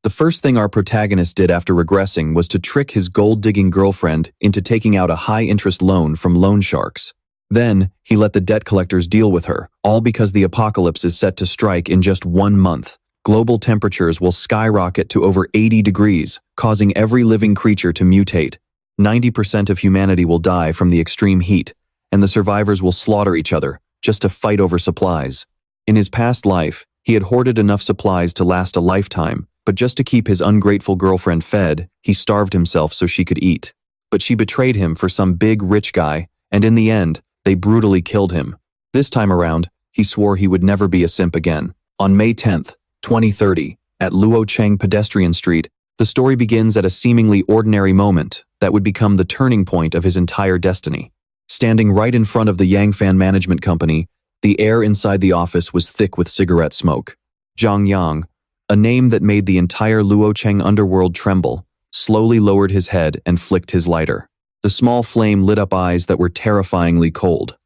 The first thing our protagonist did after regressing was to trick his gold-digging girlfriend into taking out a high-interest loan from loan sharks. Then, he let the debt collectors deal with her, all because the apocalypse is set to strike in just 1 month. Global temperatures will skyrocket to over 80 degrees, causing every living creature to mutate. 90% of humanity will die from the extreme heat, and the survivors will slaughter each other, just to fight over supplies. In his past life, he had hoarded enough supplies to last a lifetime, but just to keep his ungrateful girlfriend fed, he starved himself so she could eat. But she betrayed him for some big rich guy, and in the end, they brutally killed him. This time around, he swore he would never be a simp again. On May 10th, 2030, at Luocheng Pedestrian Street, the story begins at a seemingly ordinary moment that would become the turning point of his entire destiny. Standing right in front of the Yangfan Management Company, the air inside the office was thick with cigarette smoke. Zhang Yang, a name that made the entire Luocheng underworld tremble, slowly lowered his head and flicked his lighter. The small flame lit up eyes that were terrifyingly cold.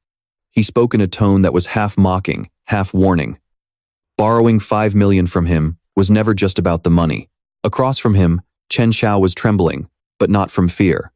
He spoke in a tone that was half mocking, half warning. Borrowing 5 million from him was never just about the money. Across from him, Chen Xiao was trembling, but not from fear.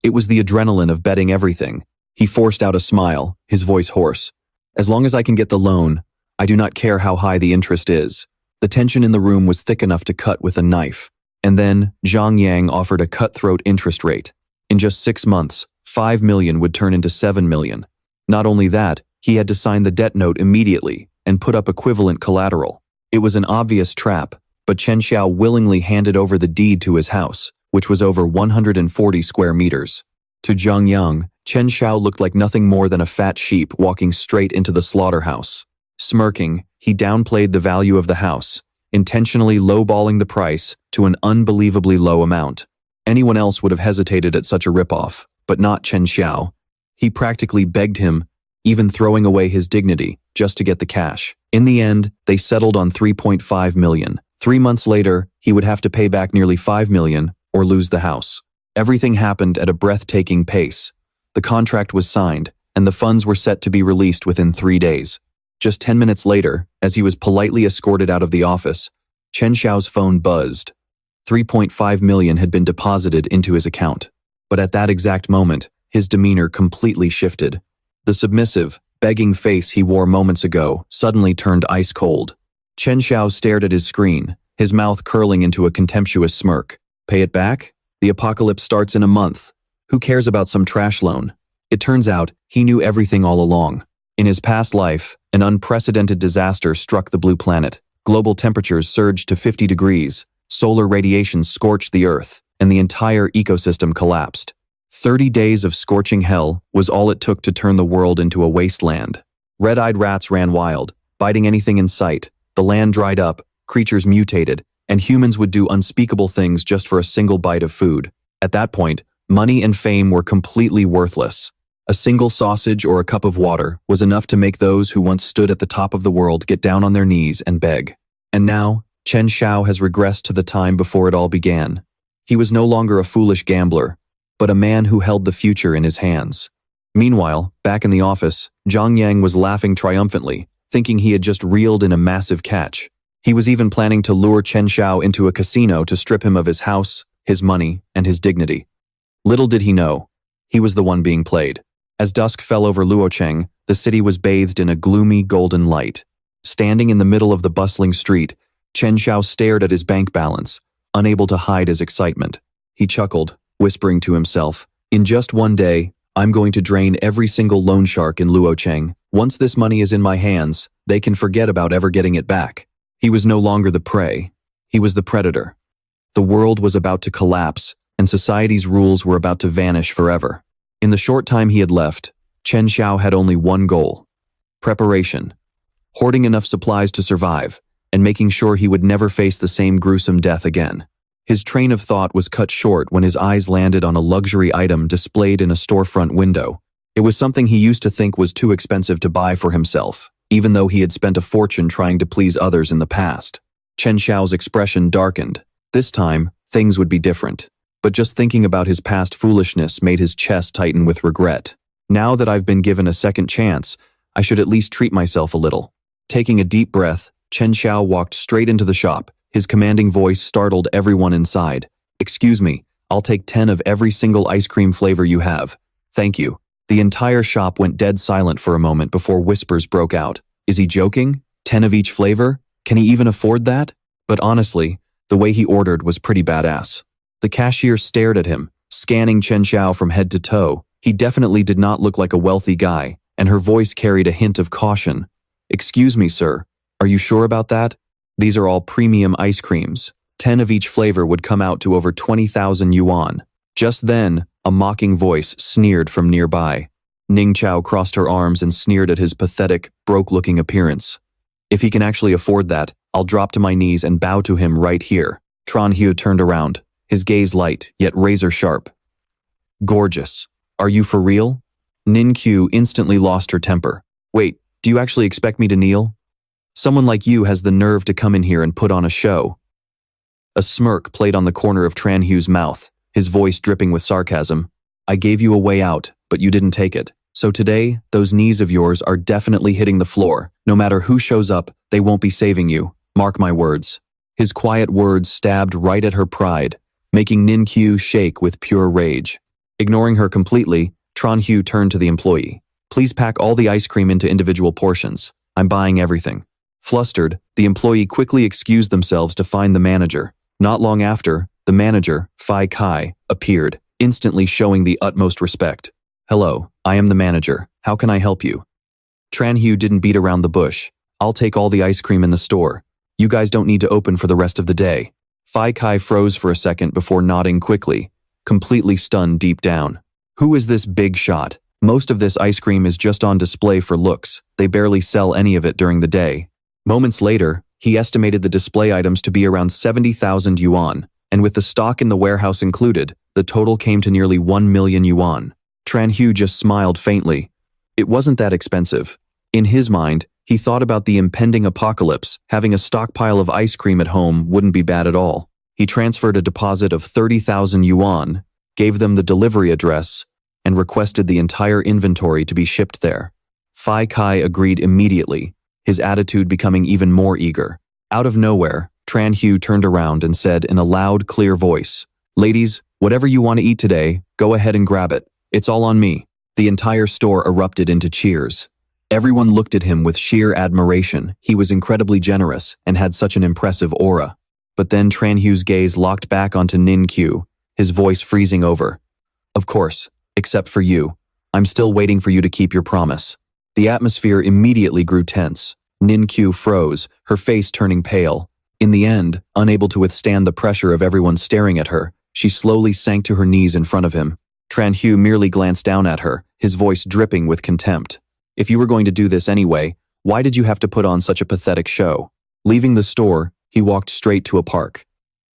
It was the adrenaline of betting everything. He forced out a smile, his voice hoarse. As long as I can get the loan, I do not care how high the interest is. The tension in the room was thick enough to cut with a knife. And then, Zhang Yang offered a cutthroat interest rate. In just 6 months, 5 million would turn into 7 million. Not only that, he had to sign the debt note immediately and put up equivalent collateral. It was an obvious trap, but Chen Xiao willingly handed over the deed to his house, which was over 140 square meters. To Zhang Yang, Chen Xiao looked like nothing more than a fat sheep walking straight into the slaughterhouse. Smirking, he downplayed the value of the house, intentionally lowballing the price to an unbelievably low amount. Anyone else would have hesitated at such a ripoff, but not Chen Xiao. He practically begged him, even throwing away his dignity, just to get the cash. In the end, they settled on 3.5 million. 3 months later, he would have to pay back nearly 5 million or lose the house. Everything happened at a breathtaking pace. The contract was signed, and the funds were set to be released within 3 days. Just 10 minutes later, as he was politely escorted out of the office, Chen Xiao's phone buzzed. 3.5 million had been deposited into his account. But at that exact moment, his demeanor completely shifted. The submissive, begging face he wore moments ago suddenly turned ice cold. Chen Xiao stared at his screen, his mouth curling into a contemptuous smirk. Pay it back? The apocalypse starts in a month. Who cares about some trash loan? It turns out, he knew everything all along. In his past life, an unprecedented disaster struck the blue planet. Global temperatures surged to 50 degrees, solar radiation scorched the Earth, and the entire ecosystem collapsed. 30 days of scorching hell was all it took to turn the world into a wasteland. Red-eyed rats ran wild, biting anything in sight. The land dried up, creatures mutated, and humans would do unspeakable things just for a single bite of food. At that point, money and fame were completely worthless. A single sausage or a cup of water was enough to make those who once stood at the top of the world get down on their knees and beg. And now, Chen Xiao has regressed to the time before it all began. He was no longer a foolish gambler, but a man who held the future in his hands. Meanwhile, back in the office, Zhang Yang was laughing triumphantly, thinking he had just reeled in a massive catch. He was even planning to lure Chen Xiao into a casino to strip him of his house, his money, and his dignity. Little did he know, he was the one being played. As dusk fell over Luocheng, the city was bathed in a gloomy golden light. Standing in the middle of the bustling street, Chen Xiao stared at his bank balance, unable to hide his excitement. He chuckled, whispering to himself, "In just 1 day, I'm going to drain every single loan shark in Luocheng. Once this money is in my hands, they can forget about ever getting it back." He was no longer the prey. He was the predator. The world was about to collapse, and society's rules were about to vanish forever. In the short time he had left, Chen Xiao had only one goal: preparation. Hoarding enough supplies to survive, and making sure he would never face the same gruesome death again. His train of thought was cut short when his eyes landed on a luxury item displayed in a storefront window. It was something he used to think was too expensive to buy for himself, even though he had spent a fortune trying to please others in the past. Chen Xiao's expression darkened. This time, things would be different. But just thinking about his past foolishness made his chest tighten with regret. Now that I've been given a second chance, I should at least treat myself a little. Taking a deep breath, Chen Xiao walked straight into the shop, His commanding voice startled everyone inside. "Excuse me, I'll take 10 of every single ice cream flavor you have. Thank you." The entire shop went dead silent for a moment before whispers broke out. Is he joking? 10 of each flavor? Can he even afford that? But honestly, the way he ordered was pretty badass. The cashier stared at him, scanning Chen Xiao from head to toe. He definitely did not look like a wealthy guy, and her voice carried a hint of caution. "Excuse me, sir. Are you sure about that? These are all premium ice creams. 10 of each flavor would come out to over 20,000 yuan. Just then, a mocking voice sneered from nearby. Ning Chao crossed her arms and sneered at his pathetic, broke-looking appearance. "If he can actually afford that, I'll drop to my knees and bow to him right here." Tran Hu turned around, his gaze light, yet razor-sharp. "Gorgeous. Are you for real?" Nin Qiu instantly lost her temper. "Wait, do you actually expect me to kneel? Someone like you has the nerve to come in here and put on a show." A smirk played on the corner of Tran Hu's mouth, his voice dripping with sarcasm. "I gave you a way out, but you didn't take it. So today, those knees of yours are definitely hitting the floor. No matter who shows up, they won't be saving you. Mark my words." His quiet words stabbed right at her pride, making Nin Qiu shake with pure rage. Ignoring her completely, Tran Hu turned to the employee. "Please pack all the ice cream into individual portions. I'm buying everything." Flustered, the employee quickly excused themselves to find the manager. Not long after, the manager, Fai Kai, appeared, instantly showing the utmost respect. "Hello, I am the manager. How can I help you?" Tran Hu didn't beat around the bush. "I'll take all the ice cream in the store. You guys don't need to open for the rest of the day." Fai Kai froze for a second before nodding quickly, completely stunned deep down. Who is this big shot? Most of this ice cream is just on display for looks. They barely sell any of it during the day. Moments later, he estimated the display items to be around 70,000 yuan, and with the stock in the warehouse included, the total came to nearly 1 million yuan. Tran Hu just smiled faintly. It wasn't that expensive. In his mind, he thought about the impending apocalypse. Having a stockpile of ice cream at home wouldn't be bad at all. He transferred a deposit of 30,000 yuan, gave them the delivery address, and requested the entire inventory to be shipped there. Fai Kai agreed immediately, his attitude becoming even more eager. Out of nowhere, Tran Hu turned around and said in a loud, clear voice, "Ladies, whatever you want to eat today, go ahead and grab it. It's all on me." The entire store erupted into cheers. Everyone looked at him with sheer admiration. He was incredibly generous and had such an impressive aura. But then Tran Hu's gaze locked back onto Nin Qiu, his voice freezing over. "Of course, except for you. I'm still waiting for you to keep your promise." The atmosphere immediately grew tense. Nin Qiu froze, her face turning pale. In the end, unable to withstand the pressure of everyone staring at her, she slowly sank to her knees in front of him. Tran Hu merely glanced down at her, his voice dripping with contempt. "If you were going to do this anyway, why did you have to put on such a pathetic show?" Leaving the store, he walked straight to a park.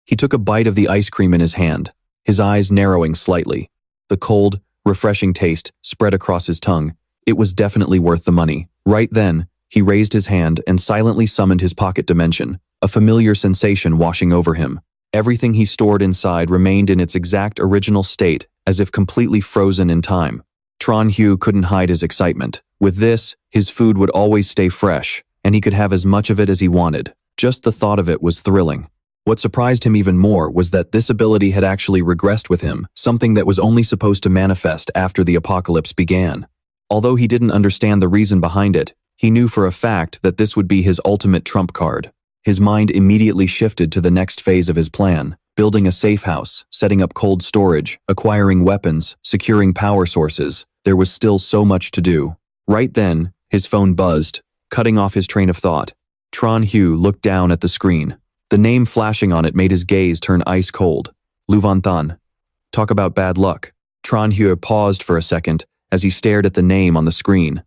He took a bite of the ice cream in his hand, his eyes narrowing slightly. The cold, refreshing taste spread across his tongue. It was definitely worth the money. Right then, he raised his hand and silently summoned his pocket dimension, a familiar sensation washing over him. Everything he stored inside remained in its exact original state, as if completely frozen in time. Tran Hu couldn't hide his excitement. With this, his food would always stay fresh, and he could have as much of it as he wanted. Just the thought of it was thrilling. What surprised him even more was that this ability had actually regressed with him, something that was only supposed to manifest after the apocalypse began. Although he didn't understand the reason behind it, he knew for a fact that this would be his ultimate trump card. His mind immediately shifted to the next phase of his plan, building a safe house, setting up cold storage, acquiring weapons, securing power sources. There was still so much to do. Right then, his phone buzzed, cutting off his train of thought. Tran Hu looked down at the screen. The name flashing on it made his gaze turn ice cold. Lu Van. Talk about bad luck. Tran Hu paused for a second as he stared at the name on the screen.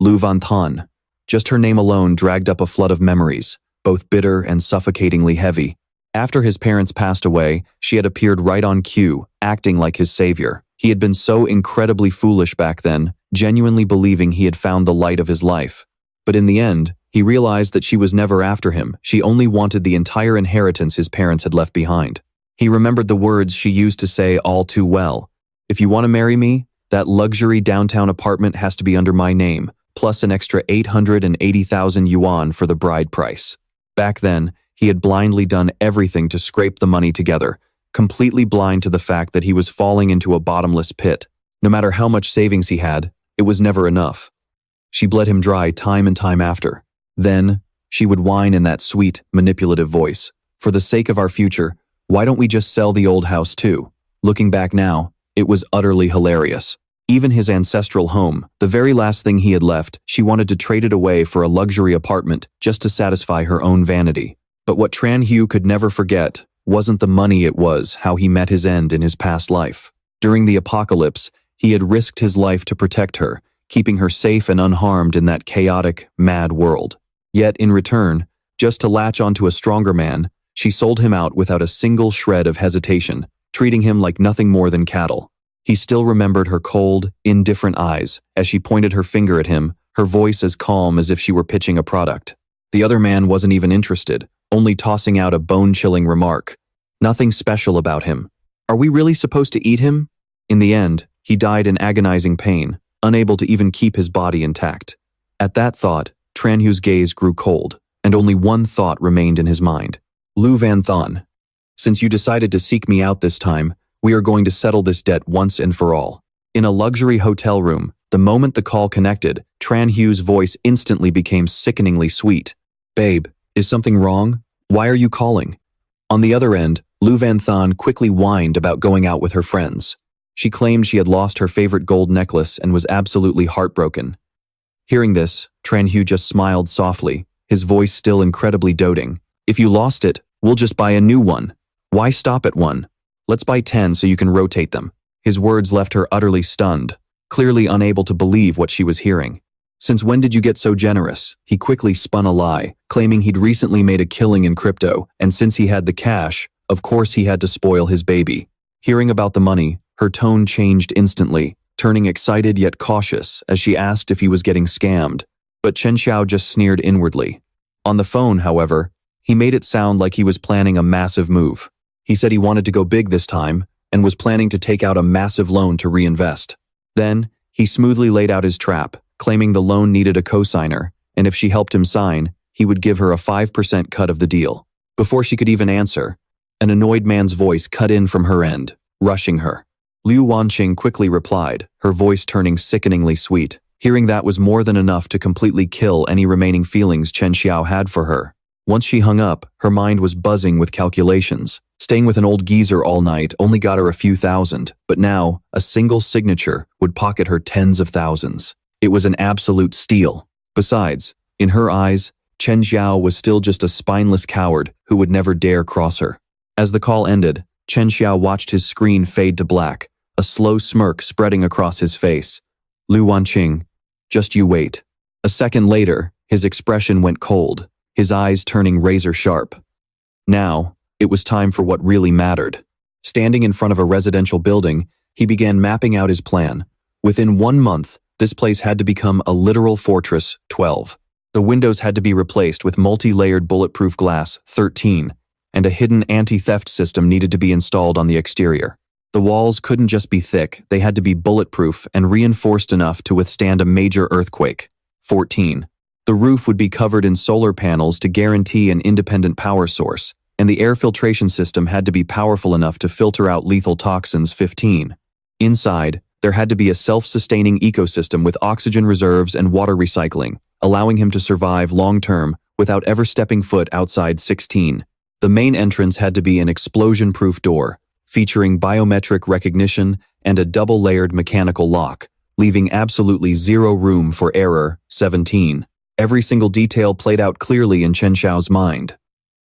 Lu Van. Just her name alone dragged up a flood of memories, both bitter and suffocatingly heavy. After his parents passed away, she had appeared right on cue, acting like his savior. He had been so incredibly foolish back then, genuinely believing he had found the light of his life. But in the end, he realized that she was never after him. She only wanted the entire inheritance his parents had left behind. He remembered the words she used to say all too well. "If you want to marry me, that luxury downtown apartment has to be under my name, plus an extra 880,000 yuan for the bride price." Back then, He had blindly done everything to scrape the money together, completely blind to the fact that he was falling into a bottomless pit. No matter how much savings he had, it was never enough. She bled him dry time and time after. Then, she would whine in that sweet, manipulative voice. For the sake of our future, why don't we just sell the old house too? Looking back now, it was utterly hilarious. Even his ancestral home, the very last thing he had left, she wanted to trade it away for a luxury apartment just to satisfy her own vanity. But what Tran Hugh could never forget wasn't the money, it was how he met his end in his past life. During the apocalypse, he had risked his life to protect her, keeping her safe and unharmed in that chaotic, mad world. Yet, in return, just to latch onto a stronger man, she sold him out without a single shred of hesitation, treating him like nothing more than cattle. He still remembered her cold, indifferent eyes as she pointed her finger at him, her voice as calm as if she were pitching a product. The other man wasn't even interested, only tossing out a bone-chilling remark. Nothing special about him. Are we really supposed to eat him? In the end, he died in agonizing pain, unable to even keep his body intact. At that thought, Tran Hugh's gaze grew cold, and only one thought remained in his mind. Lu Van Thon, since you decided to seek me out this time, we are going to settle this debt once and for all. In a luxury hotel room, the moment the call connected, Tran Hugh's voice instantly became sickeningly sweet. Babe, is something wrong? Why are you calling? On the other end, Lu Van Thon quickly whined about going out with her friends. She claimed she had lost her favorite gold necklace and was absolutely heartbroken. Hearing this, Tran Hugh just smiled softly, his voice still incredibly doting. If you lost it, we'll just buy a new one. Why stop at one? Let's buy 10 so you can rotate them. His words left her utterly stunned, clearly unable to believe what she was hearing. Since when did you get so generous? He quickly spun a lie, claiming he'd recently made a killing in crypto, and since he had the cash, of course he had to spoil his baby. Hearing about the money, her tone changed instantly, turning excited yet cautious as she asked if he was getting scammed. But Chen Xiao just sneered inwardly. On the phone, however, he made it sound like he was planning a massive move. He said he wanted to go big this time and was planning to take out a massive loan to reinvest. Then, he smoothly laid out his trap, claiming the loan needed a cosigner, and if she helped him sign, he would give her a 5% cut of the deal. Before she could even answer, an annoyed man's voice cut in from her end, rushing her. Liu Wanqing quickly replied, her voice turning sickeningly sweet. Hearing that was more than enough to completely kill any remaining feelings Chen Xiao had for her. Once she hung up, her mind was buzzing with calculations. Staying with an old geezer all night only got her a few thousand, but now, a single signature would pocket her tens of thousands. It was an absolute steal. Besides, in her eyes, Chen Xiao was still just a spineless coward who would never dare cross her. As the call ended, Chen Xiao watched his screen fade to black, a slow smirk spreading across his face. Lu Wanqing, just you wait. A second later, his expression went cold, his eyes turning razor sharp. Now, it was time for what really mattered. Standing in front of a residential building, he began mapping out his plan. Within 1 month, this place had to become a literal fortress, 12. The windows had to be replaced with multi-layered bulletproof glass, 13, and a hidden anti-theft system needed to be installed on the exterior. The walls couldn't just be thick, they had to be bulletproof and reinforced enough to withstand a major earthquake, 14. The roof would be covered in solar panels to guarantee an independent power source, and the air filtration system had to be powerful enough to filter out lethal toxins, 15. Inside, there had to be a self-sustaining ecosystem with oxygen reserves and water recycling, allowing him to survive long-term without ever stepping foot outside, 16. The main entrance had to be an explosion-proof door, featuring biometric recognition and a double-layered mechanical lock, leaving absolutely zero room for error, 17. Every single detail played out clearly in Chen Xiao's mind.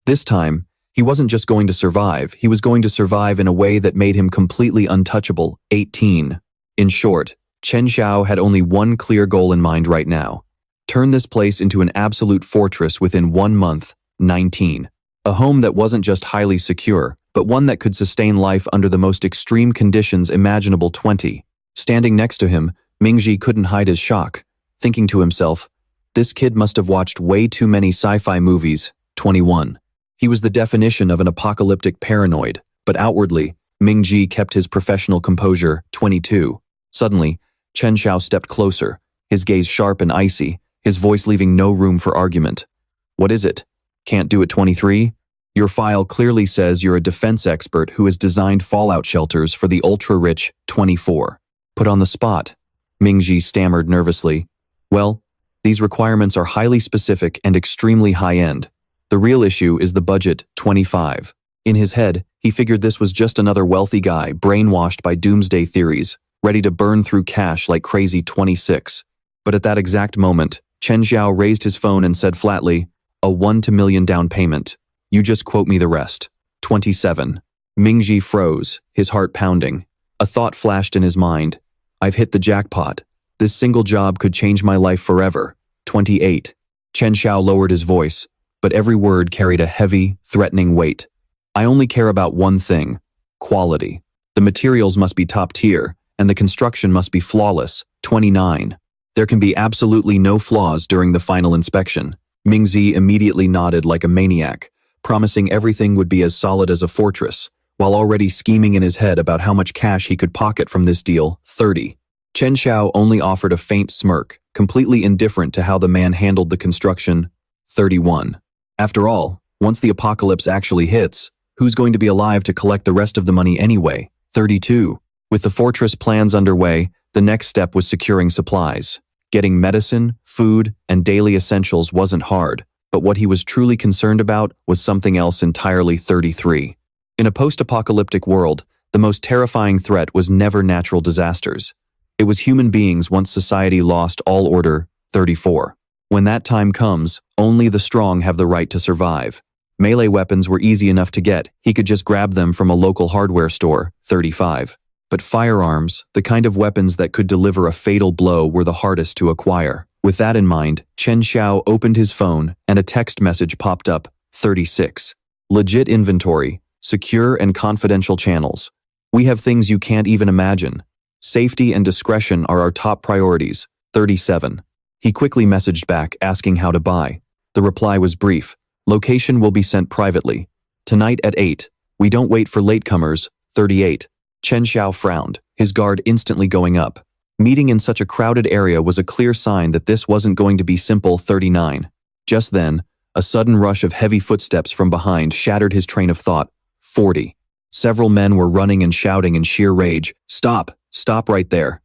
This time, he wasn't just going to survive, he was going to survive in a way that made him completely untouchable, 18. In short, Chen Xiao had only one clear goal in mind right now. Turn this place into an absolute fortress within 1 month, 19. A home that wasn't just highly secure, but one that could sustain life under the most extreme conditions imaginable, 20. Standing next to him, Mingji couldn't hide his shock, thinking to himself, this kid must have watched way too many sci-fi movies, 21. He was the definition of an apocalyptic paranoid, but outwardly, Mingji kept his professional composure, 22. Suddenly, Chen Xiao stepped closer, his gaze sharp and icy, his voice leaving no room for argument. What is it? Can't do it, 23? Your file clearly says you're a defense expert who has designed fallout shelters for the ultra-rich 24. Put on the spot. Mingji stammered nervously. Well, these requirements are highly specific and extremely high-end. The real issue is the budget, 25. In his head, he figured this was just another wealthy guy brainwashed by doomsday theories, ready to burn through cash like crazy 26. But at that exact moment, Chen Xiao raised his phone and said flatly, a 1 to million down payment. You just quote me the rest. 27. Mingji froze, his heart pounding. A thought flashed in his mind. I've hit the jackpot. This single job could change my life forever. 28. Chen Xiao lowered his voice, but every word carried a heavy, threatening weight. I only care about one thing. Quality. The materials must be top tier, and the construction must be flawless. 29. There can be absolutely no flaws during the final inspection. Mingzi immediately nodded like a maniac, promising everything would be as solid as a fortress, while already scheming in his head about how much cash he could pocket from this deal. 30. Chen Xiao only offered a faint smirk, completely indifferent to how the man handled the construction. 31. After all, once the apocalypse actually hits, who's going to be alive to collect the rest of the money anyway? 32. With the fortress plans underway, the next step was securing supplies. Getting medicine, food, and daily essentials wasn't hard, but what he was truly concerned about was something else entirely. 33. In a post-apocalyptic world, the most terrifying threat was never natural disasters. It was human beings once society lost all order. 34. When that time comes, only the strong have the right to survive. Melee weapons were easy enough to get, he could just grab them from a local hardware store. 35. But firearms, the kind of weapons that could deliver a fatal blow, were the hardest to acquire. With that in mind, Chen Xiao opened his phone and a text message popped up. 36. Legit inventory, secure and confidential channels. We have things you can't even imagine. Safety and discretion are our top priorities. 37. He quickly messaged back asking how to buy. The reply was brief. Location will be sent privately. Tonight at 8. We don't wait for latecomers. 38. Chen Xiao frowned, his guard instantly going up. Meeting in such a crowded area was a clear sign that this wasn't going to be simple. 39. Just then, a sudden rush of heavy footsteps from behind shattered his train of thought. 40. Several men were running and shouting in sheer rage. Stop! Stop right there!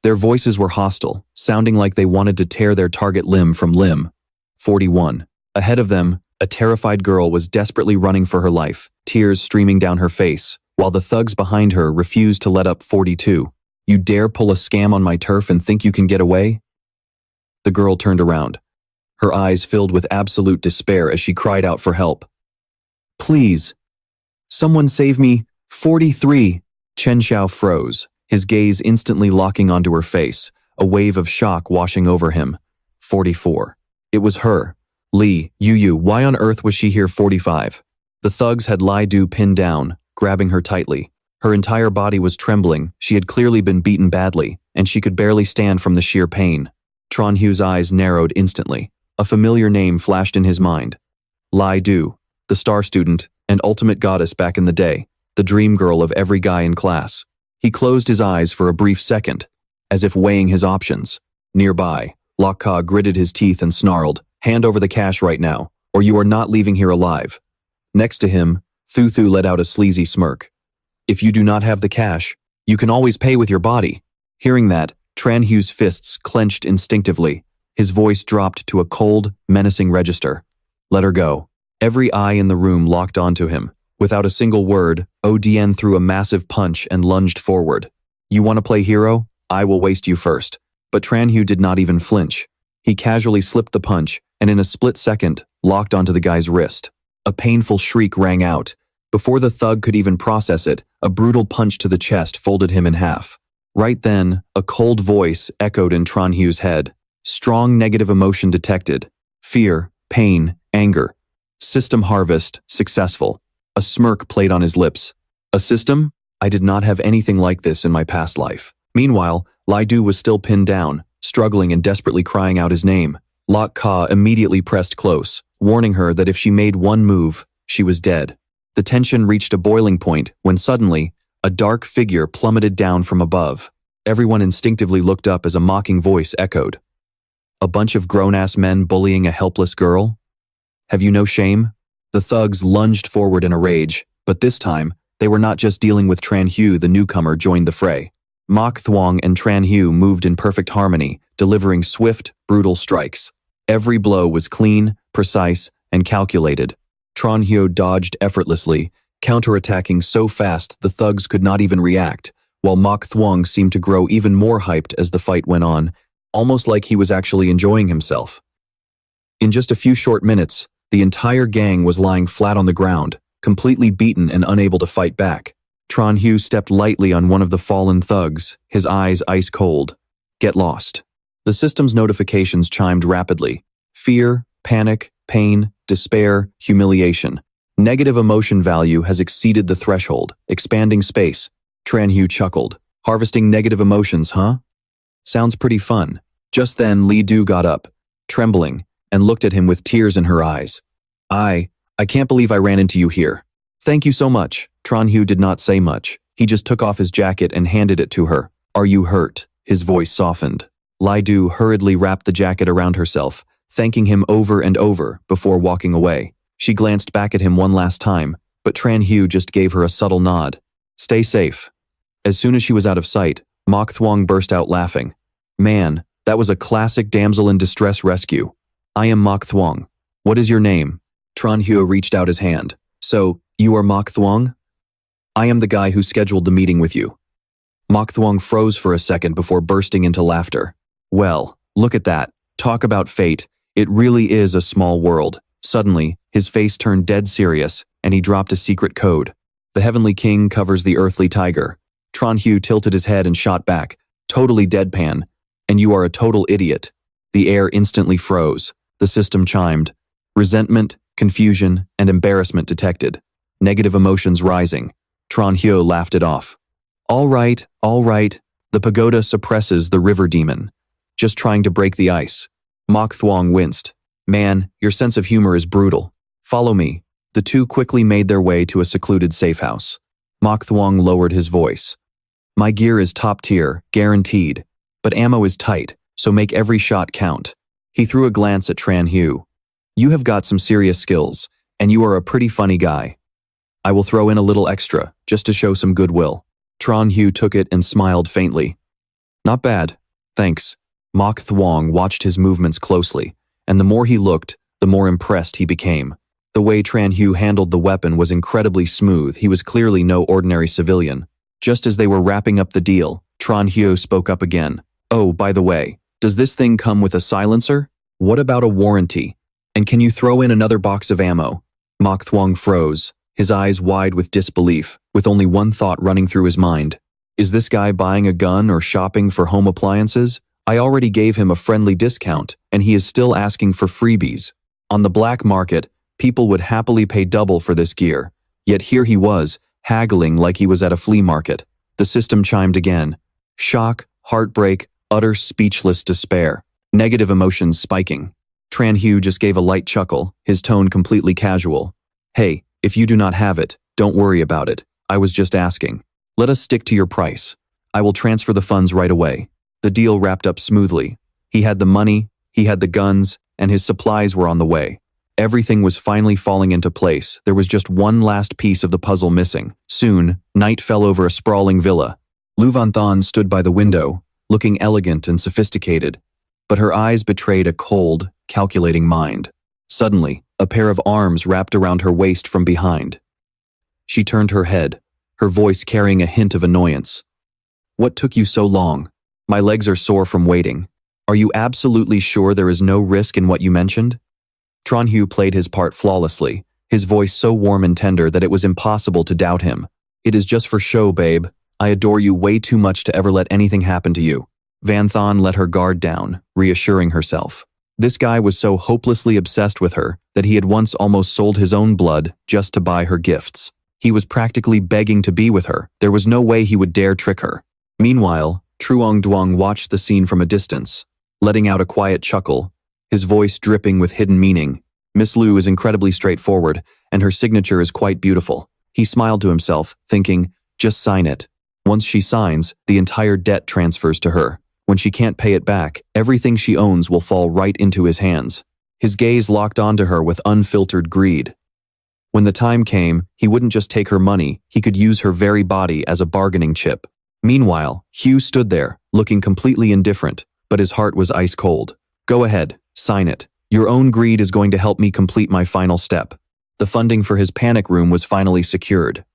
Their voices were hostile, sounding like they wanted to tear their target limb from limb. 41. Ahead of them, a terrified girl was desperately running for her life, tears streaming down her face, while the thugs behind her refused to let up. 42. You dare pull a scam on my turf and think you can get away? The girl turned around. Her eyes filled with absolute despair as she cried out for help. Please! Someone save me! 43! Chen Xiao froze, his gaze instantly locking onto her face, a wave of shock washing over him. 44. It was her. Li Yu. Why on earth was she here? 45. The thugs had Lai Du pinned down, grabbing her tightly. Her entire body was trembling, she had clearly been beaten badly, and she could barely stand from the sheer pain. Tran Hu's eyes narrowed instantly. A familiar name flashed in his mind. Lai Du, the star student and ultimate goddess back in the day, the dream girl of every guy in class. He closed his eyes for a brief second, as if weighing his options. Nearby, Lok Ka gritted his teeth and snarled, hand over the cash right now, or you are not leaving here alive. Next to him, Thu Thu let out a sleazy smirk. If you do not have the cash, you can always pay with your body. Hearing that, Tran Hu's fists clenched instinctively. His voice dropped to a cold, menacing register. Let her go. Every eye in the room locked onto him. Without a single word, ODN threw a massive punch and lunged forward. You want to play hero? I will waste you first. But Tran Hu did not even flinch. He casually slipped the punch, and in a split second, locked onto the guy's wrist. A painful shriek rang out. Before the thug could even process it, a brutal punch to the chest folded him in half. Right then, a cold voice echoed in Tran Hu's head. Strong negative emotion detected. Fear, pain, anger. System harvest, successful. A smirk played on his lips. A system? I did not have anything like this in my past life. Meanwhile, Lai Du was still pinned down, struggling and desperately crying out his name. Lok Ka immediately pressed close, warning her that if she made one move, she was dead. The tension reached a boiling point when suddenly, a dark figure plummeted down from above. Everyone instinctively looked up as a mocking voice echoed. A bunch of grown-ass men bullying a helpless girl? Have you no shame? The thugs lunged forward in a rage, but this time, they were not just dealing with Tran Hugh. The newcomer joined the fray. Mok Thuong and Tran Hugh moved in perfect harmony, delivering swift, brutal strikes. Every blow was clean, precise, and calculated. Tran Hugh dodged effortlessly, counterattacking so fast the thugs could not even react, while Mok Thuong seemed to grow even more hyped as the fight went on, almost like he was actually enjoying himself. In just a few short minutes, the entire gang was lying flat on the ground, completely beaten and unable to fight back. Tran Hugh stepped lightly on one of the fallen thugs, his eyes ice cold. Get lost. The system's notifications chimed rapidly. Fear, panic, pain, despair, humiliation. Negative emotion value has exceeded the threshold. Expanding space. Tran Hugh chuckled. Harvesting negative emotions, huh? Sounds pretty fun. Just then, Li Du got up, trembling, and looked at him with tears in her eyes. I can't believe I ran into you here. Thank you so much. Tran Hugh did not say much. He just took off his jacket and handed it to her. Are you hurt? His voice softened. Li Du hurriedly wrapped the jacket around herself, thanking him over and over before walking away. She glanced back at him one last time, but Tran Hugh just gave her a subtle nod. Stay safe. As soon as she was out of sight, Mok Thuong burst out laughing. Man, that was a classic damsel in distress rescue. I am Mok Thuong. What is your name? Tran Hugh reached out his hand. So, you are Mok Thuong? I am the guy who scheduled the meeting with you. Mok Thuong froze for a second before bursting into laughter. Well, look at that. Talk about fate. It really is a small world. Suddenly, his face turned dead serious, and he dropped a secret code. The Heavenly King covers the Earthly Tiger. Tran Hugh tilted his head and shot back, totally deadpan. And you are a total idiot. The air instantly froze. The system chimed. Resentment, confusion, and embarrassment detected. Negative emotions rising. Tran Hugh laughed it off. All right. The pagoda suppresses the river demon. Just trying to break the ice. Mok Thuong winced. Man, your sense of humor is brutal. Follow me. The two quickly made their way to a secluded safe house. Mok Thuong lowered his voice. My gear is top tier, guaranteed. But ammo is tight, so make every shot count. He threw a glance at Tran Hugh. You have got some serious skills, and you are a pretty funny guy. I will throw in a little extra, just to show some goodwill. Tran Hugh took it and smiled faintly. Not bad, thanks. Mok Thuong watched his movements closely, and the more he looked, the more impressed he became. The way Tran Hugh handled the weapon was incredibly smooth. He was clearly no ordinary civilian. Just as they were wrapping up the deal, Tran Hugh spoke up again. Oh, by the way, does this thing come with a silencer? What about a warranty? And can you throw in another box of ammo? Mok Thuong froze, his eyes wide with disbelief, with only one thought running through his mind. Is this guy buying a gun or shopping for home appliances? I already gave him a friendly discount, and he is still asking for freebies. On the black market, people would happily pay double for this gear. Yet here he was, haggling like he was at a flea market. The system chimed again. Shock, heartbreak, utter speechless despair. Negative emotions spiking. Tran Hugh just gave a light chuckle, his tone completely casual. Hey, if you do not have it, don't worry about it. I was just asking. Let us stick to your price. I will transfer the funds right away. The deal wrapped up smoothly. He had the money, he had the guns, and his supplies were on the way. Everything was finally falling into place. There was just one last piece of the puzzle missing. Soon, night fell over a sprawling villa. Lu Van Thon stood by the window, looking elegant and sophisticated, but her eyes betrayed a cold, calculating mind. Suddenly, a pair of arms wrapped around her waist from behind. She turned her head, her voice carrying a hint of annoyance. What took you so long? My legs are sore from waiting. Are you absolutely sure there is no risk in what you mentioned? Tran Hugh played his part flawlessly, his voice so warm and tender that it was impossible to doubt him. It is just for show, babe. I adore you way too much to ever let anything happen to you. Van Thon let her guard down, reassuring herself. This guy was so hopelessly obsessed with her that he had once almost sold his own blood just to buy her gifts. He was practically begging to be with her. There was no way he would dare trick her. Meanwhile, Truong Duong watched the scene from a distance, letting out a quiet chuckle, his voice dripping with hidden meaning. Miss Lu is incredibly straightforward, and her signature is quite beautiful. He smiled to himself, thinking, just sign it. Once she signs, the entire debt transfers to her. When she can't pay it back, everything she owns will fall right into his hands. His gaze locked onto her with unfiltered greed. When the time came, he wouldn't just take her money, he could use her very body as a bargaining chip. Meanwhile, Hugh stood there, looking completely indifferent, but his heart was ice cold. Go ahead, sign it. Your own greed is going to help me complete my final step. The funding for his panic room was finally secured.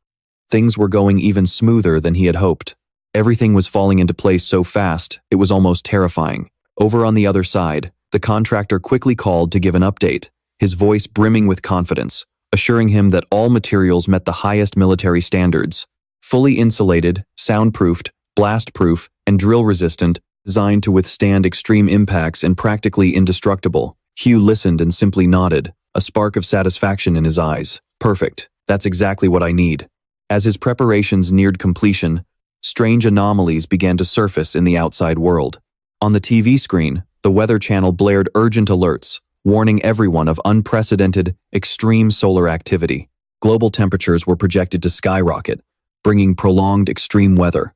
Things were going even smoother than he had hoped. Everything was falling into place so fast, it was almost terrifying. Over on the other side, the contractor quickly called to give an update, his voice brimming with confidence, assuring him that all materials met the highest military standards. Fully insulated, soundproofed, blast-proof, and drill-resistant, designed to withstand extreme impacts and practically indestructible. Hugh listened and simply nodded, a spark of satisfaction in his eyes. Perfect. That's exactly what I need. As his preparations neared completion, strange anomalies began to surface in the outside world. On the TV screen, the Weather Channel blared urgent alerts, warning everyone of unprecedented, extreme solar activity. Global temperatures were projected to skyrocket, bringing prolonged extreme weather.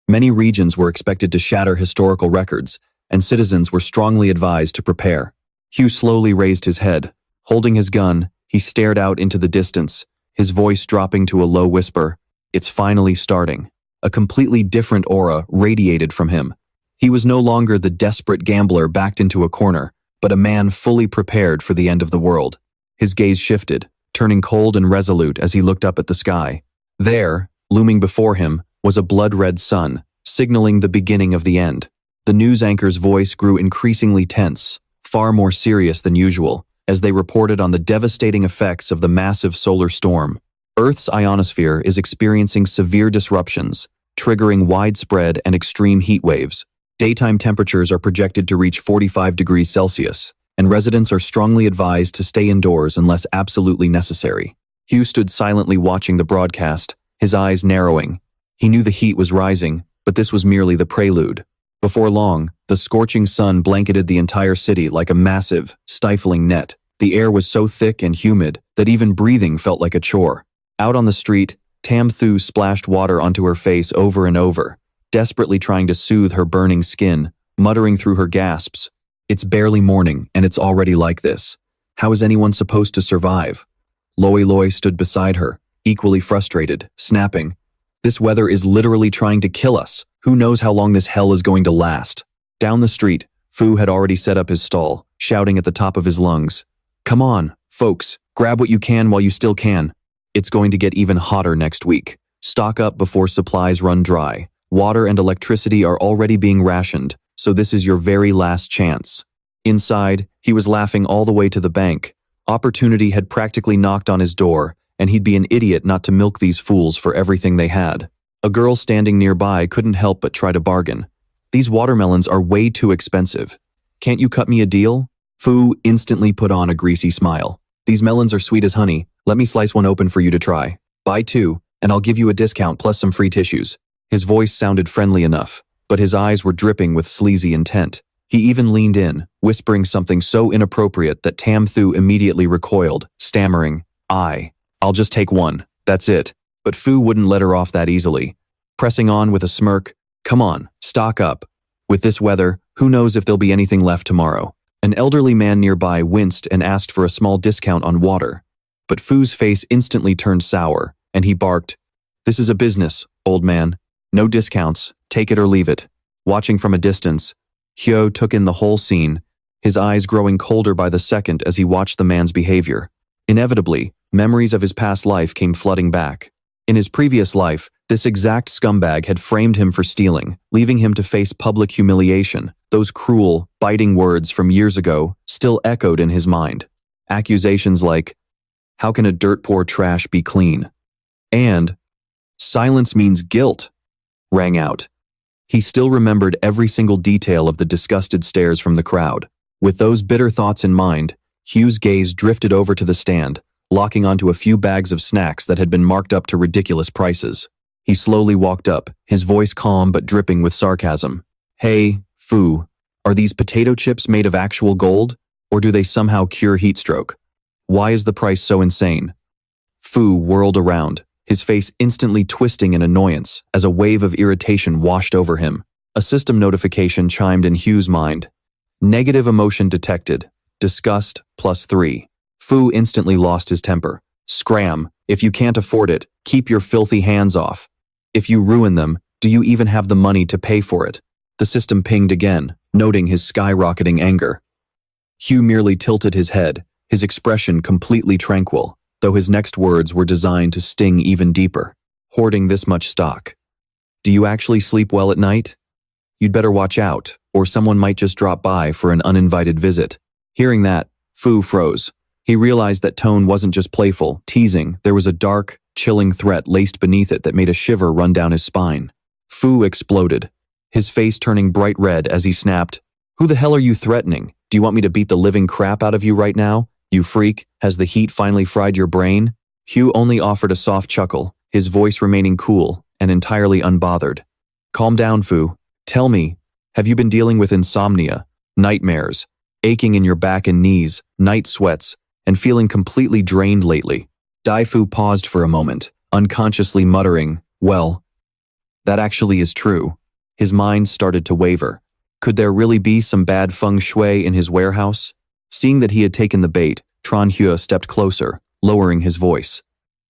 Many regions were expected to shatter historical records, and citizens were strongly advised to prepare. Hugh slowly raised his head. Holding his gun, he stared out into the distance, his voice dropping to a low whisper. It's finally starting. A completely different aura radiated from him. He was no longer the desperate gambler backed into a corner, but a man fully prepared for the end of the world. His gaze shifted, turning cold and resolute as he looked up at the sky. There, looming before him, was a blood-red sun, signaling the beginning of the end. The news anchor's voice grew increasingly tense, far more serious than usual, as they reported on the devastating effects of the massive solar storm. Earth's ionosphere is experiencing severe disruptions, triggering widespread and extreme heat waves. Daytime temperatures are projected to reach 45 degrees Celsius, and residents are strongly advised to stay indoors unless absolutely necessary. Hugh stood silently watching the broadcast, his eyes narrowing. He knew the heat was rising, but this was merely the prelude. Before long, the scorching sun blanketed the entire city like a massive, stifling net. The air was so thick and humid that even breathing felt like a chore. Out on the street, Tam Thu splashed water onto her face over and over, desperately trying to soothe her burning skin, muttering through her gasps. It's barely morning, and it's already like this. How is anyone supposed to survive? Loi Loi stood beside her, equally frustrated, snapping. This weather is literally trying to kill us. Who knows how long this hell is going to last? Down the street, Fu had already set up his stall, shouting at the top of his lungs. Come on, folks, grab what you can while you still can. It's going to get even hotter next week. Stock up before supplies run dry. Water and electricity are already being rationed, so this is your very last chance. Inside, he was laughing all the way to the bank. Opportunity had practically knocked on his door, and he'd be an idiot not to milk these fools for everything they had. A girl standing nearby couldn't help but try to bargain. These watermelons are way too expensive. Can't you cut me a deal? Fu instantly put on a greasy smile. These melons are sweet as honey. Let me slice one open for you to try. Buy two, and I'll give you a discount plus some free tissues. His voice sounded friendly enough, but his eyes were dripping with sleazy intent. He even leaned in, whispering something so inappropriate that Tam Thu immediately recoiled, stammering, I'll just take one, that's it. But Fu wouldn't let her off that easily. Pressing on with a smirk, come on, stock up. With this weather, who knows if there'll be anything left tomorrow. An elderly man nearby winced and asked for a small discount on water. But Fu's face instantly turned sour, and he barked, This is a business, old man. No discounts, take it or leave it. Watching from a distance, Hyo took in the whole scene, his eyes growing colder by the second as he watched the man's behavior. Inevitably, memories of his past life came flooding back. In his previous life, this exact scumbag had framed him for stealing, leaving him to face public humiliation. Those cruel, biting words from years ago still echoed in his mind. Accusations like, how can a dirt-poor trash be clean? And, silence means guilt, rang out. He still remembered every single detail of the disgusted stares from the crowd. With those bitter thoughts in mind, Hugh's gaze drifted over to the stand, locking onto a few bags of snacks that had been marked up to ridiculous prices. He slowly walked up, his voice calm but dripping with sarcasm. Hey, Fu, are these potato chips made of actual gold, or do they somehow cure heat stroke? Why is the price so insane? Fu whirled around, his face instantly twisting in annoyance as a wave of irritation washed over him. A system notification chimed in Hugh's mind. Negative emotion detected. Disgust +3. Fu instantly lost his temper. Scram. If you can't afford it, keep your filthy hands off. If you ruin them, do you even have the money to pay for it? The system pinged again, noting his skyrocketing anger. Hugh merely tilted his head, his expression completely tranquil, though his next words were designed to sting even deeper. Hoarding this much stock. Do you actually sleep well at night? You'd better watch out, or someone might just drop by for an uninvited visit. Hearing that, Fu froze. He realized that tone wasn't just playful, teasing, there was a dark, chilling threat laced beneath it that made a shiver run down his spine. Fu exploded, his face turning bright red as he snapped, "Who the hell are you threatening? Do you want me to beat the living crap out of you right now? You freak, has the heat finally fried your brain?" Hugh only offered a soft chuckle, his voice remaining cool and entirely unbothered. "Calm down, Fu. Tell me, have you been dealing with insomnia, nightmares, aching in your back and knees, night sweats, and feeling completely drained lately?" Dai-Fu paused for a moment, unconsciously muttering, "Well, that actually is true." His mind started to waver. Could there really be some bad feng shui in his warehouse? Seeing that he had taken the bait, Tran Hue stepped closer, lowering his voice.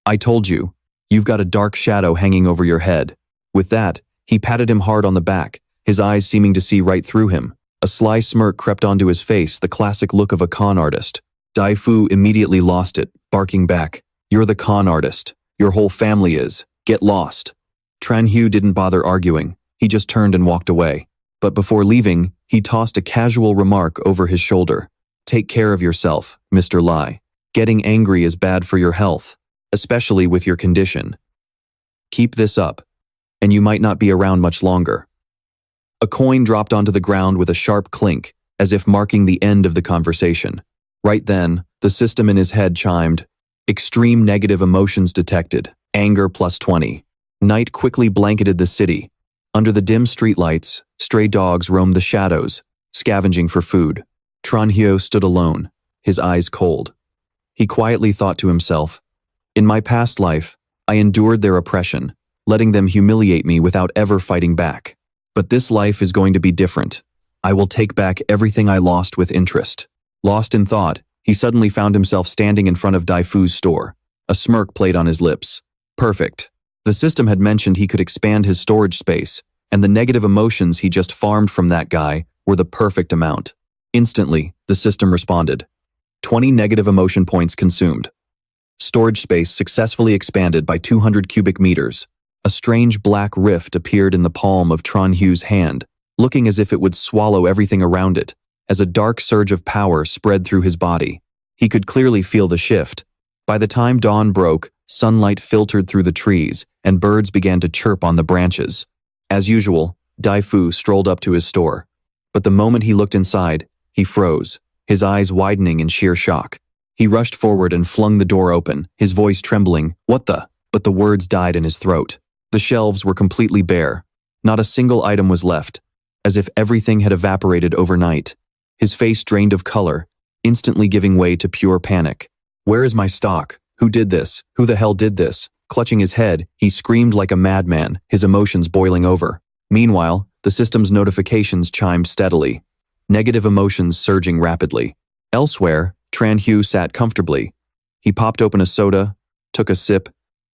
"I told you, you've got a dark shadow hanging over your head." With that, he patted him hard on the back, his eyes seeming to see right through him. A sly smirk crept onto his face, the classic look of a con artist. Dai-Fu immediately lost it, barking back, "You're the con artist. Your whole family is. Get lost." Tran Hue didn't bother arguing. He just turned and walked away. But before leaving, he tossed a casual remark over his shoulder. "Take care of yourself, Mr. Lai. Getting angry is bad for your health, especially with your condition. Keep this up, and you might not be around much longer." A coin dropped onto the ground with a sharp clink, as if marking the end of the conversation. Right then, the system in his head chimed. Extreme negative emotions detected. Anger +20. Night quickly blanketed the city. Under the dim streetlights, stray dogs roamed the shadows, scavenging for food. Tran Hue stood alone, his eyes cold. He quietly thought to himself, "In my past life, I endured their oppression, letting them humiliate me without ever fighting back. But this life is going to be different. I will take back everything I lost with interest." Lost in thought, he suddenly found himself standing in front of Dai-Fu's store. A smirk played on his lips. Perfect. The system had mentioned he could expand his storage space, and the negative emotions he just farmed from that guy were the perfect amount. Instantly, the system responded. 20 negative emotion points consumed. Storage space successfully expanded by 200 cubic meters. A strange black rift appeared in the palm of Tran Hue's hand, looking as if it would swallow everything around it, as a dark surge of power spread through his body. He could clearly feel the shift. By the time dawn broke, sunlight filtered through the trees, and birds began to chirp on the branches. As usual, Dai-Fu strolled up to his store. But the moment he looked inside, he froze, his eyes widening in sheer shock. He rushed forward and flung the door open, his voice trembling, "What the?" But the words died in his throat. The shelves were completely bare. Not a single item was left, as if everything had evaporated overnight. His face drained of color, instantly giving way to pure panic. "Where is my stock? Who did this? Who the hell did this?" Clutching his head, he screamed like a madman, his emotions boiling over. Meanwhile, the system's notifications chimed steadily, negative emotions surging rapidly. Elsewhere, Tran Hue sat comfortably. He popped open a soda, took a sip,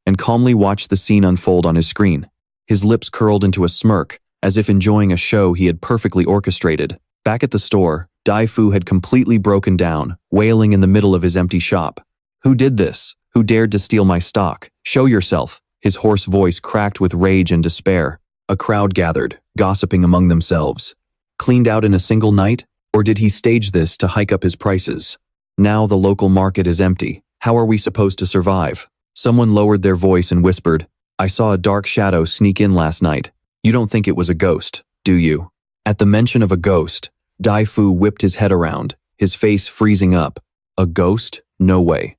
and calmly watched the scene unfold on his screen. His lips curled into a smirk, as if enjoying a show he had perfectly orchestrated. Back at the store, Dai-Fu had completely broken down, wailing in the middle of his empty shop. "Who did this? Who dared to steal my stock? Show yourself." His hoarse voice cracked with rage and despair. A crowd gathered, gossiping among themselves. Cleaned out in a single night? Or did he stage this to hike up his prices? Now the local market is empty. How are we supposed to survive? Someone lowered their voice and whispered, "I saw a dark shadow sneak in last night. You don't think it was a ghost, do you?" At the mention of a ghost, Dai-Fu whipped his head around, his face freezing up. A ghost? No way.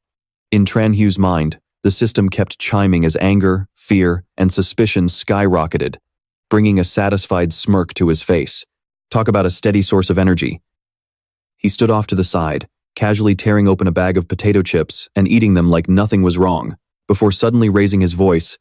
In Tran Hue's mind, the system kept chiming as anger, fear, and suspicion skyrocketed, bringing a satisfied smirk to his face. Talk about a steady source of energy. He stood off to the side, casually tearing open a bag of potato chips and eating them like nothing was wrong, before suddenly raising his voice.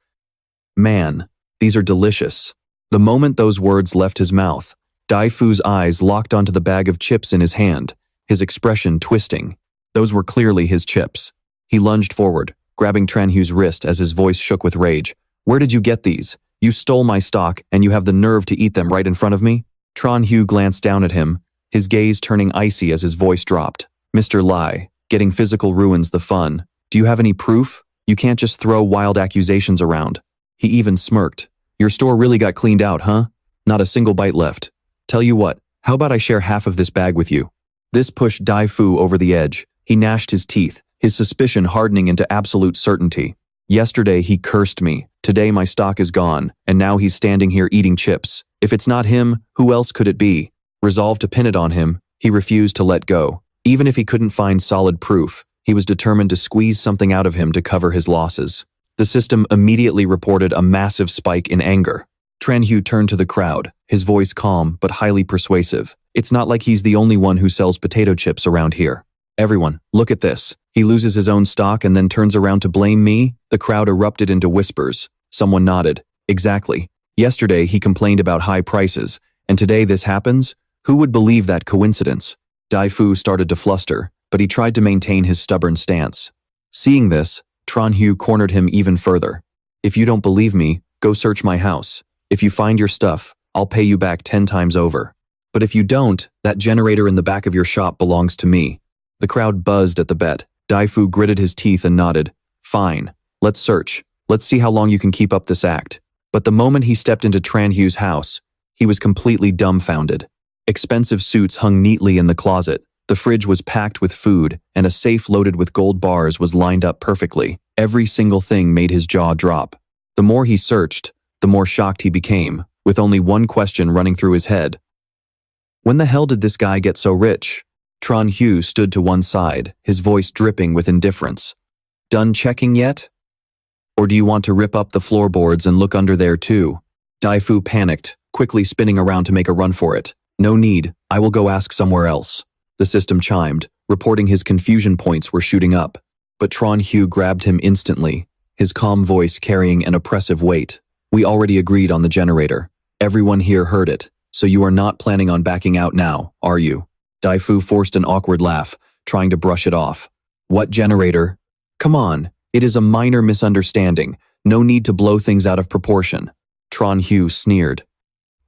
"Man, these are delicious." The moment those words left his mouth, Dai-Fu's eyes locked onto the bag of chips in his hand, his expression twisting. Those were clearly his chips. He lunged forward, grabbing Tran Hu's wrist as his voice shook with rage. Where did you get these? You stole my stock, and you have the nerve to eat them right in front of me? Tran Hu glanced down at him, his gaze turning icy as his voice dropped. Mr. Lai, getting physical ruins the fun. Do you have any proof? You can't just throw wild accusations around. He even smirked. Your store really got cleaned out, huh? Not a single bite left. Tell you what, how about I share half of this bag with you? This pushed Dai Fu over the edge. He gnashed his teeth, his suspicion hardening into absolute certainty. Yesterday he cursed me. Today my stock is gone, and now he's standing here eating chips. If it's not him, who else could it be? Resolved to pin it on him, he refused to let go. Even if he couldn't find solid proof, he was determined to squeeze something out of him to cover his losses. The system immediately reported a massive spike in anger. Tran Hu turned to the crowd, his voice calm but highly persuasive. It's not like he's the only one who sells potato chips around here. Everyone, look at this. He loses his own stock and then turns around to blame me? The crowd erupted into whispers. Someone nodded. Exactly. Yesterday he complained about high prices, and today this happens? Who would believe that coincidence? Dai Fu started to fluster, but he tried to maintain his stubborn stance. Seeing this, Tran Hu cornered him even further. If you don't believe me, go search my house. If you find your stuff, I'll pay you back 10 times over. But if you don't, that generator in the back of your shop belongs to me. The crowd buzzed at the bet. Dai Fu gritted his teeth and nodded. Fine, let's search. Let's see how long you can keep up this act. But the moment he stepped into Tran Hu's house, he was completely dumbfounded. Expensive suits hung neatly in the closet. The fridge was packed with food, and a safe loaded with gold bars was lined up perfectly. Every single thing made his jaw drop. The more he searched, the more shocked he became, with only one question running through his head. When the hell did this guy get so rich? Tran Hu stood to one side, his voice dripping with indifference. Done checking yet? Or do you want to rip up the floorboards and look under there too? Dai Fu panicked, quickly spinning around to make a run for it. No need, I will go ask somewhere else. The system chimed, reporting his confusion points were shooting up. But Tran Hu grabbed him instantly, his calm voice carrying an oppressive weight. We already agreed on the generator. Everyone here heard it, so you are not planning on backing out now, are you? Dai Fu forced an awkward laugh, trying to brush it off. What generator? Come on, it is a minor misunderstanding. No need to blow things out of proportion. Tran Hu sneered.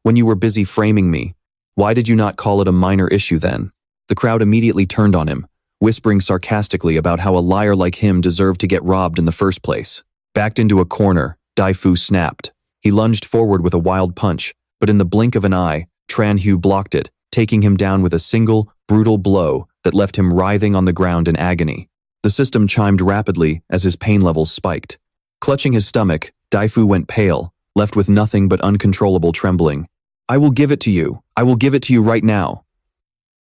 When you were busy framing me, why did you not call it a minor issue then? The crowd immediately turned on him, whispering sarcastically about how a liar like him deserved to get robbed in the first place. Backed into a corner, Dai Fu snapped. He lunged forward with a wild punch, but in the blink of an eye, Tran Hu blocked it, taking him down with a single, brutal blow that left him writhing on the ground in agony. The system chimed rapidly as his pain levels spiked. Clutching his stomach, Dai Fu went pale, left with nothing but uncontrollable trembling. I will give it to you. I will give it to you right now.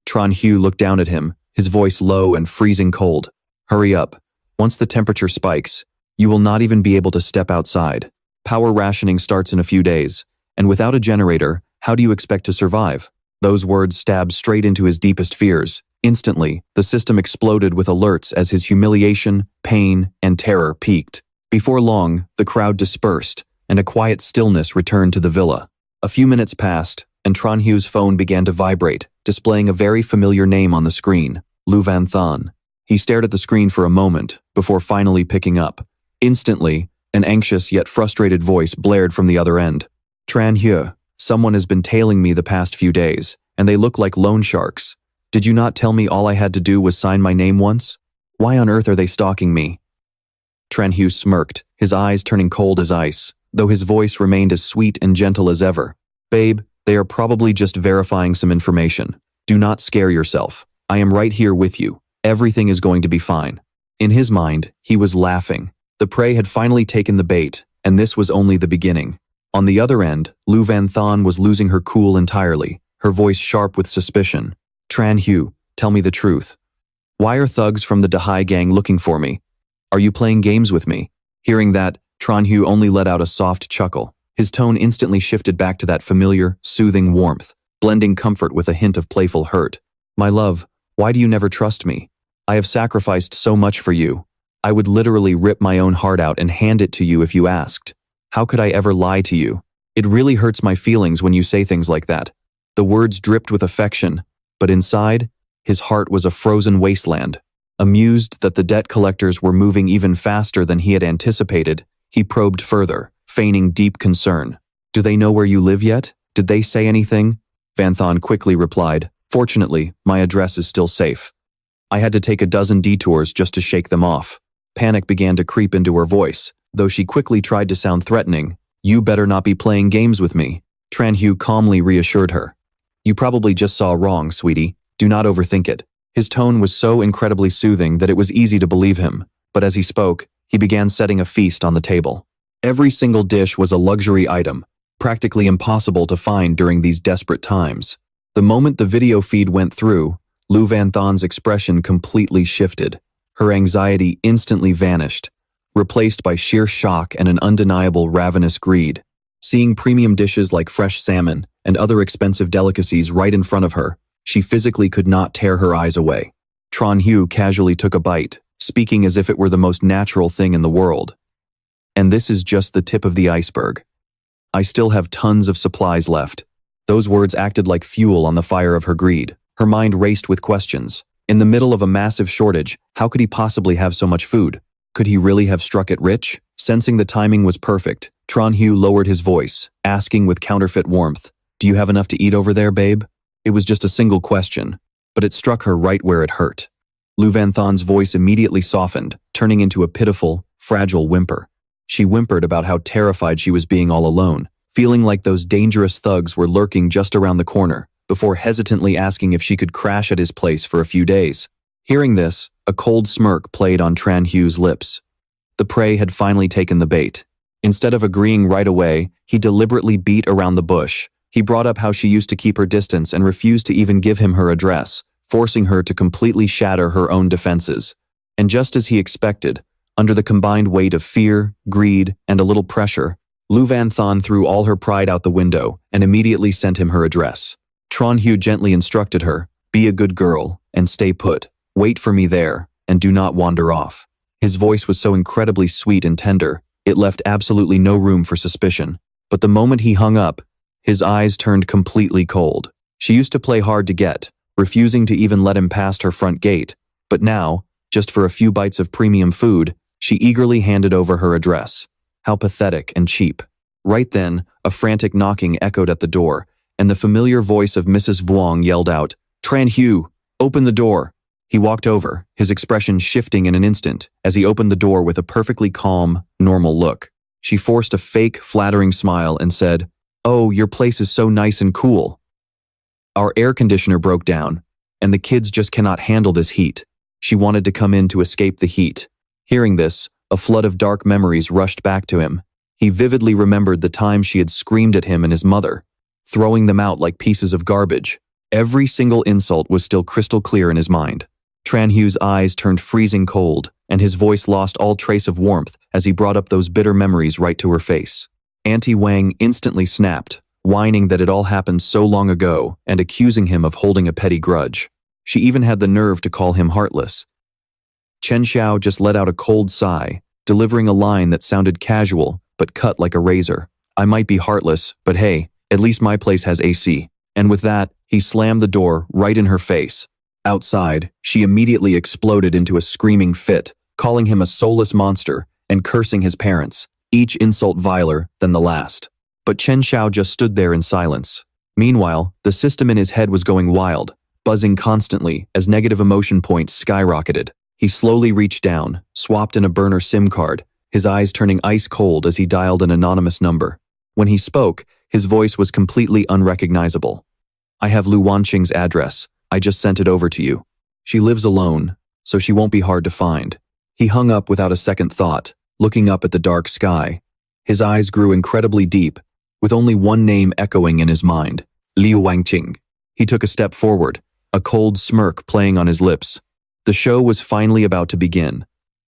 Tran Hu looked down at him, his voice low and freezing cold. Hurry up. Once the temperature spikes, you will not even be able to step outside. Power rationing starts in a few days, and without a generator, how do you expect to survive? Those words stabbed straight into his deepest fears. Instantly, the system exploded with alerts as his humiliation, pain, and terror peaked. Before long, the crowd dispersed, and a quiet stillness returned to the villa. A few minutes passed, and Tran Hu's phone began to vibrate, displaying a very familiar name on the screen, Lu Van Thon. He stared at the screen for a moment, before finally picking up. Instantly, an anxious yet frustrated voice blared from the other end. Tran Hu, someone has been tailing me the past few days, and they look like loan sharks. Did you not tell me all I had to do was sign my name once? Why on earth are they stalking me? Tran Hu smirked, his eyes turning cold as ice, though his voice remained as sweet and gentle as ever. Babe, they are probably just verifying some information. Do not scare yourself. I am right here with you. Everything is going to be fine. In his mind, he was laughing. The prey had finally taken the bait, and this was only the beginning. On the other end, Lu Van Thon was losing her cool entirely, her voice sharp with suspicion. Tran Hu, tell me the truth. Why are thugs from the Dahai gang looking for me? Are you playing games with me? Hearing that, Tran Hu only let out a soft chuckle. His tone instantly shifted back to that familiar, soothing warmth, blending comfort with a hint of playful hurt. My love, why do you never trust me? I have sacrificed so much for you. I would literally rip my own heart out and hand it to you if you asked. How could I ever lie to you? It really hurts my feelings when you say things like that. The words dripped with affection, but inside, his heart was a frozen wasteland. Amused that the debt collectors were moving even faster than he had anticipated, he probed further, feigning deep concern. "Do they know where you live yet? Did they say anything?" Van Thon quickly replied, "Fortunately, my address is still safe. I had to take a dozen detours just to shake them off." Panic began to creep into her voice, though she quickly tried to sound threatening. "You better not be playing games with me," Tran Hu calmly reassured her. "You probably just saw wrong, sweetie. Do not overthink it." His tone was so incredibly soothing that it was easy to believe him, but as he spoke, he began setting a feast on the table. Every single dish was a luxury item, practically impossible to find during these desperate times. The moment the video feed went through, Lu Van Thon's expression completely shifted. Her anxiety instantly vanished, replaced by sheer shock and an undeniable ravenous greed. Seeing premium dishes like fresh salmon and other expensive delicacies right in front of her, she physically could not tear her eyes away. Tran Hu casually took a bite, speaking as if it were the most natural thing in the world. "And this is just the tip of the iceberg. I still have tons of supplies left." Those words acted like fuel on the fire of her greed. Her mind raced with questions. In the middle of a massive shortage, how could he possibly have so much food? Could he really have struck it rich? Sensing the timing was perfect, Tran Hu lowered his voice, asking with counterfeit warmth, "Do you have enough to eat over there, babe?" It was just a single question, but it struck her right where it hurt. Lu Van Thon's voice immediately softened, turning into a pitiful, fragile whimper. She whimpered about how terrified she was being all alone, feeling like those dangerous thugs were lurking just around the corner, before hesitantly asking if she could crash at his place for a few days. Hearing this, a cold smirk played on Tran Hu's lips. The prey had finally taken the bait. Instead of agreeing right away, he deliberately beat around the bush. He brought up how she used to keep her distance and refused to even give him her address, forcing her to completely shatter her own defenses. And just as he expected, under the combined weight of fear, greed, and a little pressure, Lu Van Thon threw all her pride out the window and immediately sent him her address. Tran Hu gently instructed her, "Be a good girl and stay put. Wait for me there, and do not wander off." His voice was so incredibly sweet and tender, it left absolutely no room for suspicion. But the moment he hung up, his eyes turned completely cold. She used to play hard to get, refusing to even let him past her front gate, but now, just for a few bites of premium food, she eagerly handed over her address. How pathetic and cheap. Right then, a frantic knocking echoed at the door, and the familiar voice of Mrs. Vuong yelled out, "Tran Hu, open the door." He walked over, his expression shifting in an instant, as he opened the door with a perfectly calm, normal look. She forced a fake, flattering smile and said, "Oh, your place is so nice and cool. Our air conditioner broke down, and the kids just cannot handle this heat." She wanted to come in to escape the heat. Hearing this, a flood of dark memories rushed back to him. He vividly remembered the time she had screamed at him and his mother, throwing them out like pieces of garbage. Every single insult was still crystal clear in his mind. Tran Hu's eyes turned freezing cold, and his voice lost all trace of warmth as he brought up those bitter memories right to her face. Auntie Wang instantly snapped, whining that it all happened so long ago and accusing him of holding a petty grudge. She even had the nerve to call him heartless. Chen Xiao just let out a cold sigh, delivering a line that sounded casual but cut like a razor. "I might be heartless, but hey, at least my place has AC." And with that, he slammed the door right in her face. Outside, she immediately exploded into a screaming fit, calling him a soulless monster and cursing his parents, each insult viler than the last. But Chen Xiao just stood there in silence. Meanwhile, the system in his head was going wild, buzzing constantly as negative emotion points skyrocketed. He slowly reached down, swapped in a burner SIM card, his eyes turning ice cold as he dialed an anonymous number. When he spoke, his voice was completely unrecognizable. "I have Lu Wanqing's address. I just sent it over to you. She lives alone, so she won't be hard to find." He hung up without a second thought, looking up at the dark sky. His eyes grew incredibly deep, with only one name echoing in his mind, Liu Wanqing. He took a step forward, a cold smirk playing on his lips. The show was finally about to begin.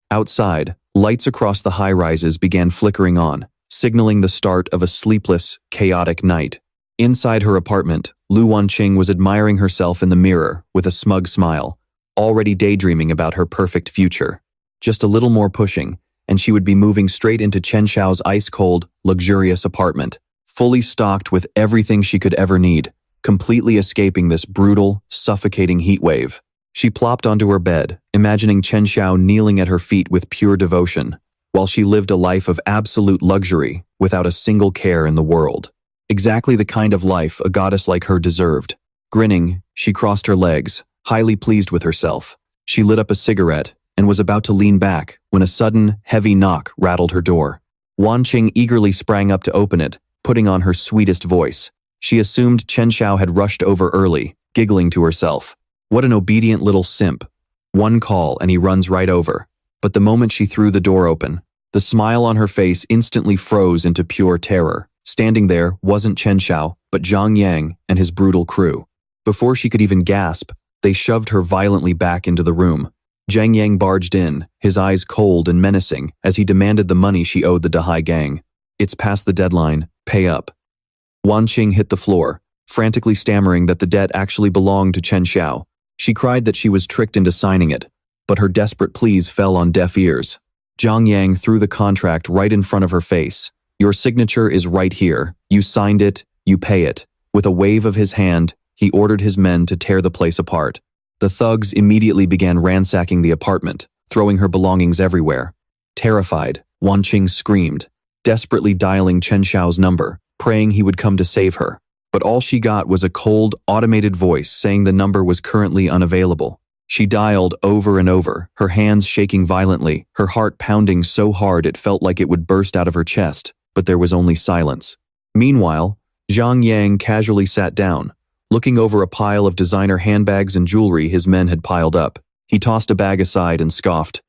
Outside, lights across the high-rises began flickering on, signaling the start of a sleepless, chaotic night. Inside her apartment, Lu Wanqing was admiring herself in the mirror with a smug smile, already daydreaming about her perfect future. Just a little more pushing, and she would be moving straight into Chen Xiao's ice-cold, luxurious apartment, fully stocked with everything she could ever need, completely escaping this brutal, suffocating heat wave. She plopped onto her bed, imagining Chen Xiao kneeling at her feet with pure devotion, while she lived a life of absolute luxury without a single care in the world. Exactly the kind of life a goddess like her deserved. Grinning, she crossed her legs, highly pleased with herself. She lit up a cigarette and was about to lean back when a sudden, heavy knock rattled her door. Wan Qing eagerly sprang up to open it, putting on her sweetest voice. She assumed Chen Xiao had rushed over early, giggling to herself. What an obedient little simp. One call and he runs right over. But the moment she threw the door open, the smile on her face instantly froze into pure terror. Standing there wasn't Chen Xiao, but Zhang Yang and his brutal crew. Before she could even gasp, they shoved her violently back into the room. Zhang Yang barged in, his eyes cold and menacing, as he demanded the money she owed the Dahai gang. It's past the deadline, pay up. Wan Qing hit the floor, frantically stammering that the debt actually belonged to Chen Xiao. She cried that she was tricked into signing it, but her desperate pleas fell on deaf ears. Zhang Yang threw the contract right in front of her face. Your signature is right here. You signed it, you pay it. With a wave of his hand, he ordered his men to tear the place apart. The thugs immediately began ransacking the apartment, throwing her belongings everywhere. Terrified, Wan Qing screamed, desperately dialing Chen Xiao's number, praying he would come to save her. But all she got was a cold, automated voice saying the number was currently unavailable. She dialed over and over, her hands shaking violently, her heart pounding so hard it felt like it would burst out of her chest, but there was only silence. Meanwhile, Zhang Yang casually sat down, looking over a pile of designer handbags and jewelry his men had piled up. He tossed a bag aside and scoffed.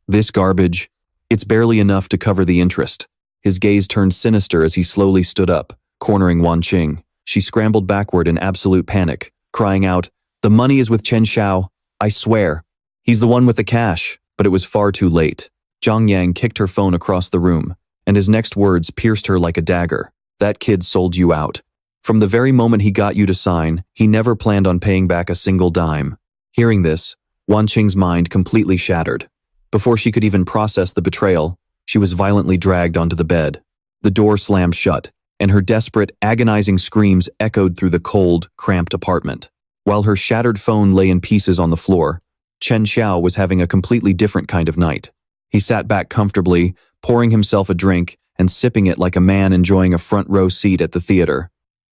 This garbage, it's barely enough to cover the interest. His gaze turned sinister as he slowly stood up, cornering Wan Qing. She scrambled backward in absolute panic, crying out, "The money is with Chen Xiao, I swear. He's the one with the cash," but it was far too late. Zhang Yang kicked her phone across the room, and his next words pierced her like a dagger. That kid sold you out. From the very moment he got you to sign, he never planned on paying back a single dime. Hearing this, Wan Qing's mind completely shattered. Before she could even process the betrayal, she was violently dragged onto the bed. The door slammed shut, and her desperate, agonizing screams echoed through the cold, cramped apartment. While her shattered phone lay in pieces on the floor, Chen Xiao was having a completely different kind of night. He sat back comfortably, pouring himself a drink and sipping it like a man enjoying a front-row seat at the theater.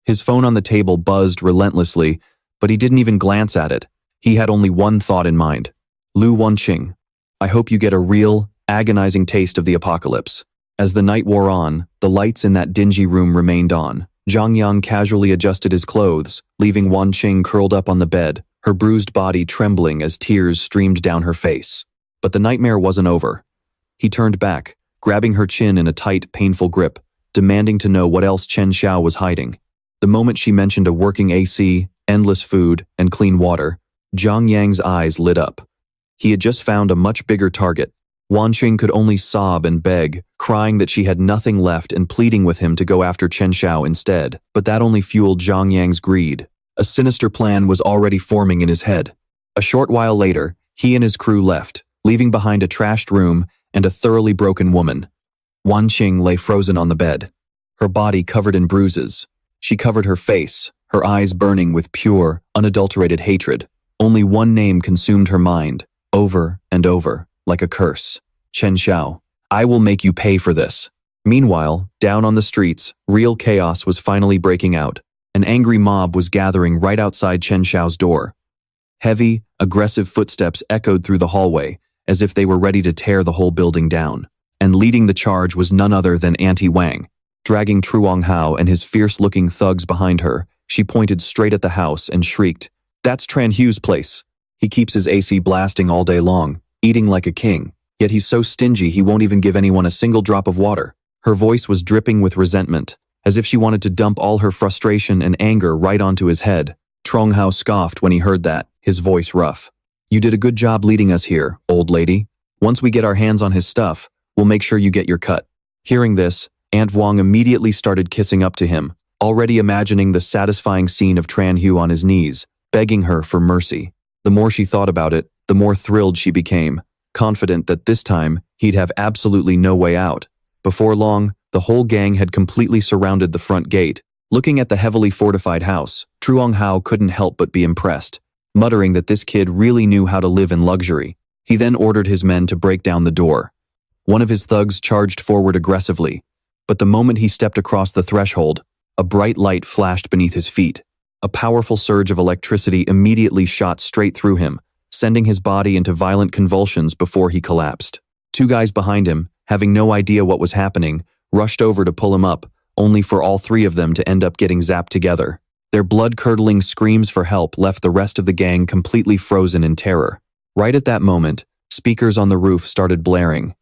His phone on the table buzzed relentlessly, but he didn't even glance at it. He had only one thought in mind. Lu Wanqing, I hope you get a real, agonizing taste of the apocalypse. As the night wore on, the lights in that dingy room remained on. Zhang Yang casually adjusted his clothes, leaving Wan Qing curled up on the bed, her bruised body trembling as tears streamed down her face. But the nightmare wasn't over. He turned back, grabbing her chin in a tight, painful grip, demanding to know what else Chen Xiao was hiding. The moment she mentioned a working AC, endless food, and clean water, Zhang Yang's eyes lit up. He had just found a much bigger target. Wan Qing could only sob and beg, crying that she had nothing left and pleading with him to go after Chen Xiao instead. But that only fueled Zhang Yang's greed. A sinister plan was already forming in his head. A short while later, he and his crew left, leaving behind a trashed room and a thoroughly broken woman. Wan Qing lay frozen on the bed, her body covered in bruises. She covered her face, her eyes burning with pure, unadulterated hatred. Only one name consumed her mind, over and over, like a curse. Chen Xiao. I will make you pay for this. Meanwhile, down on the streets, real chaos was finally breaking out. An angry mob was gathering right outside Chen Xiao's door. Heavy, aggressive footsteps echoed through the hallway, as if they were ready to tear the whole building down. And leading the charge was none other than Auntie Wang. Dragging Truong Hao and his fierce-looking thugs behind her, she pointed straight at the house and shrieked, "That's Tran Hu's place. He keeps his AC blasting all day long, eating like a king, yet he's so stingy he won't even give anyone a single drop of water." Her voice was dripping with resentment, as if she wanted to dump all her frustration and anger right onto his head. Truong Hao scoffed when he heard that, his voice rough. "You did a good job leading us here, old lady. Once we get our hands on his stuff, we'll make sure you get your cut." Hearing this, Aunt Wang immediately started kissing up to him, already imagining the satisfying scene of Tran Hu on his knees, begging her for mercy. The more she thought about it, the more thrilled she became, confident that this time he'd have absolutely no way out. Before long, the whole gang had completely surrounded the front gate. Looking at the heavily fortified house, Truong Hao couldn't help but be impressed. muttering that this kid really knew how to live in luxury. He then ordered his men to break down the door. One of his thugs charged forward aggressively, but the moment he stepped across the threshold, a bright light flashed beneath his feet. A powerful surge of electricity immediately shot straight through him, sending his body into violent convulsions before he collapsed. Two guys behind him, having no idea what was happening, rushed over to pull him up, only for all three of them to end up getting zapped together. Their blood-curdling screams for help left the rest of the gang completely frozen in terror. Right at that moment, speakers on the roof started blaring.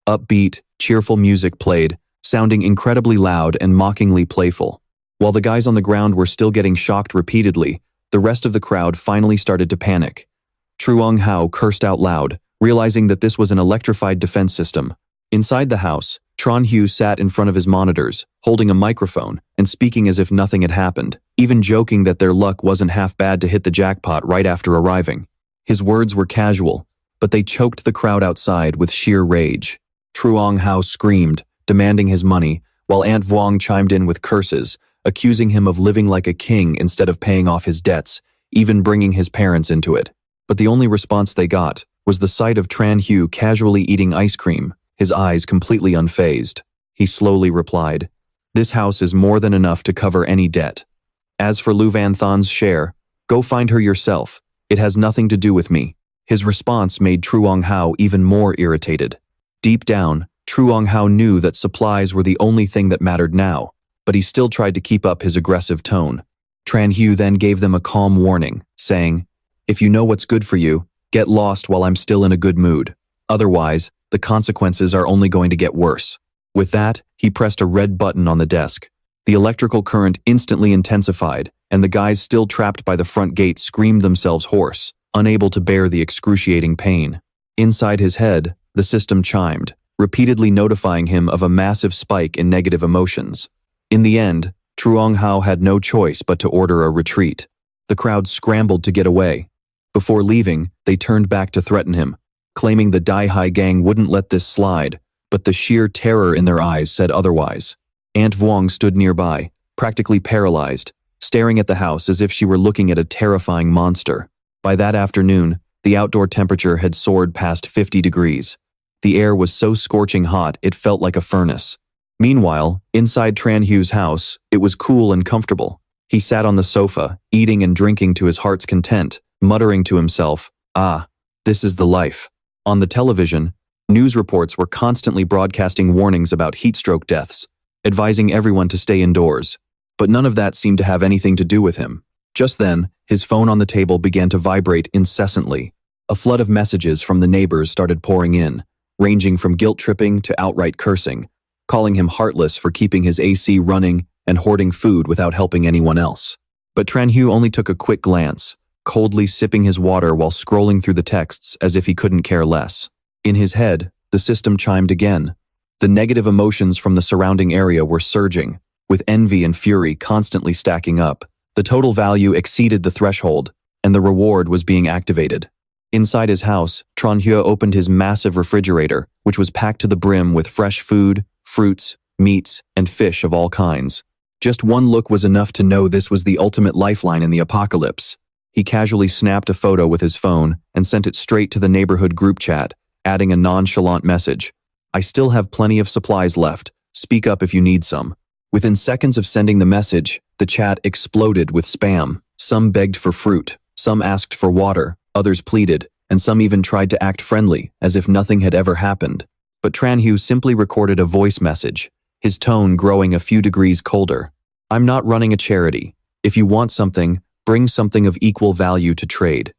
Upbeat, cheerful music played, sounding incredibly loud and mockingly playful. While the guys on the ground were still getting shocked repeatedly, the rest of the crowd finally started to panic. Truong Hao cursed out loud, realizing that this was an electrified defense system. Inside the house, Tran Hu sat in front of his monitors, holding a microphone and speaking as if nothing had happened, even joking that their luck wasn't half bad to hit the jackpot right after arriving. His words were casual, but they choked the crowd outside with sheer rage. Truong Hao screamed, demanding his money, while Aunt Vuong chimed in with curses, accusing him of living like a king instead of paying off his debts, even bringing his parents into it. But the only response they got was the sight of Tran Hu casually eating ice cream, his eyes completely unfazed. He slowly replied, "This house is more than enough to cover any debt. As for Lu Van Than's share, go find her yourself. It has nothing to do with me." His response made Truong Hao even more irritated. Deep down, Truong Hao knew that supplies were the only thing that mattered now, but he still tried to keep up his aggressive tone. Tran Hu then gave them a calm warning, saying, "If you know what's good for you, get lost while I'm still in a good mood. Otherwise, the consequences are only going to get worse." With that, he pressed a red button on the desk. The electrical current instantly intensified, and the guys still trapped by the front gate screamed themselves hoarse, unable to bear the excruciating pain. Inside his head, the system chimed, repeatedly notifying him of a massive spike in negative emotions. In the end, Truong Hao had no choice but to order a retreat. The crowd scrambled to get away. Before leaving, they turned back to threaten him, claiming the Dai Hai gang wouldn't let this slide, but the sheer terror in their eyes said otherwise. Aunt Vuong stood nearby, practically paralyzed, staring at the house as if she were looking at a terrifying monster. By that afternoon, the outdoor temperature had soared past 50 degrees. The air was so scorching hot it felt like a furnace. Meanwhile, inside Tran Hu's house, it was cool and comfortable. He sat on the sofa, eating and drinking to his heart's content, muttering to himself, "Ah, this is the life." On the television, news reports were constantly broadcasting warnings about heatstroke deaths, advising everyone to stay indoors. But none of that seemed to have anything to do with him. Just then, his phone on the table began to vibrate incessantly. A flood of messages from the neighbors started pouring in, ranging from guilt-tripping to outright cursing, calling him heartless for keeping his AC running and hoarding food without helping anyone else. But Tran Hu only took a quick glance, coldly sipping his water while scrolling through the texts as if he couldn't care less. In his head, the system chimed again. The negative emotions from the surrounding area were surging, with envy and fury constantly stacking up. The total value exceeded the threshold, and the reward was being activated. Inside his house, Tran Hu opened his massive refrigerator, which was packed to the brim with fresh food, fruits, meats, and fish of all kinds. Just one look was enough to know this was the ultimate lifeline in the apocalypse. He casually snapped a photo with his phone and sent it straight to the neighborhood group chat, adding a nonchalant message. "I still have plenty of supplies left. Speak up if you need some." Within seconds of sending the message, the chat exploded with spam. Some begged for fruit, some asked for water, others pleaded, and some even tried to act friendly, as if nothing had ever happened. But Tran Hu simply recorded a voice message, his tone growing a few degrees colder. "I'm not running a charity. If you want something, bring something of equal value to trade.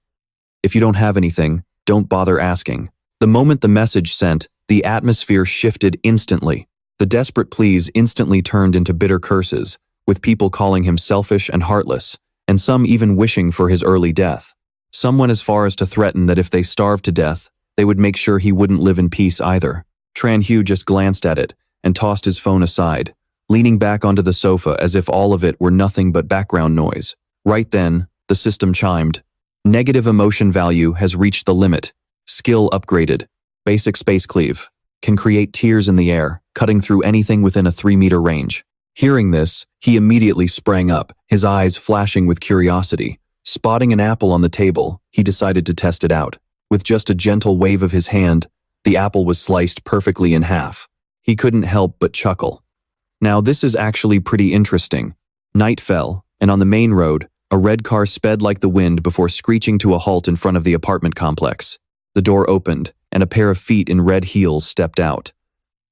If you don't have anything, don't bother asking." The moment the message sent, the atmosphere shifted instantly. The desperate pleas instantly turned into bitter curses, with people calling him selfish and heartless, and some even wishing for his early death. Some went as far as to threaten that if they starved to death, they would make sure he wouldn't live in peace either. Tran Hu just glanced at it and tossed his phone aside, leaning back onto the sofa as if all of it were nothing but background noise. Right then, the system chimed. "Negative emotion value has reached the limit. Skill upgraded. Basic space cleave. Can create tears in the air, cutting through anything within a 3-meter range." Hearing this, he immediately sprang up, his eyes flashing with curiosity. Spotting an apple on the table, he decided to test it out. With just a gentle wave of his hand, the apple was sliced perfectly in half. He couldn't help but chuckle. Now this is actually pretty interesting. Night fell, and on the main road, a red car sped like the wind before screeching to a halt in front of the apartment complex. The door opened, and a pair of feet in red heels stepped out.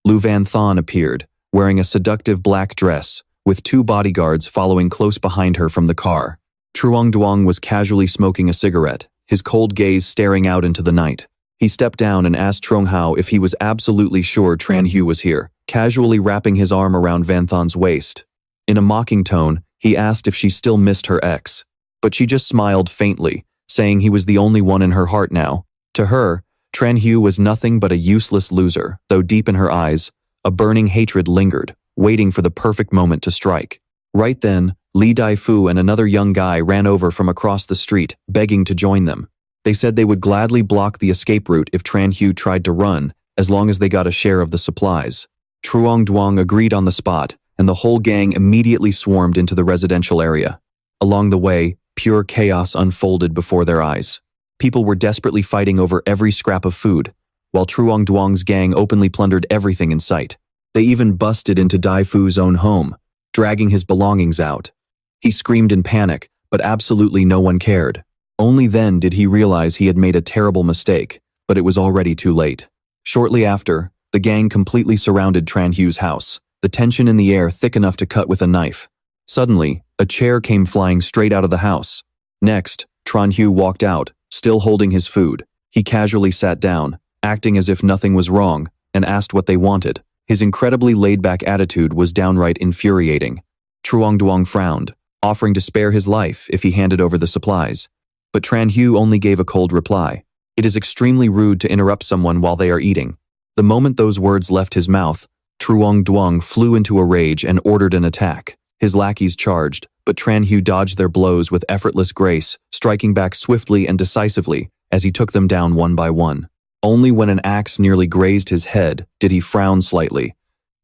Lu Van Thon appeared, wearing a seductive black dress, with 2 bodyguards following close behind her from the car. Truong Duong was casually smoking a cigarette, his cold gaze staring out into the night. He stepped down and asked Trong Hao if he was absolutely sure Tran Hu was here, casually wrapping his arm around Van Thon's waist. In a mocking tone, he asked if she still missed her ex. But she just smiled faintly, saying he was the only one in her heart now. To her, Tran Hu was nothing but a useless loser, though deep in her eyes, a burning hatred lingered, waiting for the perfect moment to strike. Right then, Li Daifu and another young guy ran over from across the street, begging to join them. They said they would gladly block the escape route if Tran Hu tried to run, as long as they got a share of the supplies. Truong Duong agreed on the spot, and the whole gang immediately swarmed into the residential area. Along the way, pure chaos unfolded before their eyes. People were desperately fighting over every scrap of food, while Truong Duong's gang openly plundered everything in sight. They even busted into Daifu's own home, dragging his belongings out. He screamed in panic, but absolutely no one cared. Only then did he realize he had made a terrible mistake, but it was already too late. Shortly after, the gang completely surrounded Tran Hu's house, the tension in the air thick enough to cut with a knife. Suddenly, a chair came flying straight out of the house. Next, Tran Hu walked out, still holding his food. He casually sat down, acting as if nothing was wrong, and asked what they wanted. His incredibly laid-back attitude was downright infuriating. Truong Duong frowned, offering to spare his life if he handed over the supplies. But Tran Hu only gave a cold reply. It is extremely rude to interrupt someone while they are eating. The moment those words left his mouth, Truong Duong flew into a rage and ordered an attack. His lackeys charged, but Tran Hu dodged their blows with effortless grace, striking back swiftly and decisively as he took them down one by one. Only when an axe nearly grazed his head did he frown slightly,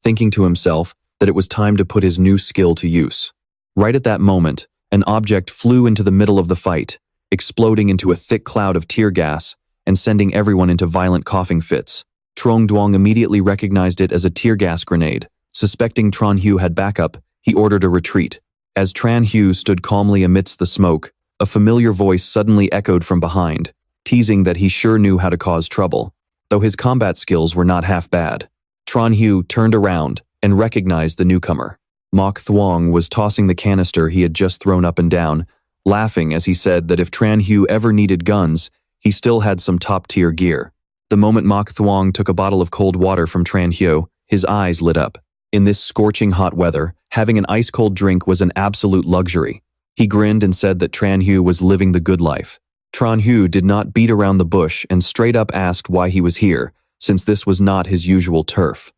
thinking to himself that it was time to put his new skill to use. Right at that moment, an object flew into the middle of the fight, exploding into a thick cloud of tear gas and sending everyone into violent coughing fits. Truong Duong immediately recognized it as a tear gas grenade. Suspecting Tran Hu had backup, he ordered a retreat. As Tran Hu stood calmly amidst the smoke, a familiar voice suddenly echoed from behind, teasing that he sure knew how to cause trouble, though his combat skills were not half bad. Tran Hu turned around and recognized the newcomer. Mok Thuong was tossing the canister he had just thrown up and down, laughing as he said that if Tran Hu ever needed guns, he still had some top-tier gear. The moment Mok Thuong took a bottle of cold water from Tran Hu, his eyes lit up. In this scorching hot weather, having an ice-cold drink was an absolute luxury. He grinned and said that Tran Hu was living the good life. Tran Hu did not beat around the bush and straight up asked why he was here, since this was not his usual turf.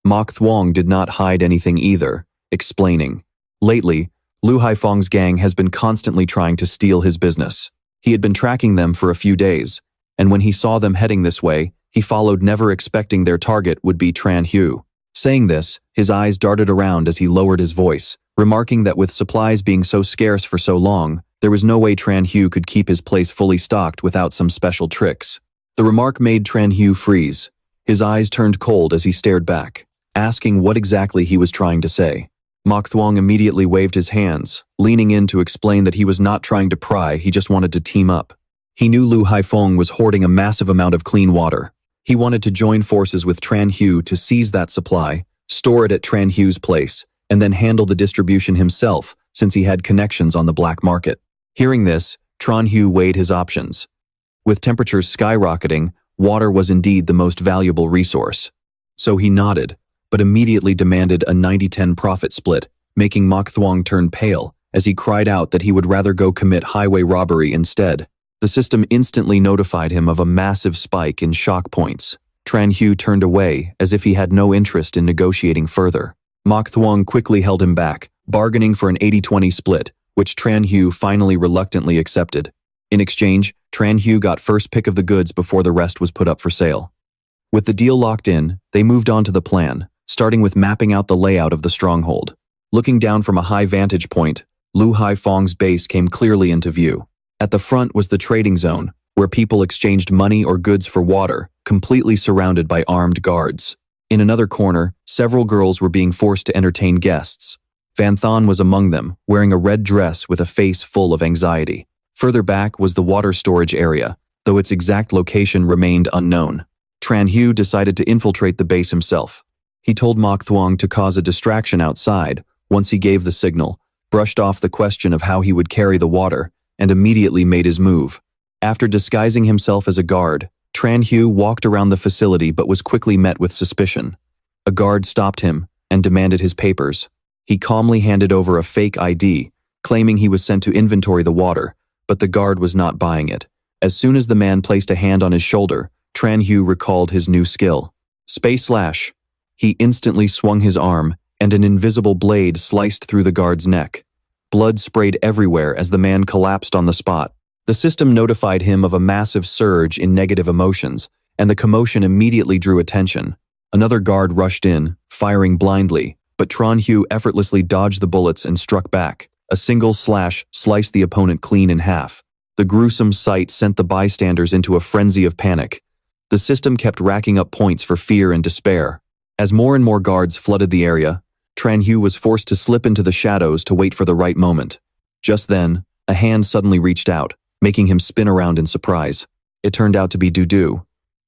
Mok Thuong did not hide anything either, explaining, "Lately, Lu Haifeng's gang has been constantly trying to steal his business. He had been tracking them for a few days, and when he saw them heading this way, he followed, never expecting their target would be Tran Hu." Saying this, his eyes darted around as he lowered his voice, remarking that with supplies being so scarce for so long, there was no way Tran Hu could keep his place fully stocked without some special tricks. The remark made Tran Hu freeze. His eyes turned cold as he stared back, asking what exactly he was trying to say. Mok Thuong immediately waved his hands, leaning in to explain that he was not trying to pry, he just wanted to team up. He knew Lu Haifeng was hoarding a massive amount of clean water. He wanted to join forces with Tran Hu to seize that supply, store it at Tran Hu's place, and then handle the distribution himself, since he had connections on the black market. Hearing this, Tran Hu weighed his options. With temperatures skyrocketing, water was indeed the most valuable resource. So he nodded, but immediately demanded a 90-10 profit split, making Mok Thuong turn pale, as he cried out that he would rather go commit highway robbery instead. The system instantly notified him of a massive spike in shock points. Tran Hu turned away, as if he had no interest in negotiating further. Mok Thuong quickly held him back, bargaining for an 80-20 split, which Tran Hu finally reluctantly accepted. In exchange, Tran Hu got first pick of the goods before the rest was put up for sale. With the deal locked in, they moved on to the plan, starting with mapping out the layout of the stronghold. Looking down from a high vantage point, Lu Haifeng's base came clearly into view. At the front was the trading zone, where people exchanged money or goods for water, completely surrounded by armed guards. In another corner, several girls were being forced to entertain guests. Van Thon was among them, wearing a red dress with a face full of anxiety. Further back was the water storage area, though its exact location remained unknown. Tran Hu decided to infiltrate the base himself. He told Mok Thuong to cause a distraction outside. Once he gave the signal, brushed off the question of how he would carry the water, and immediately made his move. After disguising himself as a guard, Tran Hu walked around the facility but was quickly met with suspicion. A guard stopped him and demanded his papers. He calmly handed over a fake ID, claiming he was sent to inventory the water, but the guard was not buying it. As soon as the man placed a hand on his shoulder, Tran Hu recalled his new skill. Space slash. He instantly swung his arm, and an invisible blade sliced through the guard's neck. Blood sprayed everywhere as the man collapsed on the spot. The system notified him of a massive surge in negative emotions, and the commotion immediately drew attention. Another guard rushed in, firing blindly, but Tran Hu effortlessly dodged the bullets and struck back. A single slash sliced the opponent clean in half. The gruesome sight sent the bystanders into a frenzy of panic. The system kept racking up points for fear and despair. As more and more guards flooded the area, Tran Hu was forced to slip into the shadows to wait for the right moment. Just then, a hand suddenly reached out, making him spin around in surprise. It turned out to be Dudu.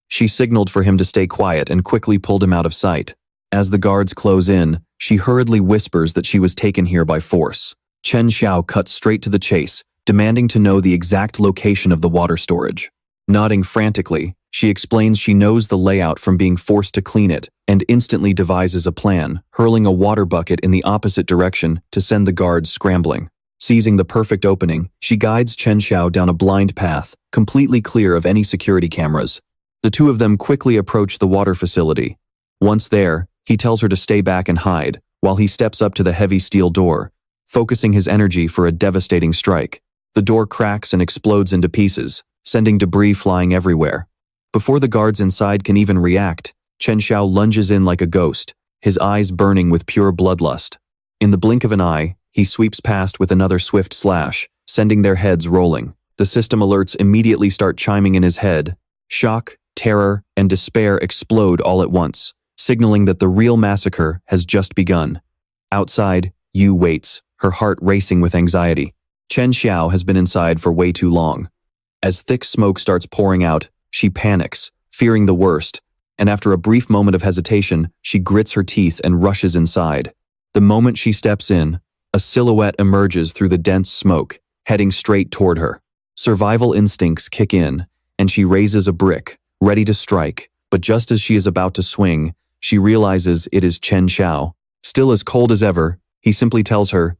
She signaled for him to stay quiet and quickly pulled him out of sight. As the guards close in, she hurriedly whispers that she was taken here by force. Chen Xiao cuts straight to the chase, demanding to know the exact location of the water storage. Nodding frantically, she explains she knows the layout from being forced to clean it, and instantly devises a plan, hurling a water bucket in the opposite direction to send the guards scrambling. Seizing the perfect opening, she guides Chen Xiao down a blind path, completely clear of any security cameras. The two of them quickly approach the water facility. Once there, he tells her to stay back and hide, while he steps up to the heavy steel door, focusing his energy for a devastating strike. The door cracks and explodes into pieces, sending debris flying everywhere. Before the guards inside can even react, Chen Xiao lunges in like a ghost, his eyes burning with pure bloodlust. In the blink of an eye, he sweeps past with another swift slash, sending their heads rolling. The system alerts immediately start chiming in his head. Shock, terror, and despair explode all at once, signaling that the real massacre has just begun. Outside, Yu waits, her heart racing with anxiety. Chen Xiao has been inside for way too long. As thick smoke starts pouring out, she panics, fearing the worst, and after a brief moment of hesitation, she grits her teeth and rushes inside. The moment she steps in, a silhouette emerges through the dense smoke, heading straight toward her. Survival instincts kick in, and she raises a brick, ready to strike, but just as she is about to swing, she realizes it is Chen Xiao. Still as cold as ever, he simply tells her,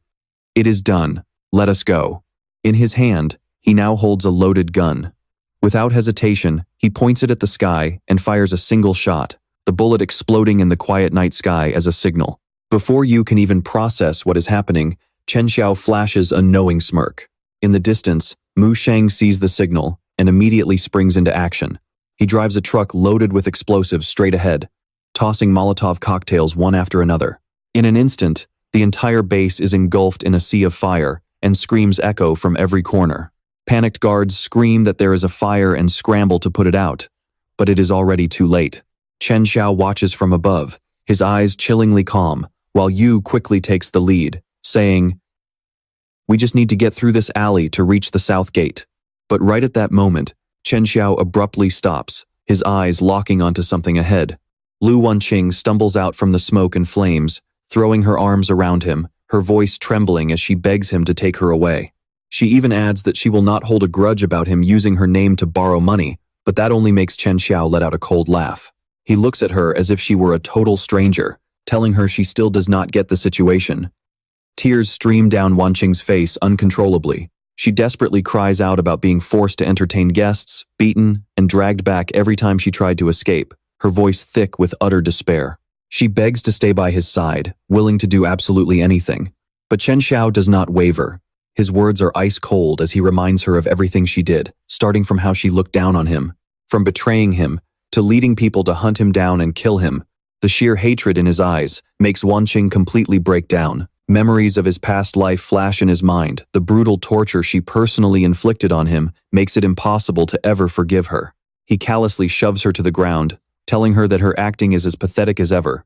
"It is done, let us go." In his hand, he now holds a loaded gun. Without hesitation, he points it at the sky and fires a single shot, the bullet exploding in the quiet night sky as a signal. Before Yu can even process what is happening, Chen Xiao flashes a knowing smirk. In the distance, Mu Sheng sees the signal and immediately springs into action. He drives a truck loaded with explosives straight ahead, tossing Molotov cocktails one after another. In an instant, the entire base is engulfed in a sea of fire, and screams echo from every corner. Panicked guards scream that there is a fire and scramble to put it out, but it is already too late. Chen Xiao watches from above, his eyes chillingly calm, while Yu quickly takes the lead, saying, "We just need to get through this alley to reach the south gate." But right at that moment, Chen Xiao abruptly stops, his eyes locking onto something ahead. Lu Wanqing stumbles out from the smoke and flames, throwing her arms around him, her voice trembling as she begs him to take her away. She even adds that she will not hold a grudge about him using her name to borrow money, but that only makes Chen Xiao let out a cold laugh. He looks at her as if she were a total stranger, telling her she still does not get the situation. Tears stream down Wanqing's face uncontrollably. She desperately cries out about being forced to entertain guests, beaten, and dragged back every time she tried to escape, her voice thick with utter despair. She begs to stay by his side, willing to do absolutely anything. But Chen Xiao does not waver. His words are ice cold as he reminds her of everything she did, starting from how she looked down on him, from betraying him, to leading people to hunt him down and kill him. The sheer hatred in his eyes makes Wanqing completely break down, Memories of his past life flash in his mind. The brutal torture she personally inflicted on him makes it impossible to ever forgive her. He callously shoves her to the ground, telling her that her acting is as pathetic as ever,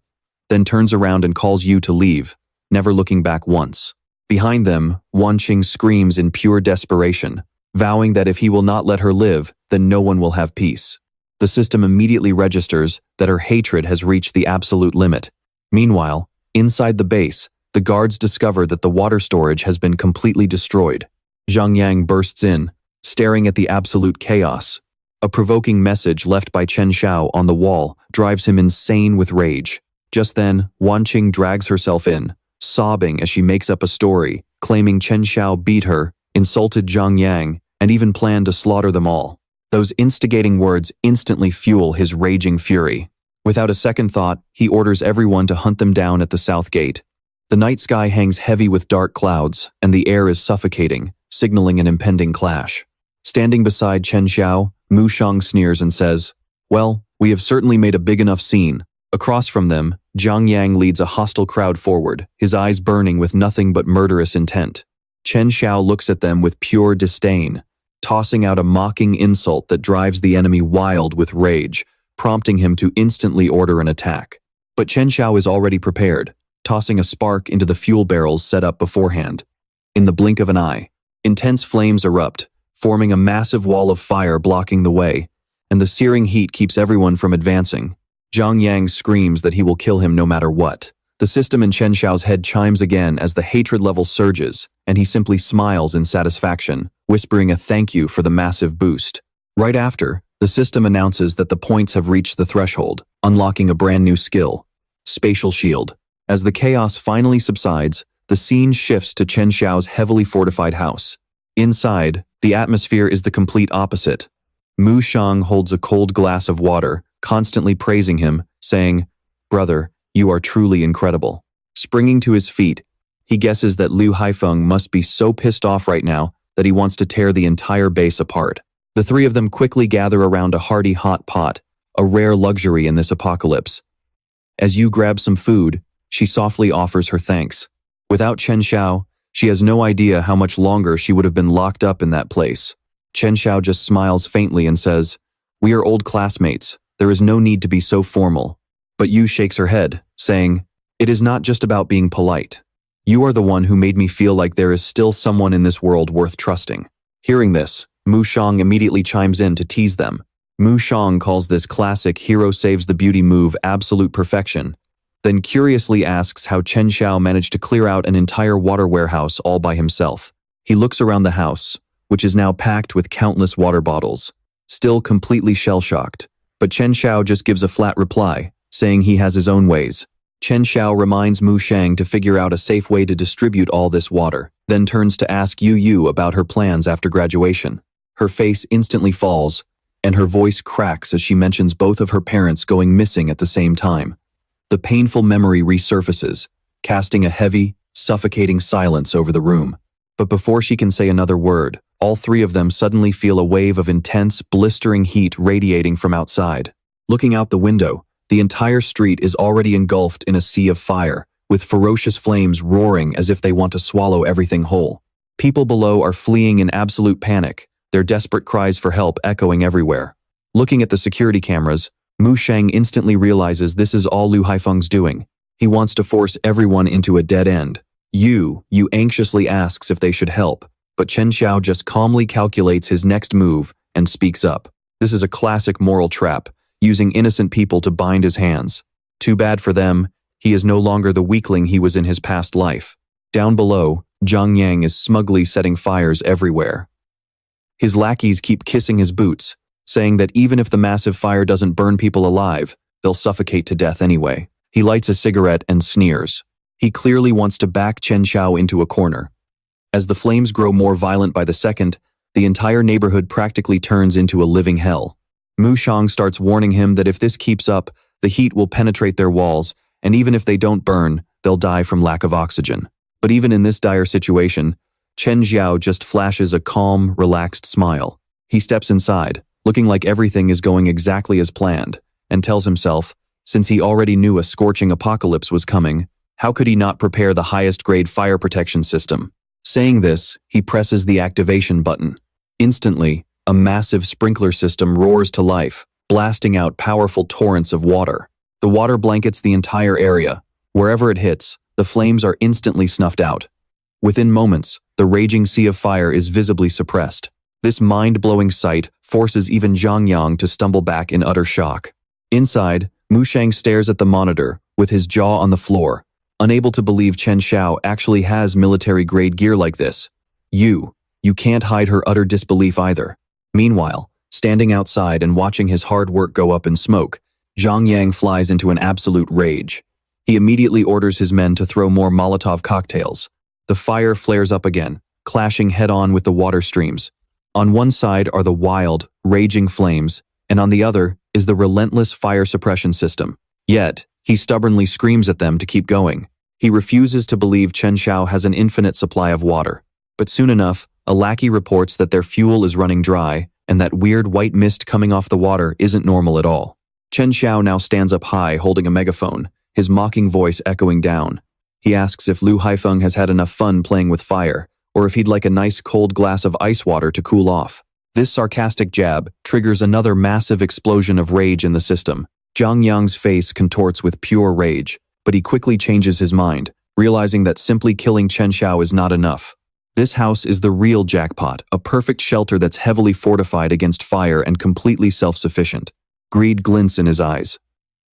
then turns around and calls Yu to leave, never looking back once. Behind them, Wanqing screams in pure desperation, vowing that if he will not let her live, then no one will have peace. The system immediately registers that her hatred has reached the absolute limit. Meanwhile, inside the base, the guards discover that the water storage has been completely destroyed. Zhang Yang bursts in, staring at the absolute chaos. A provoking message left by Chen Xiao on the wall drives him insane with rage. Just then, Wanqing drags herself in, sobbing as she makes up a story, claiming Chen Xiao beat her, insulted Zhang Yang, and even planned to slaughter them all. Those instigating words instantly fuel his raging fury. Without a second thought, he orders everyone to hunt them down at the south gate. The night sky hangs heavy with dark clouds, and the air is suffocating, signaling an impending clash. Standing beside Chen Xiao, Mu Shang sneers and says, "Well, we have certainly made a big enough scene." Across from them, Zhang Yang leads a hostile crowd forward, his eyes burning with nothing but murderous intent. Chen Xiao looks at them with pure disdain, tossing out a mocking insult that drives the enemy wild with rage, prompting him to instantly order an attack. But Chen Xiao is already prepared, tossing a spark into the fuel barrels set up beforehand. In the blink of an eye, intense flames erupt, forming a massive wall of fire blocking the way, and the searing heat keeps everyone from advancing. Zhang Yang screams that he will kill him no matter what. The system in Chen Xiao's head chimes again as the hatred level surges, and he simply smiles in satisfaction, whispering a thank you for the massive boost. Right after, the system announces that the points have reached the threshold, unlocking a brand new skill, Spatial Shield. As the chaos finally subsides, the scene shifts to Chen Xiao's heavily fortified house. Inside, the atmosphere is the complete opposite. Mu Shang holds a cold glass of water, constantly praising him, saying, "Brother, you are truly incredible." Springing to his feet, he guesses that Liu Haifeng must be so pissed off right now that he wants to tear the entire base apart. The three of them quickly gather around a hearty hot pot, a rare luxury in this apocalypse. As Yu grabs some food, she softly offers her thanks. Without Chen Xiao, she has no idea how much longer she would have been locked up in that place. Chen Xiao just smiles faintly and says, "We are old classmates. There is no need to be so formal." But Yu shakes her head, saying, "It is not just about being polite. You are the one who made me feel like there is still someone in this world worth trusting." Hearing this, Mu Shang immediately chimes in to tease them. Mu Shang calls this classic hero saves the beauty move absolute perfection, then curiously asks how Chen Xiao managed to clear out an entire water warehouse all by himself. He looks around the house, which is now packed with countless water bottles, still completely shell-shocked. But Chen Xiao just gives a flat reply, saying he has his own ways. Chen Xiao reminds Mu Shang to figure out a safe way to distribute all this water, then turns to ask Yu about her plans after graduation. Her face instantly falls, and her voice cracks as she mentions both of her parents going missing at the same time. The painful memory resurfaces, casting a heavy, suffocating silence over the room. But before she can say another word, all three of them suddenly feel a wave of intense, blistering heat radiating from outside. Looking out the window, the entire street is already engulfed in a sea of fire, with ferocious flames roaring as if they want to swallow everything whole. People below are fleeing in absolute panic, their desperate cries for help echoing everywhere. Looking at the security cameras, Mu Shang instantly realizes this is all Liu Haifeng's doing. He wants to force everyone into a dead end. Yu anxiously asks if they should help, but Chen Xiao just calmly calculates his next move and speaks up. This is a classic moral trap, using innocent people to bind his hands. Too bad for them, he is no longer the weakling he was in his past life. Down below, Zhang Yang is smugly setting fires everywhere. His lackeys keep kissing his boots, saying that even if the massive fire doesn't burn people alive, they'll suffocate to death anyway. He lights a cigarette and sneers. He clearly wants to back Chen Xiao into a corner. As the flames grow more violent by the second, the entire neighborhood practically turns into a living hell. Mu Shang starts warning him that if this keeps up, the heat will penetrate their walls, and even if they don't burn, they'll die from lack of oxygen. But even in this dire situation, Chen Xiao just flashes a calm, relaxed smile. He steps inside, looking like everything is going exactly as planned, and tells himself, since he already knew a scorching apocalypse was coming, How could he not prepare the highest grade fire protection system? Saying this, he presses the activation button. Instantly, a massive sprinkler system roars to life, blasting out powerful torrents of water. The water blankets the entire area. Wherever it hits, the flames are instantly snuffed out. Within moments, the raging sea of fire is visibly suppressed. This mind-blowing sight forces even Zhang Yang to stumble back in utter shock. Inside, Mu Shang stares at the monitor, with his jaw on the floor, unable to believe Chen Xiao actually has military-grade gear like this. You can't hide her utter disbelief either. Meanwhile, standing outside and watching his hard work go up in smoke, Zhang Yang flies into an absolute rage. He immediately orders his men to throw more Molotov cocktails. The fire flares up again, clashing head-on with the water streams. On one side are the wild, raging flames, and on the other is the relentless fire suppression system. Yet, he stubbornly screams at them to keep going. He refuses to believe Chen Xiao has an infinite supply of water. But soon enough, a lackey reports that their fuel is running dry, and that weird white mist coming off the water isn't normal at all. Chen Xiao now stands up high holding a megaphone, his mocking voice echoing down. He asks if Lu Haifeng has had enough fun playing with fire, or if he'd like a nice cold glass of ice water to cool off. This sarcastic jab triggers another massive explosion of rage in the system. Zhang Yang's face contorts with pure rage, but he quickly changes his mind, realizing that simply killing Chen Xiao is not enough. This house is the real jackpot, a perfect shelter that's heavily fortified against fire and completely self-sufficient. Greed glints in his eyes.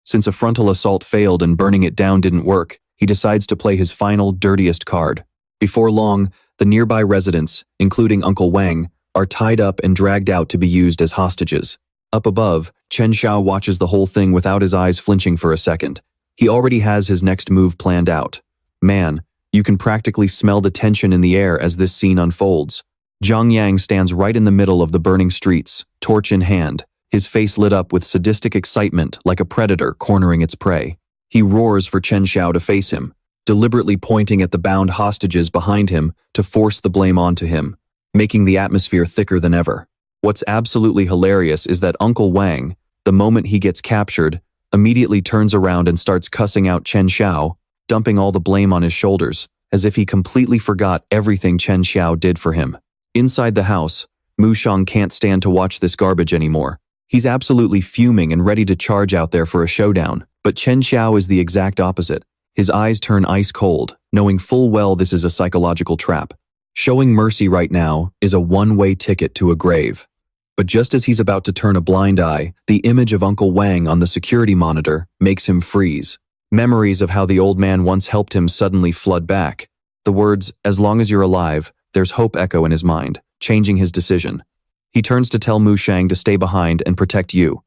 Since a frontal assault failed and burning it down didn't work, he decides to play his final, dirtiest card. Before long, the nearby residents, including Uncle Wang, are tied up and dragged out to be used as hostages. Up above, Chen Xiao watches the whole thing without his eyes flinching for a second. He already has his next move planned out. Man, you can practically smell the tension in the air as this scene unfolds. Zhang Yang stands right in the middle of the burning streets, torch in hand, his face lit up with sadistic excitement like a predator cornering its prey. He roars for Chen Xiao to face him, deliberately pointing at the bound hostages behind him to force the blame onto him, making the atmosphere thicker than ever. What's absolutely hilarious is that Uncle Wang, the moment he gets captured, immediately turns around and starts cussing out Chen Xiao, dumping all the blame on his shoulders, as if he completely forgot everything Chen Xiao did for him. Inside the house, Mu Shang can't stand to watch this garbage anymore. He's absolutely fuming and ready to charge out there for a showdown, but Chen Xiao is the exact opposite. His eyes turn ice cold, knowing full well this is a psychological trap. Showing mercy right now is a one-way ticket to a grave. But just as he's about to turn a blind eye, the image of Uncle Wang on the security monitor makes him freeze. Memories of how the old man once helped him suddenly flood back. The words, "As long as you're alive, there's hope," echo in his mind, changing his decision. He turns to tell Mu Shang to stay behind and protect Yu.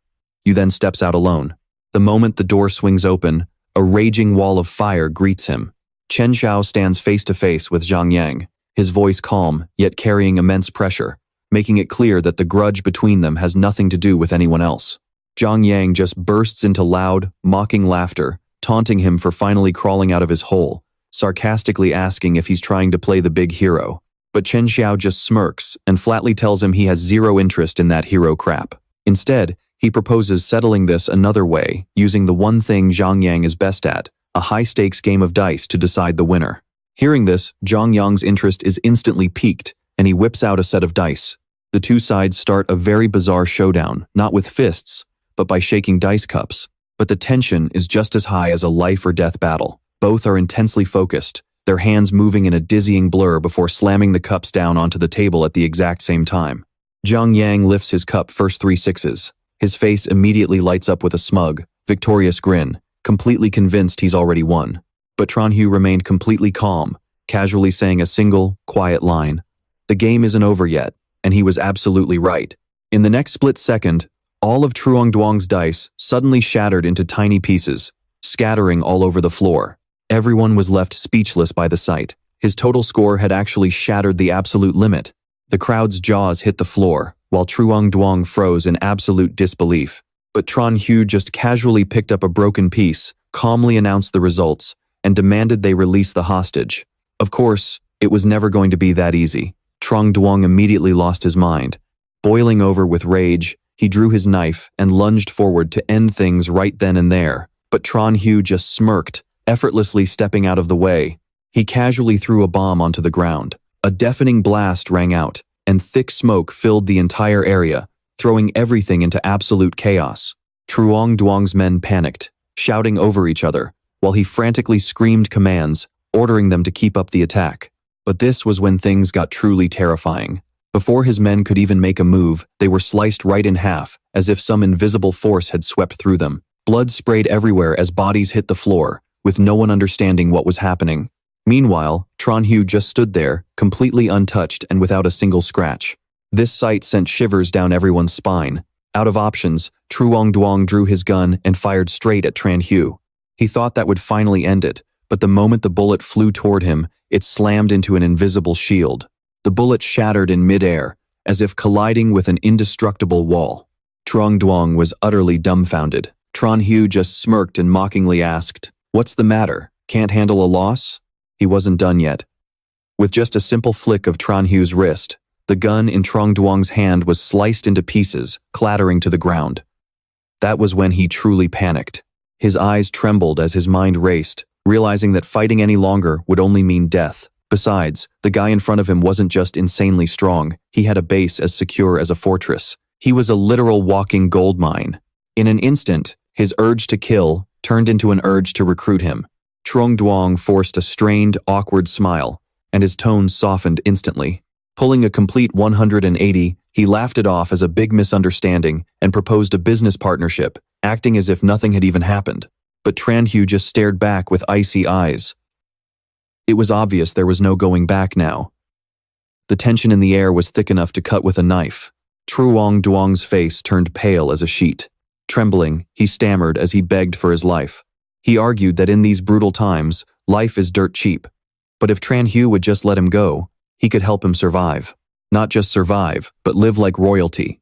Yu then steps out alone. The moment the door swings open, a raging wall of fire greets him. Chen Xiao stands face to face with Zhang Yang, his voice calm, yet carrying immense pressure, making it clear that the grudge between them has nothing to do with anyone else. Zhang Yang just bursts into loud, mocking laughter, taunting him for finally crawling out of his hole, sarcastically asking if he's trying to play the big hero. But Chen Xiao just smirks and flatly tells him he has zero interest in that hero crap. Instead, he proposes settling this another way, using the one thing Zhang Yang is best at, a high-stakes game of dice to decide the winner. Hearing this, Zhang Yang's interest is instantly piqued, and he whips out a set of dice. The two sides start a very bizarre showdown, not with fists, but by shaking dice cups. But the tension is just as high as a life-or-death battle. Both are intensely focused, their hands moving in a dizzying blur before slamming the cups down onto the table at the exact same time. Zhang Yang lifts his cup first 3 sixes. His face immediately lights up with a smug, victorious grin, completely convinced he's already won. But Tran Hu remained completely calm, casually saying a single, quiet line. The game isn't over yet, and he was absolutely right. In the next split second, all of Truong Duong's dice suddenly shattered into tiny pieces, scattering all over the floor. Everyone was left speechless by the sight. His total score had actually shattered the absolute limit. The crowd's jaws hit the floor, while Truong Duong froze in absolute disbelief. But Tran Hu just casually picked up a broken piece, calmly announced the results, and demanded they release the hostage. Of course, it was never going to be that easy. Truong Duong immediately lost his mind. Boiling over with rage, he drew his knife and lunged forward to end things right then and there. But Tran Hu just smirked effortlessly stepping out of the way. He casually threw a bomb onto the ground. A deafening blast rang out, and thick smoke filled the entire area, throwing everything into absolute chaos. Truong Duong's men panicked, shouting over each other, while he frantically screamed commands, ordering them to keep up the attack. But this was when things got truly terrifying. Before his men could even make a move, they were sliced right in half, as if some invisible force had swept through them. Blood sprayed everywhere as bodies hit the floor, with no one understanding what was happening. Meanwhile, Tran Hu just stood there, completely untouched and without a single scratch. This sight sent shivers down everyone's spine. Out of options, Truong Duong drew his gun and fired straight at Tran Hu. He thought that would finally end it, but the moment the bullet flew toward him, it slammed into an invisible shield. The bullet shattered in midair, as if colliding with an indestructible wall. Truong Duong was utterly dumbfounded. Tran Hu just smirked and mockingly asked, "What's the matter? Can't handle a loss?" He wasn't done yet. With just a simple flick of Tran Hu's wrist, the gun in Truong Duong's hand was sliced into pieces, clattering to the ground. That was when he truly panicked. His eyes trembled as his mind raced, realizing that fighting any longer would only mean death. Besides, the guy in front of him wasn't just insanely strong, he had a base as secure as a fortress. He was a literal walking gold mine. In an instant, his urge to kill turned into an urge to recruit him. Truong Duong forced a strained, awkward smile, and his tone softened instantly. Pulling a complete 180, he laughed it off as a big misunderstanding and proposed a business partnership, acting as if nothing had even happened. But Tran Hu just stared back with icy eyes. It was obvious there was no going back now. The tension in the air was thick enough to cut with a knife. Truong Duong's face turned pale as a sheet. Trembling, he stammered as he begged for his life. He argued that in these brutal times, life is dirt cheap. But if Tran Hu would just let him go, he could help him survive. Not just survive, but live like royalty.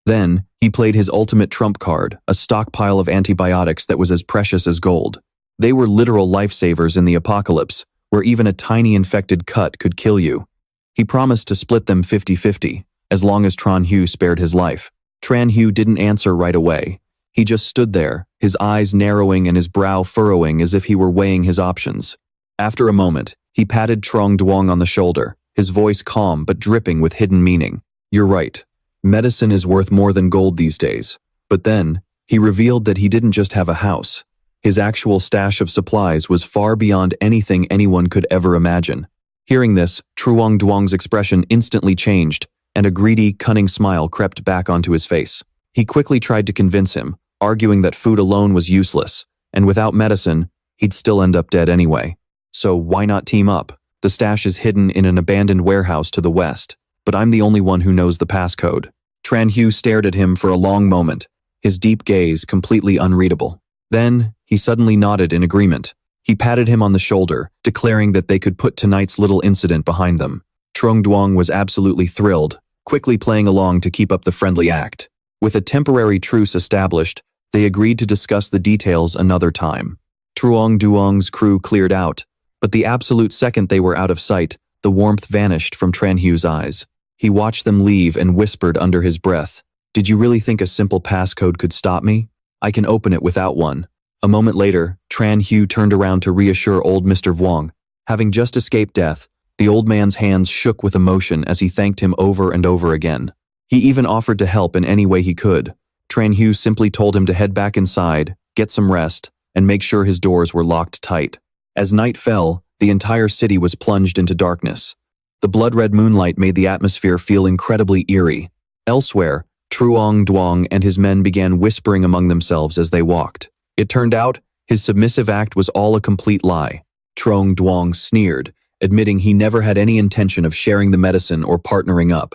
Then, he played his ultimate trump card, a stockpile of antibiotics that was as precious as gold. They were literal lifesavers in the apocalypse, where even a tiny infected cut could kill you. He promised to split them 50-50, as long as Tran Hu spared his life. Tran Hu didn't answer right away. He just stood there, his eyes narrowing and his brow furrowing as if he were weighing his options. After a moment, he patted Truong Duong on the shoulder, his voice calm but dripping with hidden meaning. "You're right. Medicine is worth more than gold these days." But then, he revealed that he didn't just have a house. His actual stash of supplies was far beyond anything anyone could ever imagine. Hearing this, Truong Duong's expression instantly changed, and a greedy, cunning smile crept back onto his face. He quickly tried to convince him, arguing that food alone was useless, and without medicine, he'd still end up dead anyway. So why not team up? The stash is hidden in an abandoned warehouse to the west, but I'm the only one who knows the passcode. Tran Hu stared at him for a long moment, his deep gaze completely unreadable. Then, he suddenly nodded in agreement. He patted him on the shoulder, declaring that they could put tonight's little incident behind them. Truong Duong was absolutely thrilled, quickly playing along to keep up the friendly act. With a temporary truce established, they agreed to discuss the details another time. Truong Duong's crew cleared out, but the absolute second they were out of sight, the warmth vanished from Tran Hu's eyes. He watched them leave and whispered under his breath, "Did you really think a simple passcode could stop me? I can open it without one." A moment later, Tran Hu turned around to reassure old Mr. Vuong. Having just escaped death, the old man's hands shook with emotion as he thanked him over and over again. He even offered to help in any way he could. Tran Hu simply told him to head back inside, get some rest, and make sure his doors were locked tight. As night fell, the entire city was plunged into darkness. The blood-red moonlight made the atmosphere feel incredibly eerie. Elsewhere, Truong Duong and his men began whispering among themselves as they walked. It turned out, his submissive act was all a complete lie. Truong Duong sneered, admitting he never had any intention of sharing the medicine or partnering up.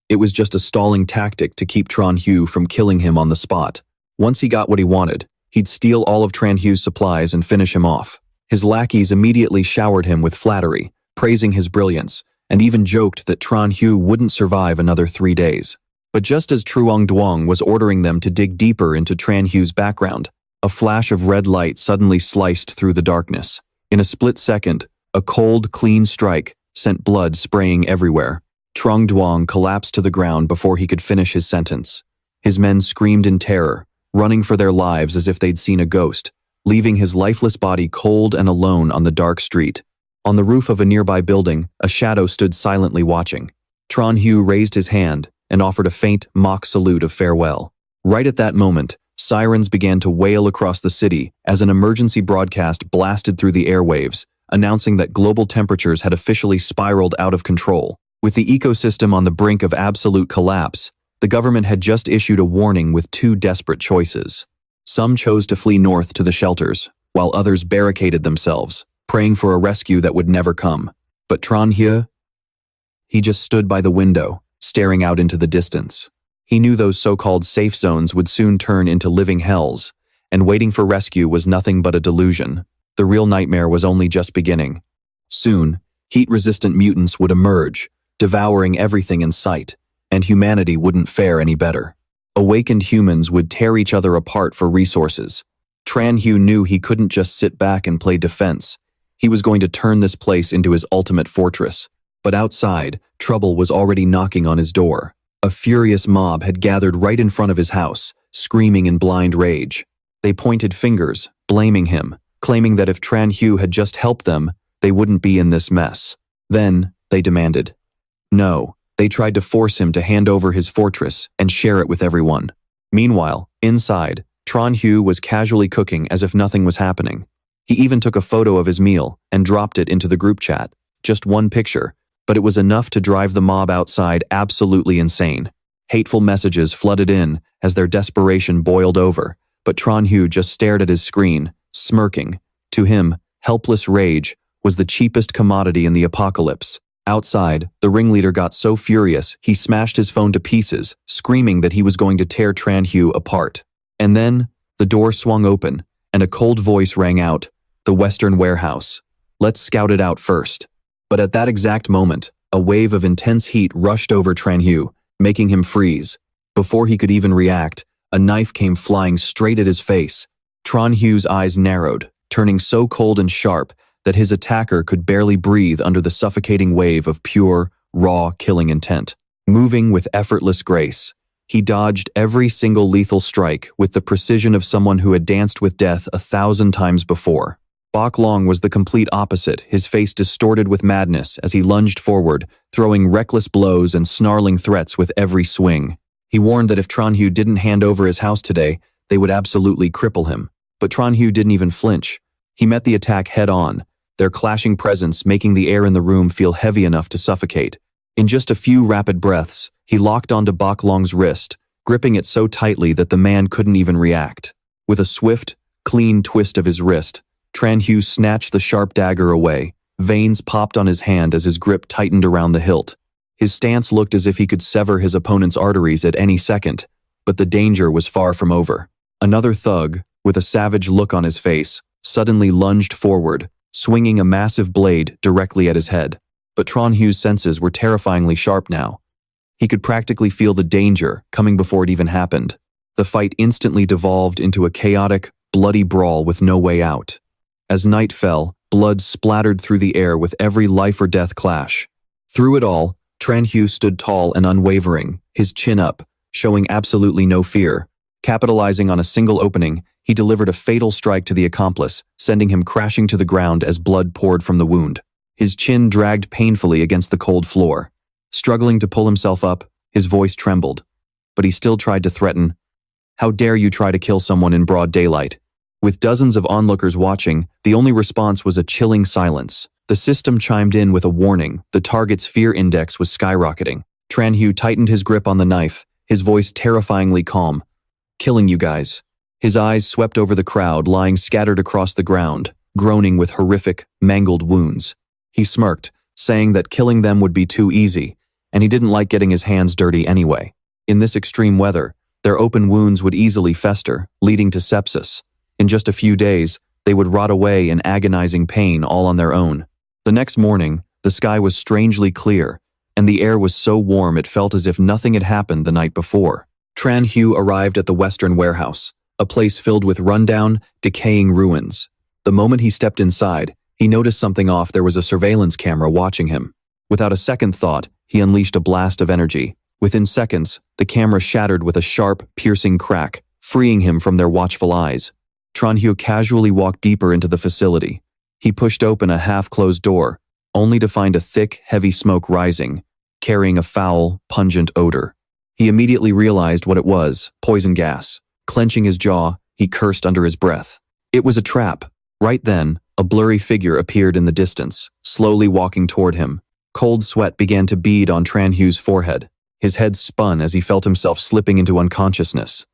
It was just a stalling tactic to keep Tran Hu from killing him on the spot. Once he got what he wanted, he'd steal all of Tran Hu's supplies and finish him off. His lackeys immediately showered him with flattery, praising his brilliance, and even joked that Tran Hu wouldn't survive another 3 days. But just as Truong Duong was ordering them to dig deeper into Tran Hu's background, a flash of red light suddenly sliced through the darkness. In a split second, a cold, clean strike sent blood spraying everywhere. Truong Duong collapsed to the ground before he could finish his sentence. His men screamed in terror, running for their lives as if they'd seen a ghost, leaving his lifeless body cold and alone on the dark street. On the roof of a nearby building, a shadow stood silently watching. Tran Hyu raised his hand and offered a faint, mock salute of farewell. Right at that moment, sirens began to wail across the city as an emergency broadcast blasted through the airwaves, announcing that global temperatures had officially spiraled out of control. With the ecosystem on the brink of absolute collapse, the government had just issued a warning with two desperate choices. Some chose to flee north to the shelters, while others barricaded themselves, praying for a rescue that would never come. But Tran Hyu? He just stood by the window, staring out into the distance. He knew those so-called safe zones would soon turn into living hells, and waiting for rescue was nothing but a delusion. The real nightmare was only just beginning. Soon, heat-resistant mutants would emerge, devouring everything in sight, and humanity wouldn't fare any better. Awakened humans would tear each other apart for resources. Tran Hyu knew he couldn't just sit back and play defense. He was going to turn this place into his ultimate fortress. But outside, trouble was already knocking on his door. A furious mob had gathered right in front of his house, screaming in blind rage. They pointed fingers, blaming him, claiming that if Tran Hyu had just helped them, they wouldn't be in this mess. Then, they demanded. No, they tried to force him to hand over his fortress and share it with everyone. Meanwhile, inside, Tran Hyu was casually cooking as if nothing was happening. He even took a photo of his meal and dropped it into the group chat. Just one picture, but it was enough to drive the mob outside absolutely insane. Hateful messages flooded in as their desperation boiled over, but Tran Hyu just stared at his screen, smirking. To him, helpless rage was the cheapest commodity in the apocalypse. Outside, the ringleader got so furious he smashed his phone to pieces, screaming that he was going to tear Tran Hyu apart. And then, the door swung open, and a cold voice rang out, "The Western Warehouse. Let's scout it out first." But at that exact moment, a wave of intense heat rushed over Tran Hyu, making him freeze. Before he could even react, a knife came flying straight at his face. Tran Hyu's eyes narrowed, turning so cold and sharp that his attacker could barely breathe under the suffocating wave of pure, raw killing intent. Moving with effortless grace, he dodged every single lethal strike with the precision of someone who had danced with death 1,000 times before. Bok Long was the complete opposite, his face distorted with madness as he lunged forward, throwing reckless blows and snarling threats with every swing. He warned that if Tran Hyu didn't hand over his house today, they would absolutely cripple him. But Tran Hyu didn't even flinch. He met the attack head-on, their clashing presence making the air in the room feel heavy enough to suffocate. In just a few rapid breaths, he locked onto Bok Long's wrist, gripping it so tightly that the man couldn't even react. With a swift, clean twist of his wrist, Tran Hyu snatched the sharp dagger away. Veins popped on his hand as his grip tightened around the hilt. His stance looked as if he could sever his opponent's arteries at any second, but the danger was far from over. Another thug, with a savage look on his face, suddenly lunged forward, swinging a massive blade directly at his head. But Tran Hyu's senses were terrifyingly sharp now. He could practically feel the danger coming before it even happened. The fight instantly devolved into a chaotic, bloody brawl with no way out. As night fell, blood splattered through the air with every life-or-death clash. Through it all, Tran Hyu stood tall and unwavering, his chin up, showing absolutely no fear. Capitalizing on a single opening, he delivered a fatal strike to the accomplice, sending him crashing to the ground as blood poured from the wound. His chin dragged painfully against the cold floor. Struggling to pull himself up, his voice trembled. But he still tried to threaten, "How dare you try to kill someone in broad daylight?" With dozens of onlookers watching, the only response was a chilling silence. The system chimed in with a warning. The target's fear index was skyrocketing. Tran Hyu tightened his grip on the knife, his voice terrifyingly calm. "Killing you guys." His eyes swept over the crowd lying scattered across the ground, groaning with horrific, mangled wounds. He smirked, saying that killing them would be too easy, and he didn't like getting his hands dirty anyway. In this extreme weather, their open wounds would easily fester, leading to sepsis. In just a few days, they would rot away in agonizing pain all on their own. The next morning, the sky was strangely clear, and the air was so warm it felt as if nothing had happened the night before. Tran Hyu arrived at the Western Warehouse, a place filled with rundown, decaying ruins. The moment he stepped inside, he noticed something off. There was a surveillance camera watching him. Without a second thought, he unleashed a blast of energy. Within seconds, the camera shattered with a sharp, piercing crack, freeing him from their watchful eyes. Tran-Hyu casually walked deeper into the facility. He pushed open a half-closed door, only to find a thick, heavy smoke rising, carrying a foul, pungent odor. He immediately realized what it was: poison gas. Clenching his jaw, he cursed under his breath. It was a trap. Right then, a blurry figure appeared in the distance, slowly walking toward him. Cold sweat began to bead on Tran-Hyu's forehead. His head spun as he felt himself slipping into unconsciousness.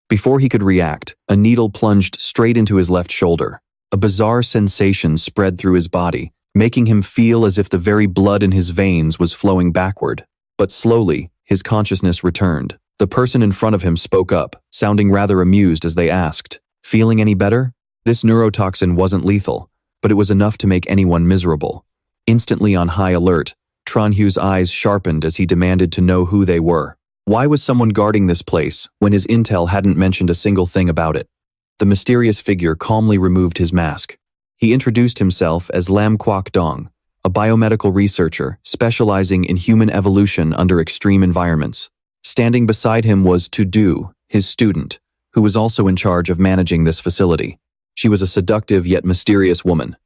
Before he could react, a needle plunged straight into his left shoulder. A bizarre sensation spread through his body, making him feel as if the very blood in his veins was flowing backward. But slowly, his consciousness returned. The person in front of him spoke up, sounding rather amused as they asked, "Feeling any better?" This neurotoxin wasn't lethal, but it was enough to make anyone miserable. Instantly on high alert, Tran-Hyu's eyes sharpened as he demanded to know who they were. Why was someone guarding this place when his intel hadn't mentioned a single thing about it? The mysterious figure calmly removed his mask. He introduced himself as Lam Kwok Dong, a biomedical researcher specializing in human evolution under extreme environments. Standing beside him was Tu-Du, his student, who was also in charge of managing this facility. She was a seductive yet mysterious woman.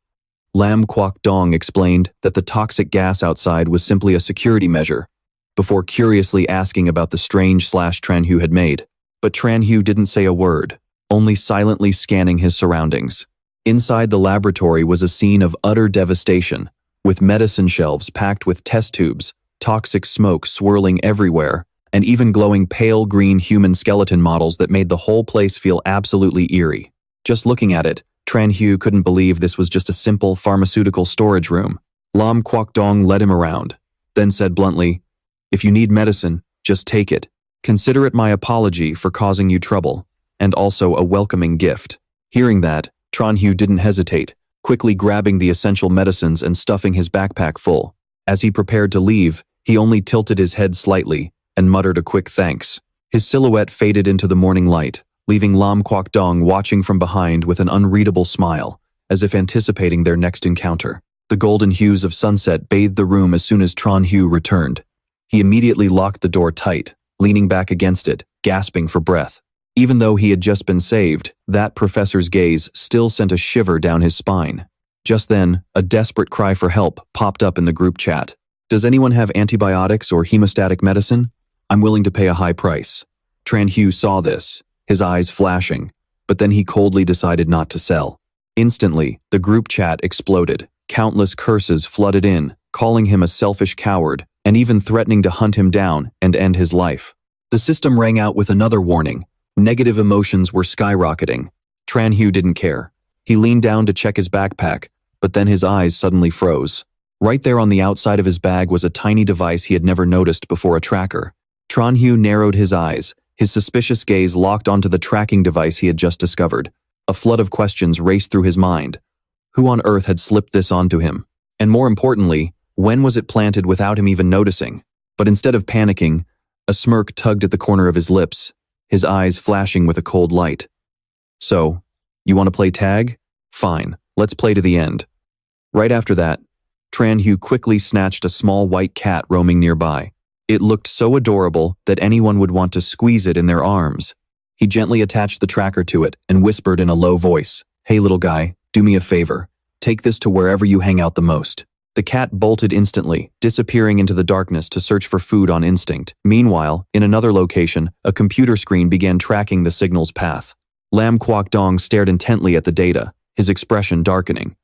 Lam Kwok Dong explained that the toxic gas outside was simply a security measure, before curiously asking about the strange slash Tran-Hyu had made. But Tran-Hyu didn't say a word, only silently scanning his surroundings. Inside the laboratory was a scene of utter devastation, with medicine shelves packed with test tubes, toxic smoke swirling everywhere, and even glowing pale green human skeleton models that made the whole place feel absolutely eerie. Just looking at it, Tran-Hyu couldn't believe this was just a simple pharmaceutical storage room. Lam Kwok Dong led him around, then said bluntly, "If you need medicine, just take it. Consider it my apology for causing you trouble, and also a welcoming gift." Hearing that, Tran-Hyu didn't hesitate, quickly grabbing the essential medicines and stuffing his backpack full. As he prepared to leave, he only tilted his head slightly and muttered a quick thanks. His silhouette faded into the morning light, leaving Lam Kwok Dong watching from behind with an unreadable smile, as if anticipating their next encounter. The golden hues of sunset bathed the room as soon as Tran-Hyu returned. He immediately locked the door tight, leaning back against it, gasping for breath. Even though he had just been saved, that professor's gaze still sent a shiver down his spine. Just then, a desperate cry for help popped up in the group chat. "Does anyone have antibiotics or hemostatic medicine? I'm willing to pay a high price." Tran-Hyu saw this, his eyes flashing, but then he coldly decided not to sell. Instantly, the group chat exploded. Countless curses flooded in, calling him a selfish coward, and even threatening to hunt him down and end his life. The system rang out with another warning. Negative emotions were skyrocketing. Tran-Hyu didn't care. He leaned down to check his backpack, but then his eyes suddenly froze. Right there on the outside of his bag was a tiny device he had never noticed before: a tracker. Tran-Hyu narrowed his eyes, his suspicious gaze locked onto the tracking device he had just discovered. A flood of questions raced through his mind. Who on earth had slipped this onto him? And more importantly, when was it planted without him even noticing? But instead of panicking, a smirk tugged at the corner of his lips, his eyes flashing with a cold light. "So, you want to play tag? Fine, let's play to the end." Right after that, Tran-Hyu quickly snatched a small white cat roaming nearby. It looked so adorable that anyone would want to squeeze it in their arms. He gently attached the tracker to it and whispered in a low voice, "Hey little guy, do me a favor. Take this to wherever you hang out the most." The cat bolted instantly, disappearing into the darkness to search for food on instinct. Meanwhile, in another location, a computer screen began tracking the signal's path. Lam Kwok Dong stared intently at the data, his expression darkening.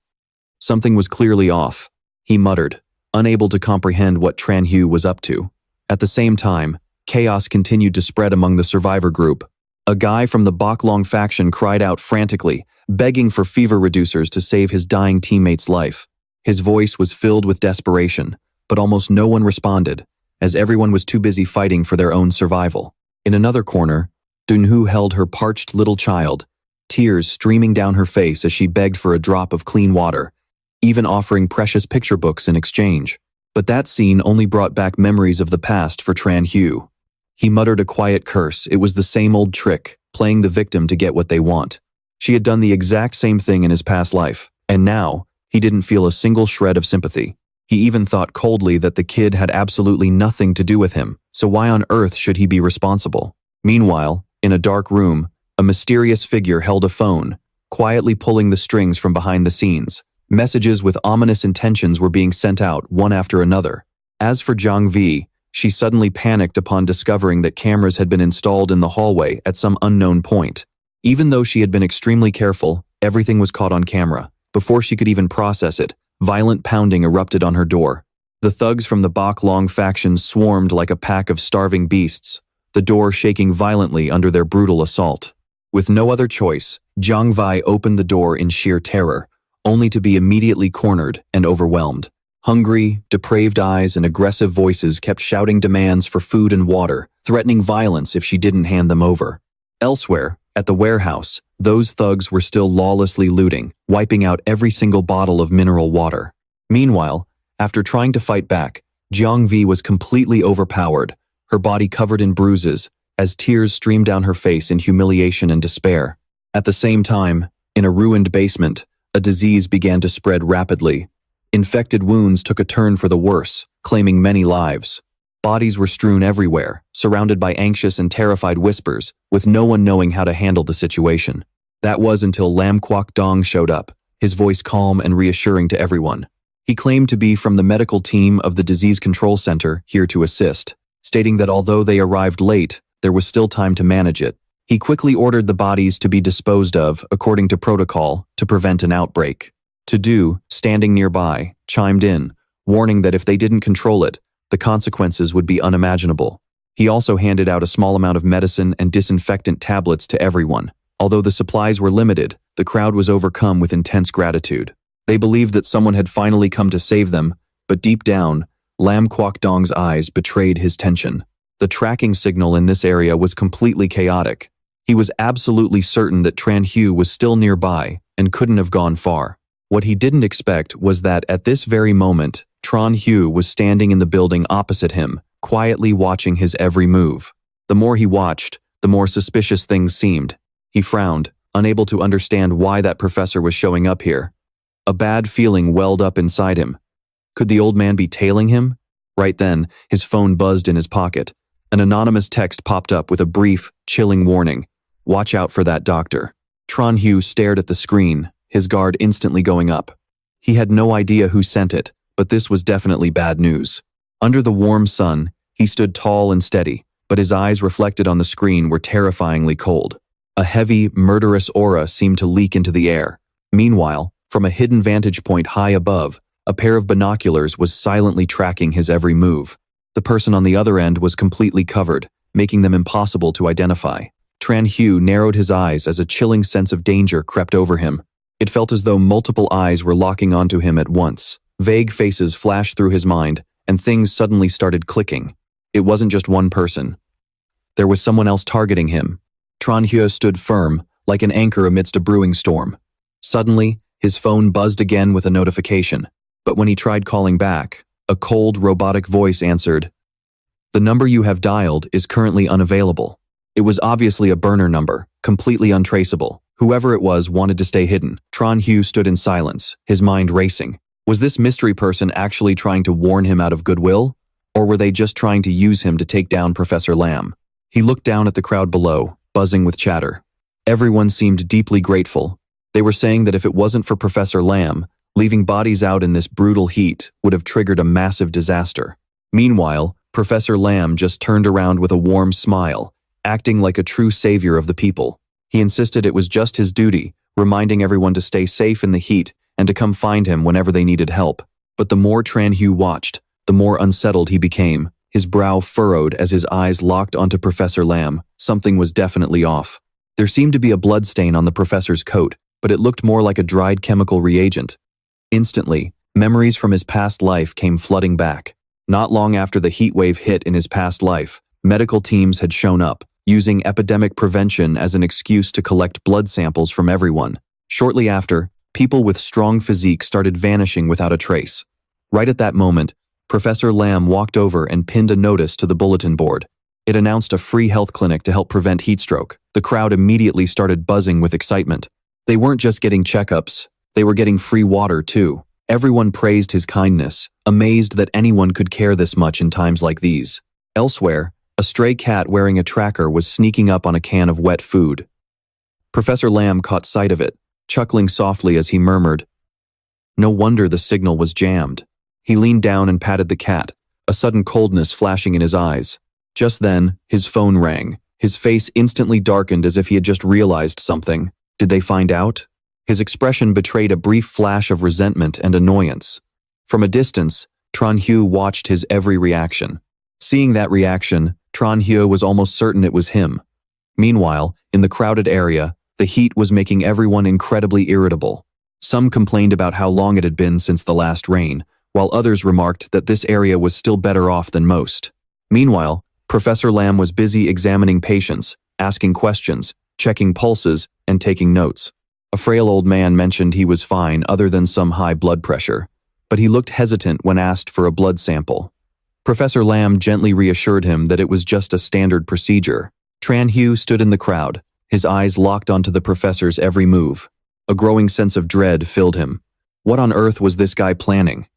Something was clearly off. He muttered, unable to comprehend what Tran-Hyu was up to. At the same time, chaos continued to spread among the survivor group. A guy from the Baklong faction cried out frantically, begging for fever reducers to save his dying teammate's life. His voice was filled with desperation, but almost no one responded, as everyone was too busy fighting for their own survival. In another corner, Dunhu held her parched little child, tears streaming down her face as she begged for a drop of clean water, even offering precious picture books in exchange. But that scene only brought back memories of the past for Tran-Hyu. He muttered a quiet curse. It was the same old trick, playing the victim to get what they want. She had done the exact same thing in his past life, and now, he didn't feel a single shred of sympathy. He even thought coldly that the kid had absolutely nothing to do with him, so why on earth should he be responsible? Meanwhile, in a dark room, a mysterious figure held a phone, quietly pulling the strings from behind the scenes. Messages with ominous intentions were being sent out one after another. As for Zhang Vi, she suddenly panicked upon discovering that cameras had been installed in the hallway at some unknown point. Even though she had been extremely careful, everything was caught on camera. Before she could even process it, violent pounding erupted on her door. The thugs from the Bok Long faction swarmed like a pack of starving beasts, the door shaking violently under their brutal assault. With no other choice, Zhang Vi opened the door in sheer terror, only to be immediately cornered and overwhelmed. Hungry, depraved eyes and aggressive voices kept shouting demands for food and water, threatening violence if she didn't hand them over. Elsewhere, at the warehouse, those thugs were still lawlessly looting, wiping out every single bottle of mineral water. Meanwhile, after trying to fight back, Zhang Vi was completely overpowered, her body covered in bruises, as tears streamed down her face in humiliation and despair. At the same time, in a ruined basement, a disease began to spread rapidly. Infected wounds took a turn for the worse, claiming many lives. Bodies were strewn everywhere, surrounded by anxious and terrified whispers, with no one knowing how to handle the situation. That was until Lam Kwok Dong showed up, his voice calm and reassuring to everyone. He claimed to be from the medical team of the Disease Control Center here to assist, stating that although they arrived late, there was still time to manage it. He quickly ordered the bodies to be disposed of according to protocol to prevent an outbreak. To-Do, standing nearby, chimed in, warning that if they didn't control it, the consequences would be unimaginable. He also handed out a small amount of medicine and disinfectant tablets to everyone. Although the supplies were limited, the crowd was overcome with intense gratitude. They believed that someone had finally come to save them, but deep down, Lam Kwok Dong's eyes betrayed his tension. The tracking signal in this area was completely chaotic. He was absolutely certain that Tran Hu was still nearby and couldn't have gone far. What he didn't expect was that at this very moment, Tran Hu was standing in the building opposite him, quietly watching his every move. The more he watched, the more suspicious things seemed. He frowned, unable to understand why that professor was showing up here. A bad feeling welled up inside him. Could the old man be tailing him? Right then, his phone buzzed in his pocket. An anonymous text popped up with a brief, chilling warning. Watch out for that doctor. Tran Hu stared at the screen, his guard instantly going up. He had no idea who sent it, but this was definitely bad news. Under the warm sun, he stood tall and steady, but his eyes reflected on the screen were terrifyingly cold. A heavy, murderous aura seemed to leak into the air. Meanwhile, from a hidden vantage point high above, a pair of binoculars was silently tracking his every move. The person on the other end was completely covered, making them impossible to identify. Tran Hu narrowed his eyes as a chilling sense of danger crept over him. It felt as though multiple eyes were locking onto him at once. Vague faces flashed through his mind, and things suddenly started clicking. It wasn't just one person. There was someone else targeting him. Tran Hu stood firm, like an anchor amidst a brewing storm. Suddenly, his phone buzzed again with a notification. But when he tried calling back, a cold, robotic voice answered, "The number you have dialed is currently unavailable." It was obviously a burner number, completely untraceable. Whoever it was wanted to stay hidden. Tran Hu stood in silence, his mind racing. Was this mystery person actually trying to warn him out of goodwill? Or were they just trying to use him to take down Professor Lam? He looked down at the crowd below, buzzing with chatter. Everyone seemed deeply grateful. They were saying that if it wasn't for Professor Lam, leaving bodies out in this brutal heat would have triggered a massive disaster. Meanwhile, Professor Lam just turned around with a warm smile, acting like a true savior of the people. He insisted it was just his duty, reminding everyone to stay safe in the heat and to come find him whenever they needed help. But the more Tran Hu watched, the more unsettled he became. His brow furrowed as his eyes locked onto Professor Lam. Something was definitely off. There seemed to be a bloodstain on the professor's coat, but it looked more like a dried chemical reagent. Instantly, memories from his past life came flooding back. Not long after the heat wave hit in his past life, medical teams had shown up, using epidemic prevention as an excuse to collect blood samples from everyone. Shortly after, people with strong physique started vanishing without a trace. Right at that moment, Professor Lam walked over and pinned a notice to the bulletin board. It announced a free health clinic to help prevent heatstroke. The crowd immediately started buzzing with excitement. They weren't just getting checkups, they were getting free water too. Everyone praised his kindness, amazed that anyone could care this much in times like these. Elsewhere, a stray cat wearing a tracker was sneaking up on a can of wet food. Professor Lam caught sight of it. chuckling softly as he murmured, "No wonder the signal was jammed." He leaned down and patted the cat, a sudden coldness flashing in his eyes. Just then, his phone rang. His face instantly darkened as if he had just realized something. Did they find out? His expression betrayed a brief flash of resentment and annoyance. From a distance, Tran Hyu watched his every reaction. Seeing that reaction, Tran Hyu was almost certain it was him. Meanwhile, in the crowded area, the heat was making everyone incredibly irritable. Some complained about how long it had been since the last rain, while others remarked that this area was still better off than most. Meanwhile, Professor Lam was busy examining patients, asking questions, checking pulses, and taking notes. A frail old man mentioned he was fine other than some high blood pressure, but he looked hesitant when asked for a blood sample. Professor Lam gently reassured him that it was just a standard procedure. Tran Hyu stood in the crowd, his eyes locked onto the professor's every move. A growing sense of dread filled him. What on earth was this guy planning?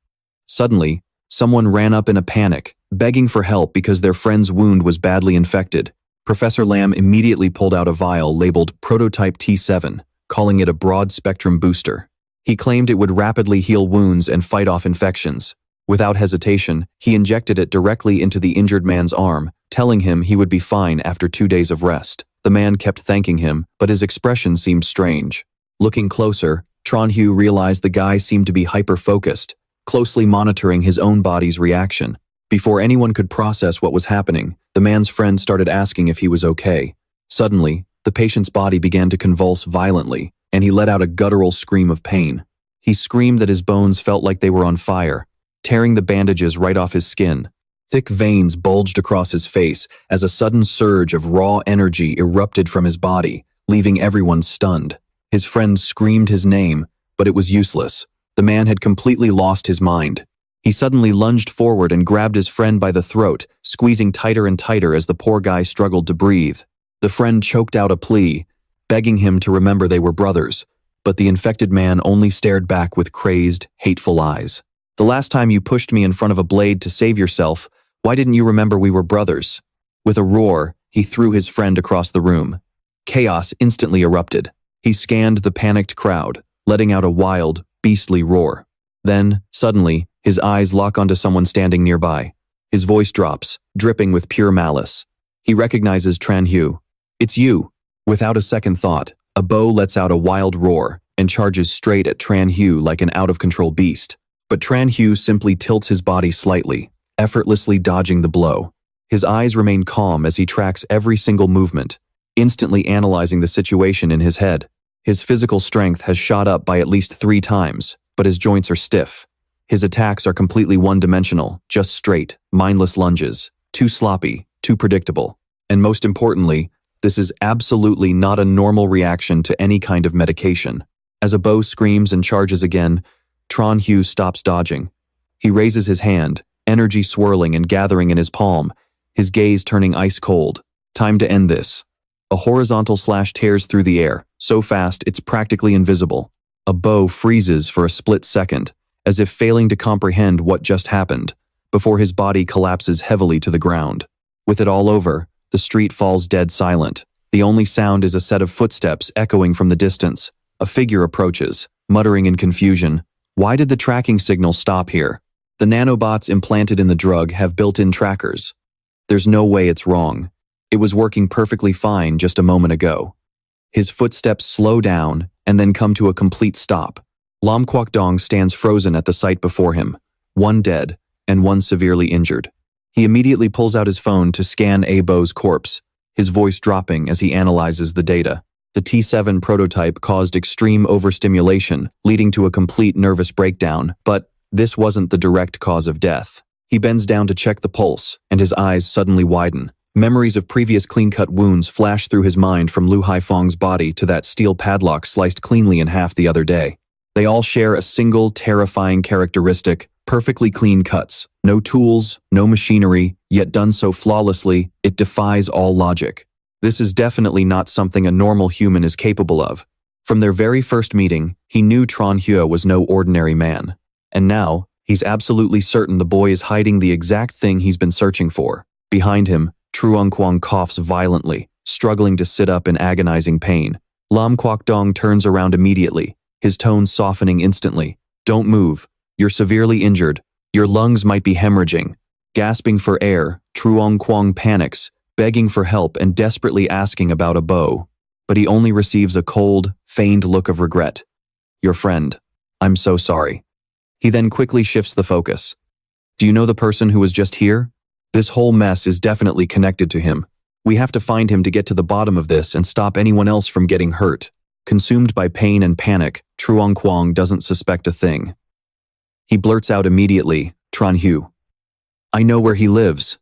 Suddenly, someone ran up in a panic, begging for help because their friend's wound was badly infected. Professor Lam immediately pulled out a vial labeled Prototype T7, calling it a broad-spectrum booster. He claimed it would rapidly heal wounds and fight off infections. Without hesitation, he injected it directly into the injured man's arm, telling him he would be fine after 2 days of rest. The man kept thanking him, but his expression seemed strange. Looking closer, Tran Hyu realized the guy seemed to be hyper-focused, closely monitoring his own body's reaction. Before anyone could process what was happening, the man's friend started asking if he was okay. Suddenly, the patient's body began to convulse violently, and he let out a guttural scream of pain. He screamed that his bones felt like they were on fire, tearing the bandages right off his skin. Thick veins bulged across his face as a sudden surge of raw energy erupted from his body, leaving everyone stunned. His friend screamed his name, but it was useless. The man had completely lost his mind. He suddenly lunged forward and grabbed his friend by the throat, squeezing tighter and tighter as the poor guy struggled to breathe. The friend choked out a plea, begging him to remember they were brothers, but the infected man only stared back with crazed, hateful eyes. "The last time you pushed me in front of a blade to save yourself, why didn't you remember we were brothers?" With a roar, he threw his friend across the room. Chaos instantly erupted. He scanned the panicked crowd, letting out a wild, beastly roar. Then, suddenly, his eyes lock onto someone standing nearby. His voice drops, dripping with pure malice. He recognizes Tran Hyu. "It's you." Without a second thought, a bow lets out a wild roar and charges straight at Tran Hyu like an out-of-control beast. But Tran Hyu simply tilts his body slightly, effortlessly dodging the blow. His eyes remain calm as he tracks every single movement, instantly analyzing the situation in his head. His physical strength has shot up by at least 3 times, but his joints are stiff. His attacks are completely one-dimensional, just straight, mindless lunges, too sloppy, too predictable. And most importantly, this is absolutely not a normal reaction to any kind of medication. As a bow screams and charges again, Tran Hyu stops dodging. He raises his hand, energy swirling and gathering in his palm, his gaze turning ice cold. Time to end this. A horizontal slash tears through the air, so fast it's practically invisible. A bow freezes for a split second, as if failing to comprehend what just happened, before his body collapses heavily to the ground. With it all over, the street falls dead silent. The only sound is a set of footsteps echoing from the distance. A figure approaches, muttering in confusion. Why did the tracking signal stop here? The nanobots implanted in the drug have built-in trackers. There's no way it's wrong. It was working perfectly fine just a moment ago. His footsteps slow down and then come to a complete stop. Lam Kwok-dong stands frozen at the sight before him, one dead and one severely injured. He immediately pulls out his phone to scan Abo's corpse, his voice dropping as he analyzes the data. The T7 prototype caused extreme overstimulation, leading to a complete nervous breakdown, but this wasn't the direct cause of death. He bends down to check the pulse, and his eyes suddenly widen. Memories of previous clean-cut wounds flash through his mind from Lu Haifeng's body to that steel padlock sliced cleanly in half the other day. They all share a single, terrifying characteristic: perfectly clean cuts. No tools, no machinery, yet done so flawlessly, it defies all logic. This is definitely not something a normal human is capable of. From their very first meeting, he knew Tran Hyu was no ordinary man. And now, he's absolutely certain the boy is hiding the exact thing he's been searching for. Behind him, Truong Kwang coughs violently, struggling to sit up in agonizing pain. Lam Kwok Dong turns around immediately, his tone softening instantly. Don't move. You're severely injured. Your lungs might be hemorrhaging. Gasping for air, Truong Kwong panics, begging for help and desperately asking about a bow. But he only receives a cold, feigned look of regret. Your friend. I'm so sorry. He then quickly shifts the focus. Do you know the person who was just here? This whole mess is definitely connected to him. We have to find him to get to the bottom of this and stop anyone else from getting hurt. Consumed by pain and panic, Truong Kwong doesn't suspect a thing. He blurts out immediately, Tran Hu. I know where he lives.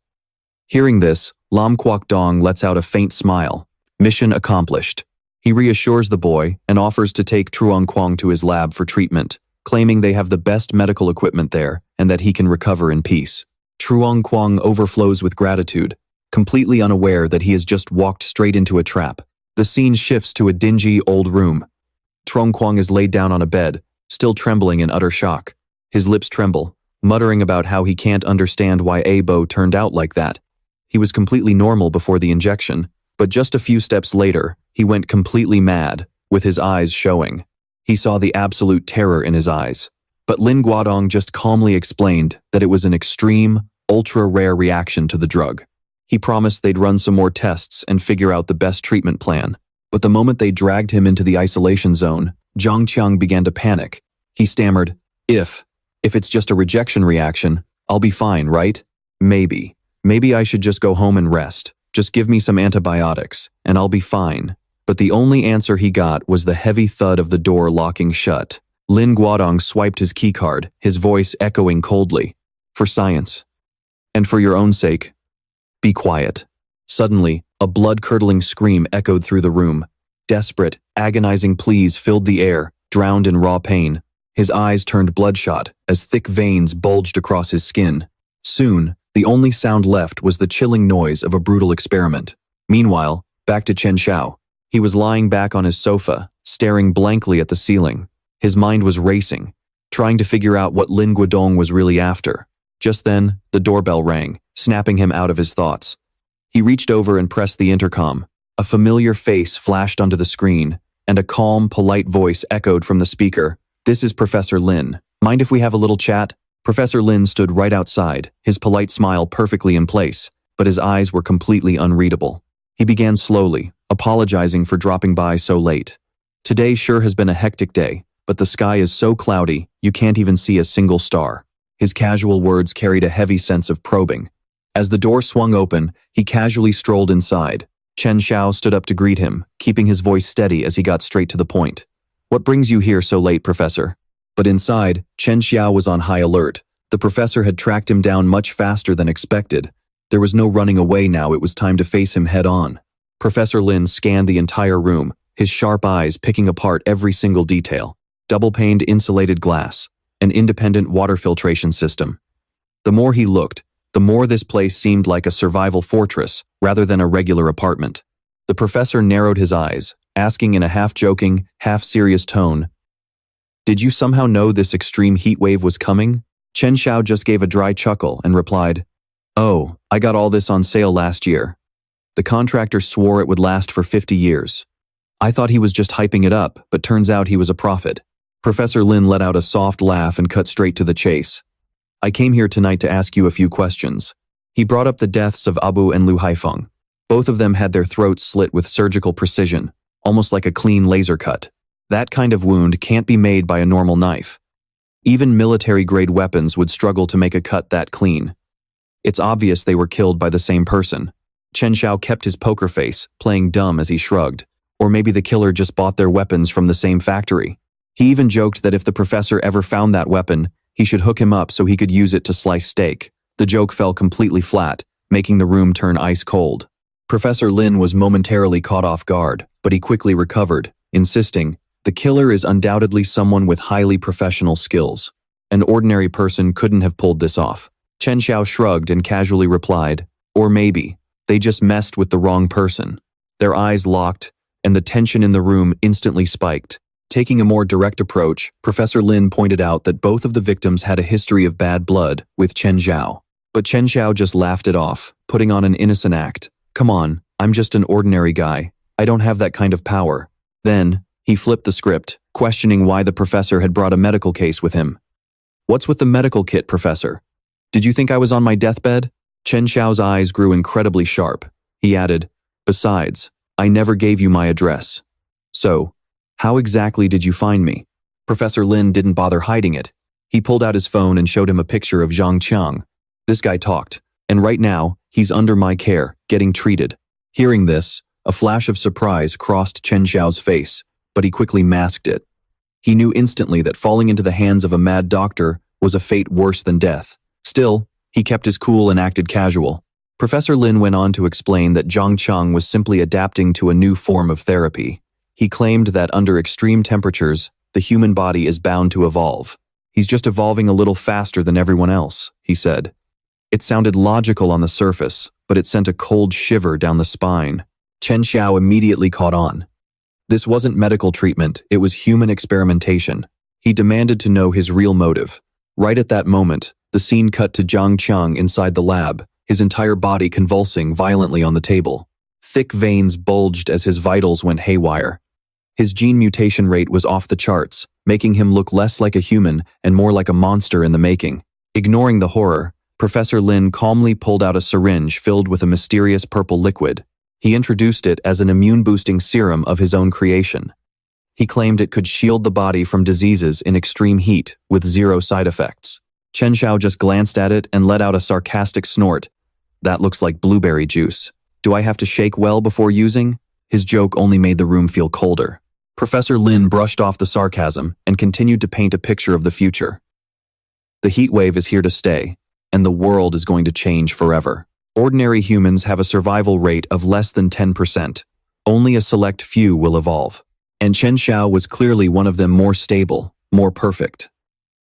Hearing this, Lam Kwok Dong lets out a faint smile. Mission accomplished. He reassures the boy and offers to take Truong Kwong to his lab for treatment, claiming they have the best medical equipment there and that he can recover in peace. Truong Kwong overflows with gratitude, completely unaware that he has just walked straight into a trap. The scene shifts to a dingy old room. Truong Kwong is laid down on a bed, still trembling in utter shock. His lips tremble, muttering about how he can't understand why Abo turned out like that. He was completely normal before the injection, but just a few steps later, he went completely mad, with his eyes showing. He saw the absolute terror in his eyes. But Lin Guodong just calmly explained that it was an extreme, ultra-rare reaction to the drug. He promised they'd run some more tests and figure out the best treatment plan. But the moment they dragged him into the isolation zone, Zhang Qiang began to panic. He stammered, If it's just a rejection reaction, I'll be fine, right? Maybe. Maybe I should just go home and rest. Just give me some antibiotics, and I'll be fine. But the only answer he got was the heavy thud of the door locking shut. Lin Guodong swiped his keycard, his voice echoing coldly. For science. And for your own sake. Be quiet. Suddenly, a blood-curdling scream echoed through the room. Desperate, agonizing pleas filled the air, drowned in raw pain. His eyes turned bloodshot as thick veins bulged across his skin. Soon, the only sound left was the chilling noise of a brutal experiment. Meanwhile, back to Chen Xiao. He was lying back on his sofa, staring blankly at the ceiling. His mind was racing, trying to figure out what Lin Guodong was really after. Just then, the doorbell rang, snapping him out of his thoughts. He reached over and pressed the intercom. A familiar face flashed onto the screen, and a calm, polite voice echoed from the speaker. This is Professor Lin. Mind if we have a little chat? Professor Lin stood right outside, his polite smile perfectly in place, but his eyes were completely unreadable. He began slowly, apologizing for dropping by so late. Today sure has been a hectic day, but the sky is so cloudy, you can't even see a single star. His casual words carried a heavy sense of probing. As the door swung open, he casually strolled inside. Chen Xiao stood up to greet him, keeping his voice steady as he got straight to the point. What brings you here so late, Professor? But inside, Chen Xiao was on high alert. The professor had tracked him down much faster than expected. There was no running away now, it was time to face him head on. Professor Lin scanned the entire room, his sharp eyes picking apart every single detail. Double-paned insulated glass, an independent water filtration system. The more he looked, the more this place seemed like a survival fortress rather than a regular apartment. The professor narrowed his eyes, asking in a half-joking, half-serious tone, Did you somehow know this extreme heat wave was coming? Chen Xiao just gave a dry chuckle and replied, Oh, I got all this on sale last year. The contractor swore it would last for 50 years. I thought he was just hyping it up, but turns out he was a prophet. Professor Lin let out a soft laugh and cut straight to the chase. I came here tonight to ask you a few questions. He brought up the deaths of Abu and Lu Haifeng. Both of them had their throats slit with surgical precision, almost like a clean laser cut. That kind of wound can't be made by a normal knife. Even military-grade weapons would struggle to make a cut that clean. It's obvious they were killed by the same person. Chen Xiao kept his poker face, playing dumb as he shrugged. Or maybe the killer just bought their weapons from the same factory. He even joked that if the professor ever found that weapon, he should hook him up so he could use it to slice steak. The joke fell completely flat, making the room turn ice cold. Professor Lin was momentarily caught off guard, but he quickly recovered, insisting, The killer is undoubtedly someone with highly professional skills. An ordinary person couldn't have pulled this off. Chen Xiao shrugged and casually replied, Or maybe, they just messed with the wrong person. Their eyes locked, and the tension in the room instantly spiked. Taking a more direct approach, Professor Lin pointed out that both of the victims had a history of bad blood with Chen Xiao. But Chen Xiao just laughed it off, putting on an innocent act. Come on, I'm just an ordinary guy. I don't have that kind of power. Then, he flipped the script, questioning why the professor had brought a medical case with him. "What's with the medical kit, Professor? Did you think I was on my deathbed?" Chen Xiao's eyes grew incredibly sharp. He added, "Besides, I never gave you my address. So, how exactly did you find me?" Professor Lin didn't bother hiding it. He pulled out his phone and showed him a picture of Zhang Qiang. This guy talked, and right now, he's under my care, getting treated. Hearing this, a flash of surprise crossed Chen Xiao's face, but he quickly masked it. He knew instantly that falling into the hands of a mad doctor was a fate worse than death. Still, he kept his cool and acted casual. Professor Lin went on to explain that Zhang Qiang was simply adapting to a new form of therapy. He claimed that under extreme temperatures, the human body is bound to evolve. "He's just evolving a little faster than everyone else," he said. It sounded logical on the surface, but it sent a cold shiver down the spine. Chen Xiao immediately caught on. This wasn't medical treatment, it was human experimentation. He demanded to know his real motive. Right at that moment, the scene cut to Zhang Qiang inside the lab, his entire body convulsing violently on the table. Thick veins bulged as his vitals went haywire. His gene mutation rate was off the charts, making him look less like a human and more like a monster in the making. Ignoring the horror, Professor Lin calmly pulled out a syringe filled with a mysterious purple liquid. He introduced it as an immune-boosting serum of his own creation. He claimed it could shield the body from diseases in extreme heat with zero side effects. Chen Xiao just glanced at it and let out a sarcastic snort. "That looks like blueberry juice. Do I have to shake well before using?" His joke only made the room feel colder. Professor Lin brushed off the sarcasm and continued to paint a picture of the future. "The heat wave is here to stay, and the world is going to change forever. Ordinary humans have a survival rate of less than 10%. Only a select few will evolve. And Chen Xiao was clearly one of them, more stable, more perfect.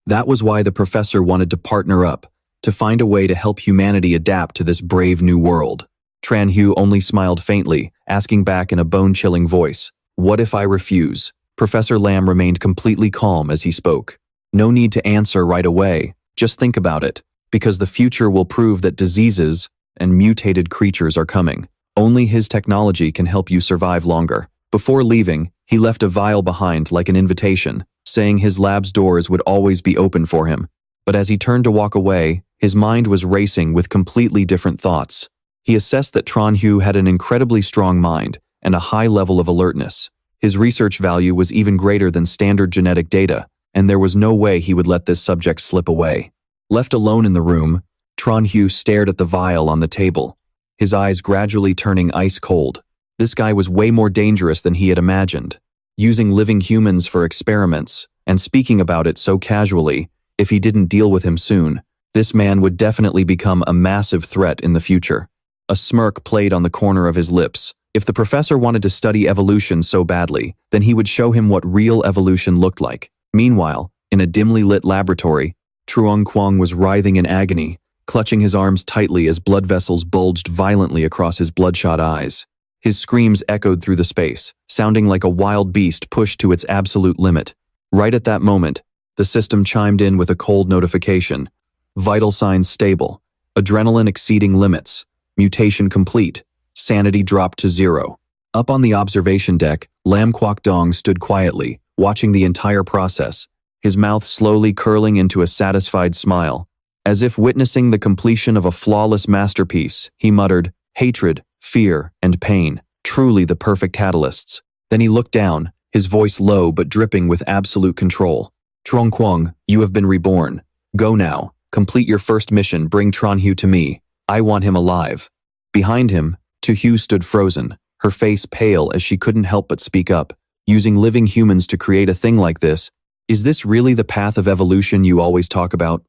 That was why the professor wanted to partner up, to find a way to help humanity adapt to this brave new world." Tran Hu only smiled faintly, asking back in a bone-chilling voice, "What if I refuse?" Professor Lam remained completely calm as he spoke. "No need to answer right away, just think about it, because the future will prove that diseases and mutated creatures are coming. Only his technology can help you survive longer." Before leaving, he left a vial behind like an invitation, saying his lab's doors would always be open for him. But as he turned to walk away, his mind was racing with completely different thoughts. He assessed that Tran Hu had an incredibly strong mind and a high level of alertness. His research value was even greater than standard genetic data, and there was no way he would let this subject slip away. Left alone in the room, Tran Hu stared at the vial on the table, his eyes gradually turning ice cold. This guy was way more dangerous than he had imagined. Using living humans for experiments, and speaking about it so casually, if he didn't deal with him soon, this man would definitely become a massive threat in the future. A smirk played on the corner of his lips. If the professor wanted to study evolution so badly, then he would show him what real evolution looked like. Meanwhile, in a dimly lit laboratory, Truong Quang was writhing in agony, clutching his arms tightly as blood vessels bulged violently across his bloodshot eyes. His screams echoed through the space, sounding like a wild beast pushed to its absolute limit. Right at that moment, the system chimed in with a cold notification. Vital signs stable. Adrenaline exceeding limits. Mutation complete. Sanity dropped to 0. Up on the observation deck, Lam Kwok Dong stood quietly, watching the entire process, his mouth slowly curling into a satisfied smile. As if witnessing the completion of a flawless masterpiece, he muttered, "Hatred, fear, and pain, truly the perfect catalysts." Then he looked down, his voice low but dripping with absolute control. "Trong Quang, you have been reborn. Go now, complete your first mission, bring Tran Hu to me. I want him alive." Behind him, Tu Hu stood frozen, her face pale as she couldn't help but speak up. "Using living humans to create a thing like this, is this really the path of evolution you always talk about,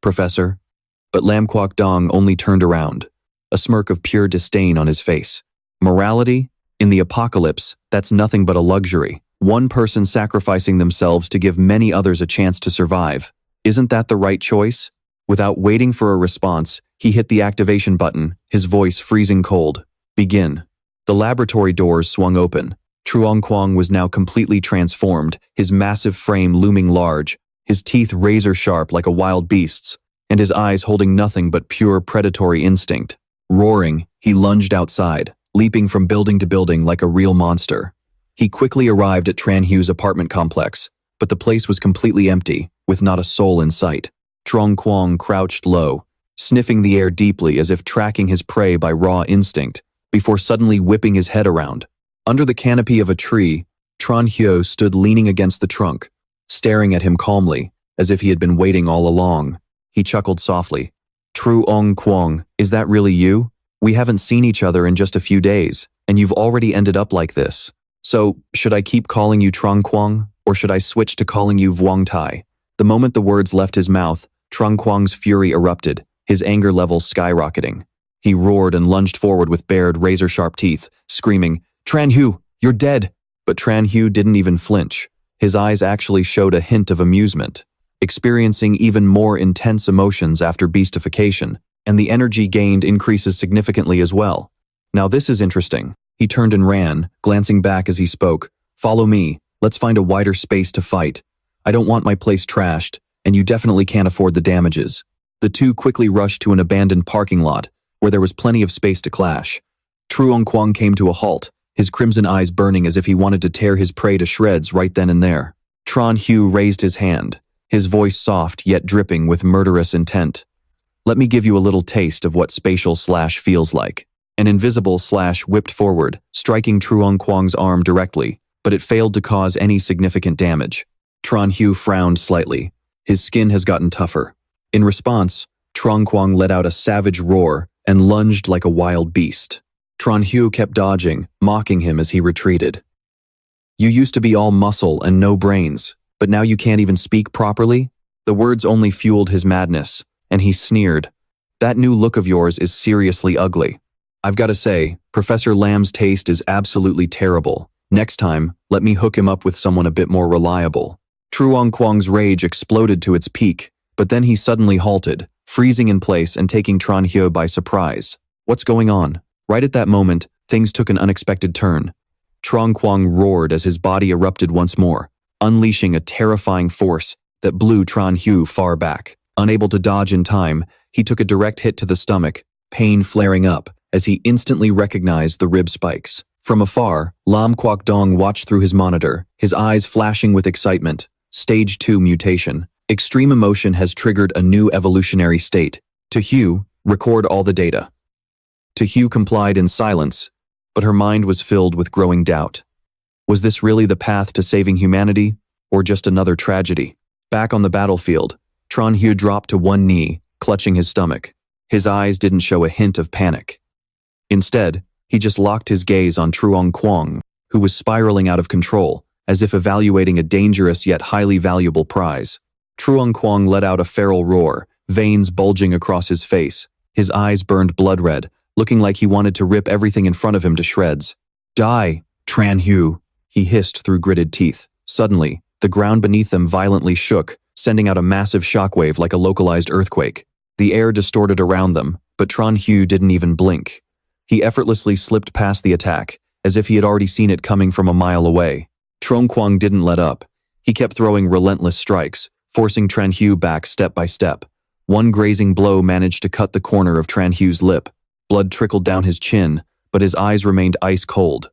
Professor?" But Lam Kwok Dong only turned around, a smirk of pure disdain on his face. "Morality? In the apocalypse, that's nothing but a luxury. One person sacrificing themselves to give many others a chance to survive. Isn't that the right choice?" Without waiting for a response, he hit the activation button, his voice freezing cold. "Begin." The laboratory doors swung open. Truong Quang was now completely transformed, his massive frame looming large, his teeth razor-sharp like a wild beast's, and his eyes holding nothing but pure predatory instinct. Roaring, he lunged outside, leaping from building to building like a real monster. He quickly arrived at Tran Hu's apartment complex, but the place was completely empty, with not a soul in sight. Trong Quang crouched low, sniffing the air deeply as if tracking his prey by raw instinct, before suddenly whipping his head around. Under the canopy of a tree, Tran Hyo stood leaning against the trunk, staring at him calmly, as if he had been waiting all along. He chuckled softly. Trong Quang, is that really you? We haven't seen each other in just a few days, and you've already ended up like this. So, should I keep calling you Trong Quang, or should I switch to calling you Vuong Tai? The moment the words left his mouth, Trong Quang's fury erupted, his anger levels skyrocketing. He roared and lunged forward with bared, razor-sharp teeth, screaming, Tran Hyu, you're dead! But Tran Hyu didn't even flinch. His eyes actually showed a hint of amusement, experiencing even more intense emotions after beastification, and the energy gained increases significantly as well. Now this is interesting. He turned and ran, glancing back as he spoke. Follow me, let's find a wider space to fight. I don't want my place trashed, and you definitely can't afford the damages. The two quickly rushed to an abandoned parking lot, where there was plenty of space to clash. Truong Quang came to a halt, his crimson eyes burning as if he wanted to tear his prey to shreds right then and there. Tran Hyu raised his hand, his voice soft yet dripping with murderous intent. Let me give you a little taste of what spatial slash feels like. An invisible slash whipped forward, striking Truong Quang's arm directly, but it failed to cause any significant damage. Tran Hyu frowned slightly. His skin has gotten tougher. In response, Truong Quang let out a savage roar and lunged like a wild beast. Tran Hyu kept dodging, mocking him as he retreated. You used to be all muscle and no brains, but now you can't even speak properly? The words only fueled his madness, and he sneered. That new look of yours is seriously ugly. I've got to say, Professor Lam's taste is absolutely terrible. Next time, let me hook him up with someone a bit more reliable. Truong Quang's rage exploded to its peak, but then he suddenly halted, freezing in place and taking Tran Hyu by surprise. What's going on? Right at that moment, things took an unexpected turn. Truong Quang roared as his body erupted once more, unleashing a terrifying force that blew Tran Hyu far back. Unable to dodge in time, he took a direct hit to the stomach, pain flaring up as he instantly recognized the rib spikes. From afar, Lam Kwok Dong watched through his monitor, his eyes flashing with excitement. Stage 2 mutation. Extreme emotion has triggered a new evolutionary state. To Hyu, record all the data. To Hyu complied in silence, but her mind was filled with growing doubt. Was this really the path to saving humanity, or just another tragedy? Back on the battlefield, Tran Hyu dropped to one knee, clutching his stomach. His eyes didn't show a hint of panic. Instead, he just locked his gaze on Truong Quang, who was spiraling out of control, as if evaluating a dangerous yet highly valuable prize. Truong Quang let out a feral roar, veins bulging across his face. His eyes burned blood red, looking like he wanted to rip everything in front of him to shreds. Die, Tran Hyu, he hissed through gritted teeth. Suddenly, the ground beneath them violently shook, sending out a massive shockwave like a localized earthquake. The air distorted around them, but Tran Hyu didn't even blink. He effortlessly slipped past the attack, as if he had already seen it coming from a mile away. Truong Quang didn't let up. He kept throwing relentless strikes, forcing Tran Hyu back step by step. One grazing blow managed to cut the corner of Tran Hyu's lip. Blood trickled down his chin, but his eyes remained ice cold.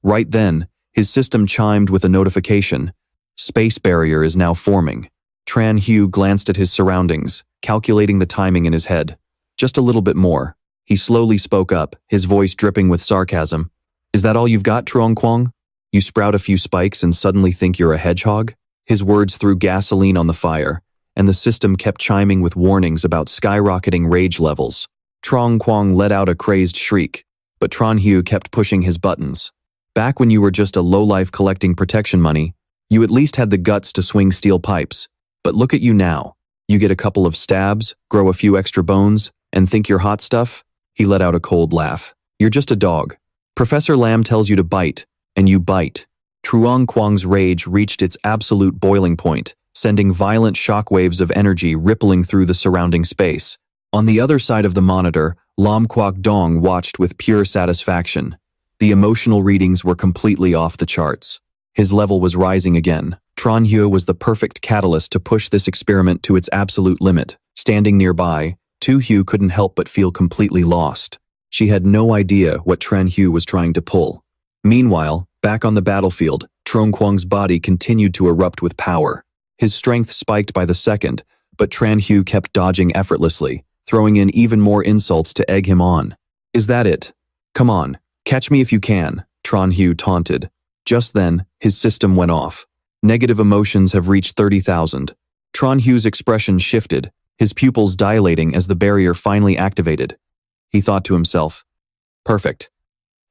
Right then, his system chimed with a notification. Space barrier is now forming. Tran Hyu glanced at his surroundings, calculating the timing in his head. Just a little bit more. He slowly spoke up, his voice dripping with sarcasm. Is that all you've got, Truong Quang? You sprout a few spikes and suddenly think you're a hedgehog? His words threw gasoline on the fire, and the system kept chiming with warnings about skyrocketing rage levels. Truong Quang let out a crazed shriek, but Tran Hyu kept pushing his buttons. Back when you were just a lowlife collecting protection money, you at least had the guts to swing steel pipes. But look at you now. You get a couple of stabs, grow a few extra bones, and think you're hot stuff? He let out a cold laugh. You're just a dog. Professor Lam tells you to bite, and you bite. Truong Quang's rage reached its absolute boiling point, sending violent shockwaves of energy rippling through the surrounding space. On the other side of the monitor, Lam Kwok Dong watched with pure satisfaction. The emotional readings were completely off the charts. His level was rising again. Tran Hyu was the perfect catalyst to push this experiment to its absolute limit. Standing nearby, Tu Hyu couldn't help but feel completely lost. She had no idea what Tran Hyu was trying to pull. Meanwhile, Back on the battlefield, Trong Kwang's body continued to erupt with power. His strength spiked by the second, but Tran Hu kept dodging effortlessly, throwing in even more insults to egg him on. "Is that it? Come on, catch me if you can," Tran Hu taunted. Just then, his system went off. Negative emotions have reached 30,000. Tran Hu's expression shifted, his pupils dilating as the barrier finally activated. He thought to himself, "Perfect.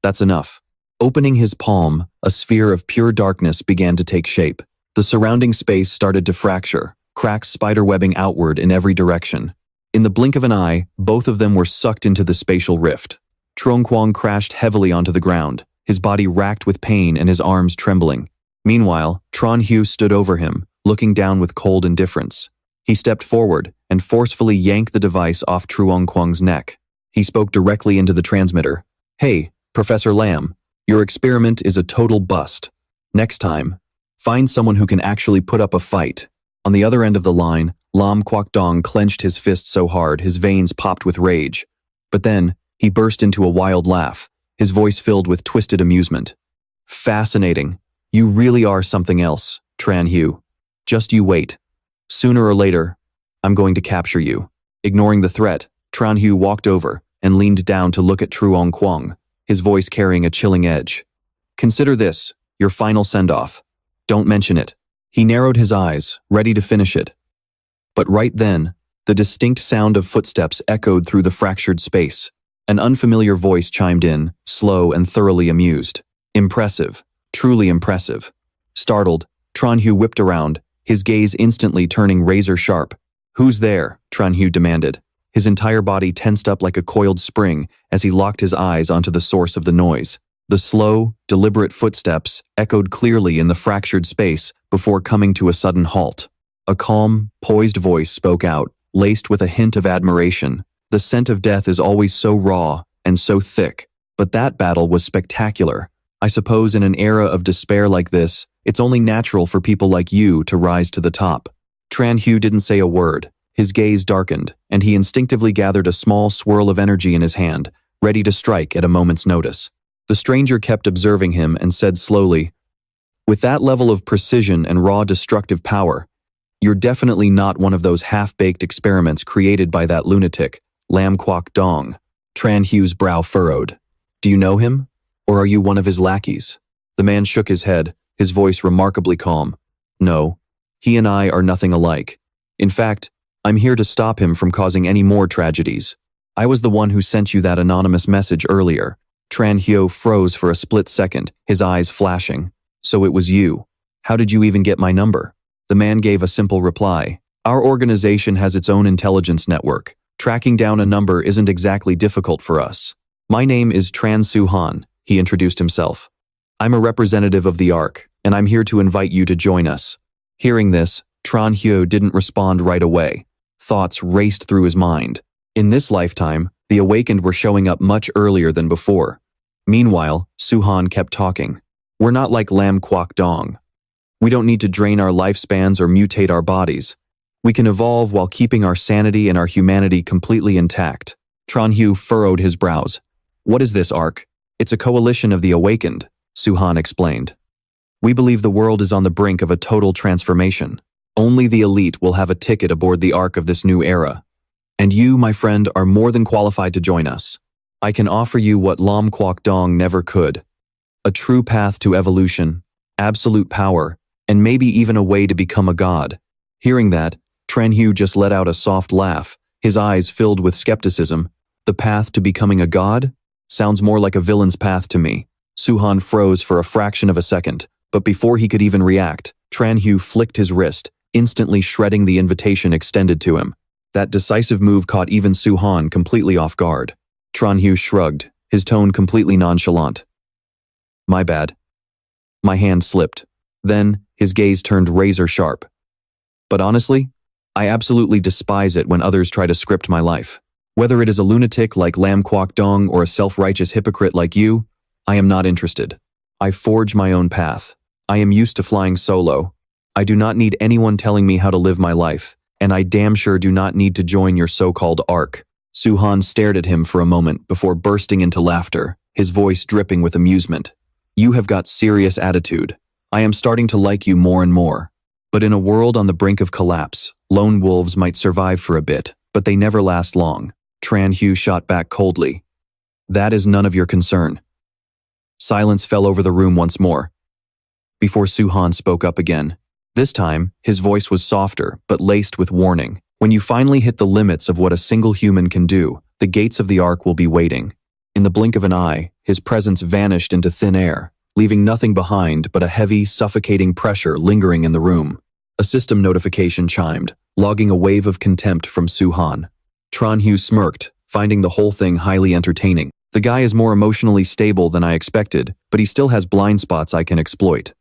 That's enough." Opening his palm, a sphere of pure darkness began to take shape. The surrounding space started to fracture, cracks spiderwebbing outward in every direction. In the blink of an eye, both of them were sucked into the spatial rift. Trong Kwang crashed heavily onto the ground, his body racked with pain and his arms trembling. Meanwhile, Tran Hu stood over him, looking down with cold indifference. He stepped forward and forcefully yanked the device off Truong Kwang's neck. He spoke directly into the transmitter. "Hey, Professor Lam, your experiment is a total bust. Next time, find someone who can actually put up a fight." On the other end of the line, Lam Kwok Dong clenched his fist so hard his veins popped with rage. But then, he burst into a wild laugh, his voice filled with twisted amusement. "Fascinating. You really are something else, Tran Hu. Just you wait. Sooner or later, I'm going to capture you." Ignoring the threat, Tran Hu walked over and leaned down to look at Truong Kwang, his voice carrying a chilling edge. "Consider this, your final send-off. Don't mention it." He narrowed his eyes, ready to finish it. But right then, the distinct sound of footsteps echoed through the fractured space. An unfamiliar voice chimed in, slow and thoroughly amused. "Impressive. Truly impressive." Startled, Tran Hu whipped around, his gaze instantly turning razor-sharp. "Who's there?" Tran Hu demanded. His entire body tensed up like a coiled spring as he locked his eyes onto the source of the noise. The slow, deliberate footsteps echoed clearly in the fractured space before coming to a sudden halt. A calm, poised voice spoke out, laced with a hint of admiration. "The scent of death is always so raw and so thick. But that battle was spectacular. I suppose in an era of despair like this, it's only natural for people like you to rise to the top." Tran Hu didn't say a word. His gaze darkened, and he instinctively gathered a small swirl of energy in his hand, ready to strike at a moment's notice. The stranger kept observing him and said slowly, "With that level of precision and raw destructive power, you're definitely not one of those half-baked experiments created by that lunatic, Lam Kwok Dong." Tran Hu's brow furrowed. "Do you know him? Or are you one of his lackeys?" The man shook his head, his voice remarkably calm. "No, he and I are nothing alike. In fact, I'm here to stop him from causing any more tragedies. I was the one who sent you that anonymous message earlier." Tran Hu froze for a split second, his eyes flashing. "So it was you. How did you even get my number?" The man gave a simple reply. "Our organization has its own intelligence network. Tracking down a number isn't exactly difficult for us. My name is Tran Su-han," he introduced himself. "I'm a representative of the Ark, and I'm here to invite you to join us." Hearing this, Tran Hu didn't respond right away. Thoughts raced through his mind. In this lifetime, the awakened were showing up much earlier than before. Meanwhile, Su-han kept talking. "We're not like Lam Kwok Dong. We don't need to drain our lifespans or mutate our bodies. We can evolve while keeping our sanity and our humanity completely intact." Tran Hu furrowed his brows. "What is this Ark?" "It's a coalition of the awakened," Su-han explained. "We believe the world is on the brink of a total transformation. Only the elite will have a ticket aboard the Ark of this new era. And you, my friend, are more than qualified to join us. I can offer you what Lam Kwok Dong never could. A true path to evolution, absolute power, and maybe even a way to become a god." Hearing that, Tran Hu just let out a soft laugh, his eyes filled with skepticism. "The path to becoming a god? Sounds more like a villain's path to me." Su-han froze for a fraction of a second, but before he could even react, Tran Hu flicked his wrist, instantly shredding the invitation extended to him. That decisive move caught even Su-han completely off guard. Tran Hu shrugged, his tone completely nonchalant. "My bad." My hand slipped. Then, his gaze turned razor-sharp. "But honestly, I absolutely despise it when others try to script my life. Whether it is a lunatic like Lam Kwok Dong or a self-righteous hypocrite like you, I am not interested. I forge my own path. I am used to flying solo. I do not need anyone telling me how to live my life, and I damn sure do not need to join your so-called Ark." Su-han stared at him for a moment before bursting into laughter, his voice dripping with amusement. You have got serious attitude. I am starting to like you more and more. But in a world on the brink of collapse, lone wolves might survive for a bit, but they never last long. Tran Hu shot back coldly. That is none of your concern. Silence fell over the room once more, before Su-han spoke up again. This time, his voice was softer, but laced with warning. When you finally hit the limits of what a single human can do, the gates of the Ark will be waiting. In the blink of an eye, his presence vanished into thin air, leaving nothing behind but a heavy, suffocating pressure lingering in the room. A system notification chimed, logging a wave of contempt from Su-han. Tran Hu smirked, finding the whole thing highly entertaining. The guy is more emotionally stable than I expected, but he still has blind spots I can exploit.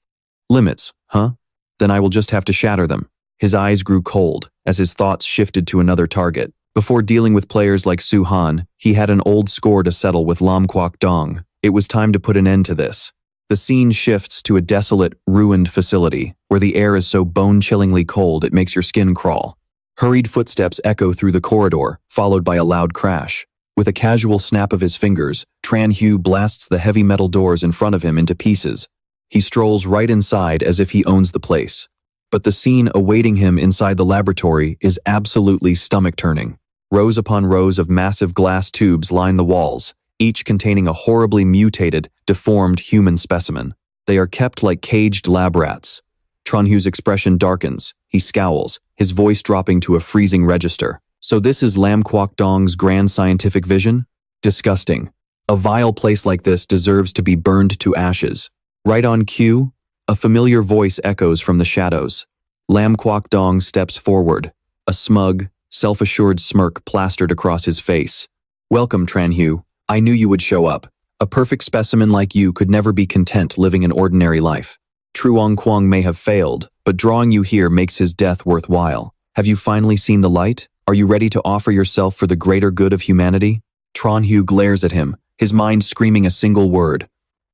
Limits, huh? Then I will just have to shatter them. His eyes grew cold, as his thoughts shifted to another target. Before dealing with players like Su-han, he had an old score to settle with Lam Kwok Dong. It was time to put an end to this. The scene shifts to a desolate, ruined facility, where the air is so bone-chillingly cold it makes your skin crawl. Hurried footsteps echo through the corridor, followed by a loud crash. With a casual snap of his fingers, Tran Hu blasts the heavy metal doors in front of him into pieces. He strolls right inside as if he owns the place. But the scene awaiting him inside the laboratory is absolutely stomach-turning. Rows upon rows of massive glass tubes line the walls, each containing a horribly mutated, deformed human specimen. They are kept like caged lab rats. Tran Hu's expression darkens. He scowls, his voice dropping to a freezing register. So this is Lam Kwok Dong's grand scientific vision? Disgusting. A vile place like this deserves to be burned to ashes. Right on cue, a familiar voice echoes from the shadows. Lam Kwok Dong steps forward, a smug, self-assured smirk plastered across his face. Welcome, Tran Hu. I knew you would show up. A perfect specimen like you could never be content living an ordinary life. Truong Kwong may have failed, but drawing you here makes his death worthwhile. Have you finally seen the light? Are you ready to offer yourself for the greater good of humanity? Tran Hu glares at him, his mind screaming a single word.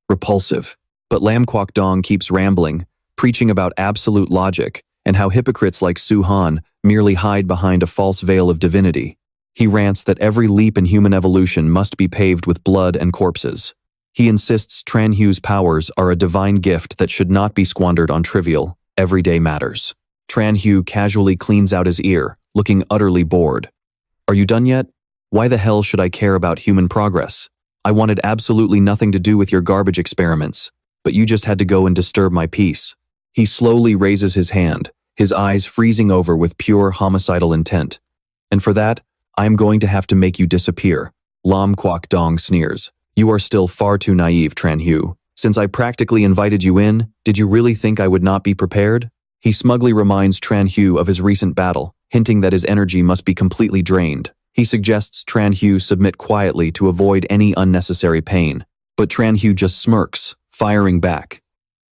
Repulsive. But Lam Kwok Dong keeps rambling, preaching about absolute logic, and how hypocrites like Su-han merely hide behind a false veil of divinity. He rants that every leap in human evolution must be paved with blood and corpses. He insists Tran Hu's powers are a divine gift that should not be squandered on trivial, everyday matters. Tran Hu casually cleans out his ear, looking utterly bored. Are you done yet? Why the hell should I care about human progress? I wanted absolutely nothing to do with your garbage experiments, but you just had to go and disturb my peace. He slowly raises his hand, his eyes freezing over with pure homicidal intent. And for that, I am going to have to make you disappear. Lam Kwok Dong sneers. You are still far too naive, Tran Hu. Since I practically invited you in, did you really think I would not be prepared? He smugly reminds Tran Hu of his recent battle, hinting that his energy must be completely drained. He suggests Tran Hu submit quietly to avoid any unnecessary pain. But Tran Hu just smirks, firing back.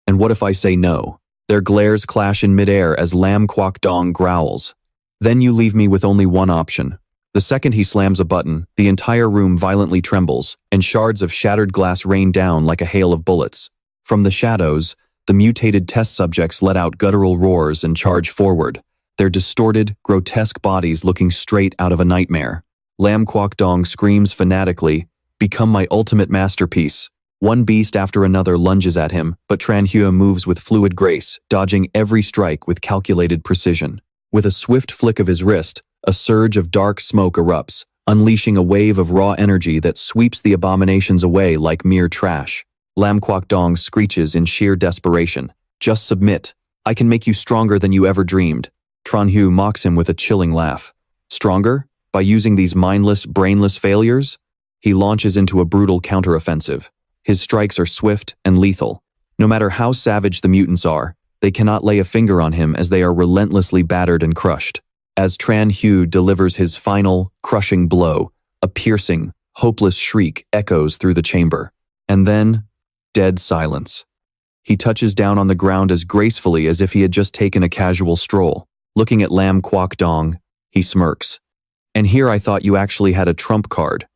And what if I say no? Their glares clash in midair as Lam Kwok Dong growls. Then you leave me with only one option. The second he slams a button, the entire room violently trembles, and shards of shattered glass rain down like a hail of bullets. From the shadows, the mutated test subjects let out guttural roars and charge forward, their distorted, grotesque bodies looking straight out of a nightmare. Lam Kwok Dong screams fanatically, "Become my ultimate masterpiece." One beast after another lunges at him, but Tran Hu moves with fluid grace, dodging every strike with calculated precision. With a swift flick of his wrist, a surge of dark smoke erupts, unleashing a wave of raw energy that sweeps the abominations away like mere trash. Lam Kwok Dong screeches in sheer desperation. Just submit. I can make you stronger than you ever dreamed. Tran Hu mocks him with a chilling laugh. Stronger? By using these mindless, brainless failures? He launches into a brutal counteroffensive. His strikes are swift and lethal. No matter how savage the mutants are, they cannot lay a finger on him as they are relentlessly battered and crushed. As Tran Hu delivers his final, crushing blow, a piercing, hopeless shriek echoes through the chamber. And then, dead silence. He touches down on the ground as gracefully as if he had just taken a casual stroll. Looking at Lam Kwok Dong, he smirks. And here I thought you actually had a trump card.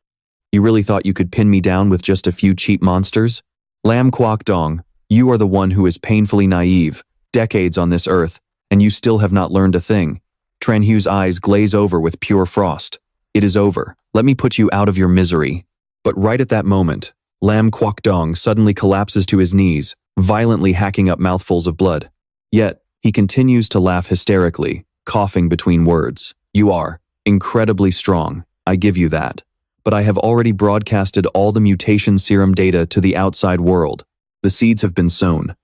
You really thought you could pin me down with just a few cheap monsters? Lam Kwok Dong, you are the one who is painfully naive, decades on this earth, and you still have not learned a thing. Tran Hu's eyes glaze over with pure frost. It is over. Let me put you out of your misery. But right at that moment, Lam Kwok Dong suddenly collapses to his knees, violently hacking up mouthfuls of blood. Yet, he continues to laugh hysterically, coughing between words. You are incredibly strong, I give you that. But I have already broadcasted all the mutation serum data to the outside world. The seeds have been sown.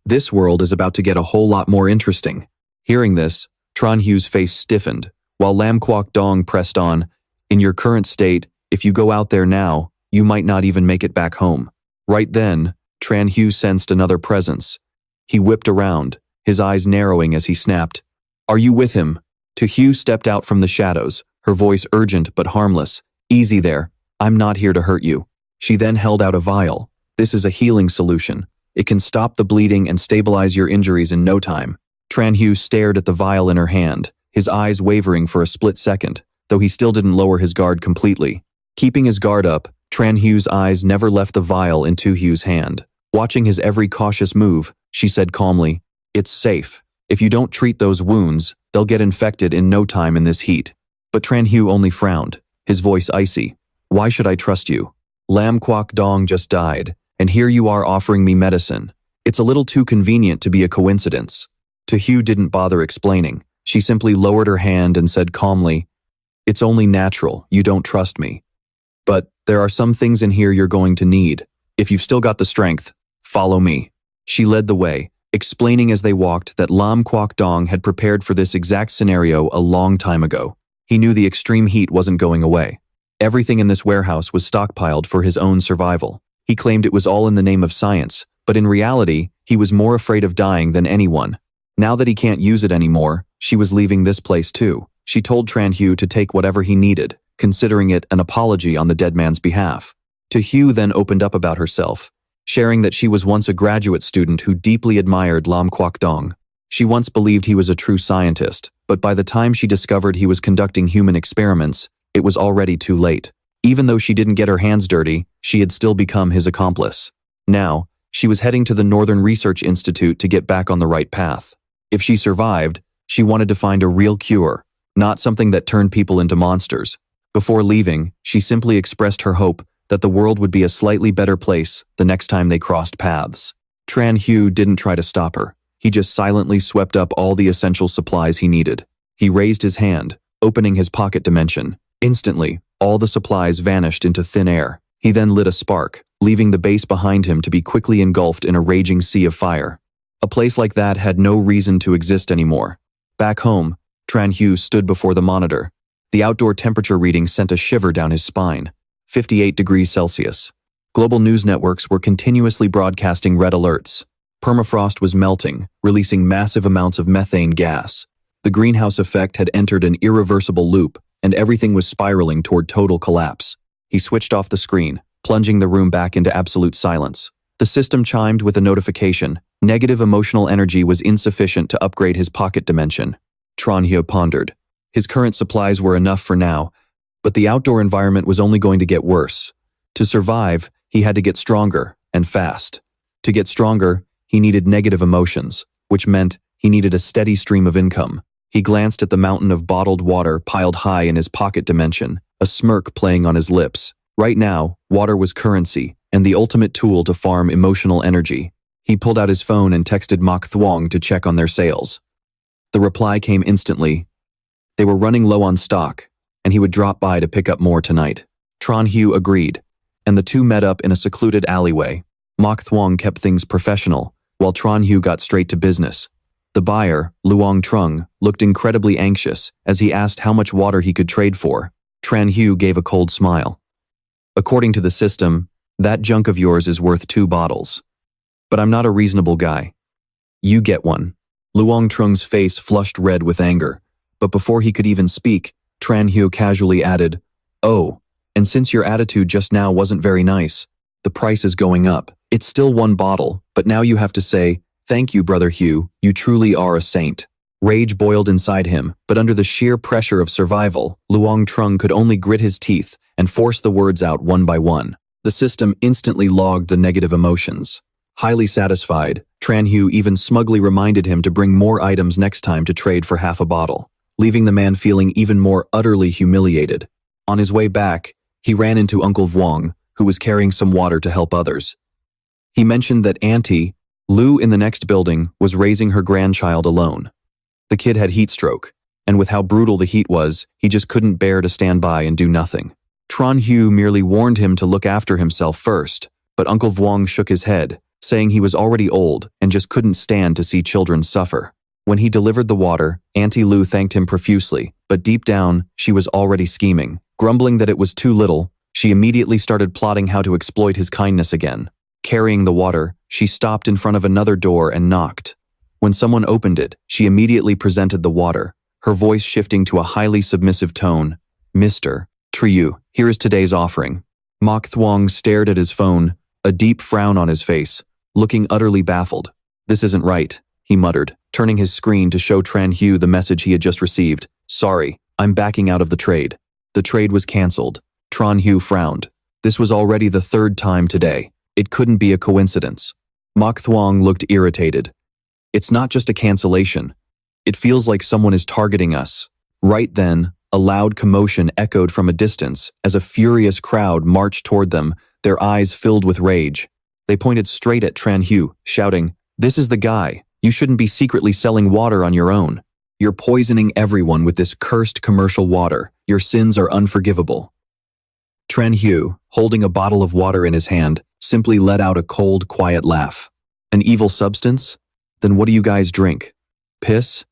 This world is about to get a whole lot more interesting. Hearing this, Tran Hu's face stiffened, while Lam Kwok Dong pressed on. In your current state, if you go out there now, you might not even make it back home. Right then, Tran Hu sensed another presence. He whipped around, his eyes narrowing as he snapped, "Are you with him?" To Hu stepped out from the shadows, her voice urgent but harmless. "Easy there, I'm not here to hurt you." She then held out a vial. "This is a healing solution. It can stop the bleeding and stabilize your injuries in no time." Tran Hu stared at the vial in her hand, his eyes wavering for a split second, though he still didn't lower his guard completely. Keeping his guard up, Tran Hu's eyes never left the vial in Tu Hu's hand. Watching his every cautious move, she said calmly, "It's safe. If you don't treat those wounds, they'll get infected in no time in this heat." But Tran Hu only frowned, his voice icy. "Why should I trust you? Lam Kwok Dong just died, and here you are offering me medicine. It's a little too convenient to be a coincidence." Tu Hu didn't bother explaining. She simply lowered her hand and said calmly, "It's only natural, you don't trust me. But there are some things in here you're going to need. If you've still got the strength, follow me." She led the way, explaining as they walked that Lam Kwok Dong had prepared for this exact scenario a long time ago. He knew the extreme heat wasn't going away. Everything in this warehouse was stockpiled for his own survival. He claimed it was all in the name of science, but in reality, he was more afraid of dying than anyone. Now that he can't use it anymore, she was leaving this place too. She told Tran Hu to take whatever he needed, considering it an apology on the dead man's behalf. Tu Hu then opened up about herself, sharing that she was once a graduate student who deeply admired Lam Kwok Dong. She once believed he was a true scientist, but by the time she discovered he was conducting human experiments, it was already too late. Even though she didn't get her hands dirty, she had still become his accomplice. Now, she was heading to the Northern Research Institute to get back on the right path. If she survived, she wanted to find a real cure, not something that turned people into monsters. Before leaving, she simply expressed her hope that the world would be a slightly better place the next time they crossed paths. Tran Hu didn't try to stop her. He just silently swept up all the essential supplies he needed. He raised his hand, opening his pocket dimension. Instantly, all the supplies vanished into thin air. He then lit a spark, leaving the base behind him to be quickly engulfed in a raging sea of fire. A place like that had no reason to exist anymore. Back home, Tran Hu stood before the monitor. The outdoor temperature reading sent a shiver down his spine. 58 degrees Celsius. Global news networks were continuously broadcasting red alerts. Permafrost was melting, releasing massive amounts of methane gas. The greenhouse effect had entered an irreversible loop, and everything was spiraling toward total collapse. He switched off the screen, plunging the room back into absolute silence. The system chimed with a notification. Negative emotional energy was insufficient to upgrade his pocket dimension. Tran Hu pondered. His current supplies were enough for now, but the outdoor environment was only going to get worse. To survive, he had to get stronger, and fast. To get stronger, he needed negative emotions, which meant he needed a steady stream of income. He glanced at the mountain of bottled water piled high in his pocket dimension, a smirk playing on his lips. Right now, water was currency, and the ultimate tool to farm emotional energy. He pulled out his phone and texted Mok Thwong to check on their sales. The reply came instantly. They were running low on stock, and he would drop by to pick up more tonight. Tran Hu agreed, and the two met up in a secluded alleyway. Mok Thwong kept things professional, while Tran Hu got straight to business. The buyer, Luong Trung, looked incredibly anxious as he asked how much water he could trade for. Tran Hu gave a cold smile. "According to the system, that junk of yours is worth 2 bottles. But I'm not a reasonable guy. You get one." Luong Trung's face flushed red with anger, but before he could even speak, Tran Hu casually added, "Oh, and since your attitude just now wasn't very nice, the price is going up. It's still 1 bottle, but now you have to say, 'Thank you, Brother Hu, you truly are a saint.'" Rage boiled inside him, but under the sheer pressure of survival, Luong Trung could only grit his teeth and force the words out one by one. The system instantly logged the negative emotions. Highly satisfied, Tran Hu even smugly reminded him to bring more items next time to trade for half a bottle, leaving the man feeling even more utterly humiliated. On his way back, he ran into Uncle Vuong, who was carrying some water to help others. He mentioned that Auntie, Lu in the next building, was raising her grandchild alone. The kid had heat stroke, and with how brutal the heat was, he just couldn't bear to stand by and do nothing. Tran Hu merely warned him to look after himself first, but Uncle Vuong shook his head, saying he was already old and just couldn't stand to see children suffer. When he delivered the water, Auntie Lu thanked him profusely, but deep down, she was already scheming. Grumbling that it was too little, she immediately started plotting how to exploit his kindness again. Carrying the water, she stopped in front of another door and knocked. When someone opened it, she immediately presented the water, her voice shifting to a highly submissive tone. "Mr. Triyu, here is today's offering." Mok Thuong stared at his phone, a deep frown on his face, looking utterly baffled. "This isn't right," he muttered, turning his screen to show Tran Hu the message he had just received. "Sorry, I'm backing out of the trade." The trade was cancelled. Tran Hu frowned. This was already the third time today. It couldn't be a coincidence. Mok Thuong looked irritated. "It's not just a cancellation. It feels like someone is targeting us." Right then, a loud commotion echoed from a distance as a furious crowd marched toward them, their eyes filled with rage. They pointed straight at Tran Hu, shouting, "This is the guy. You shouldn't be secretly selling water on your own. You're poisoning everyone with this cursed commercial water. Your sins are unforgivable." Tran Hu, holding a bottle of water in his hand, simply let out a cold, quiet laugh. "An evil substance? Then what do you guys drink? Piss?"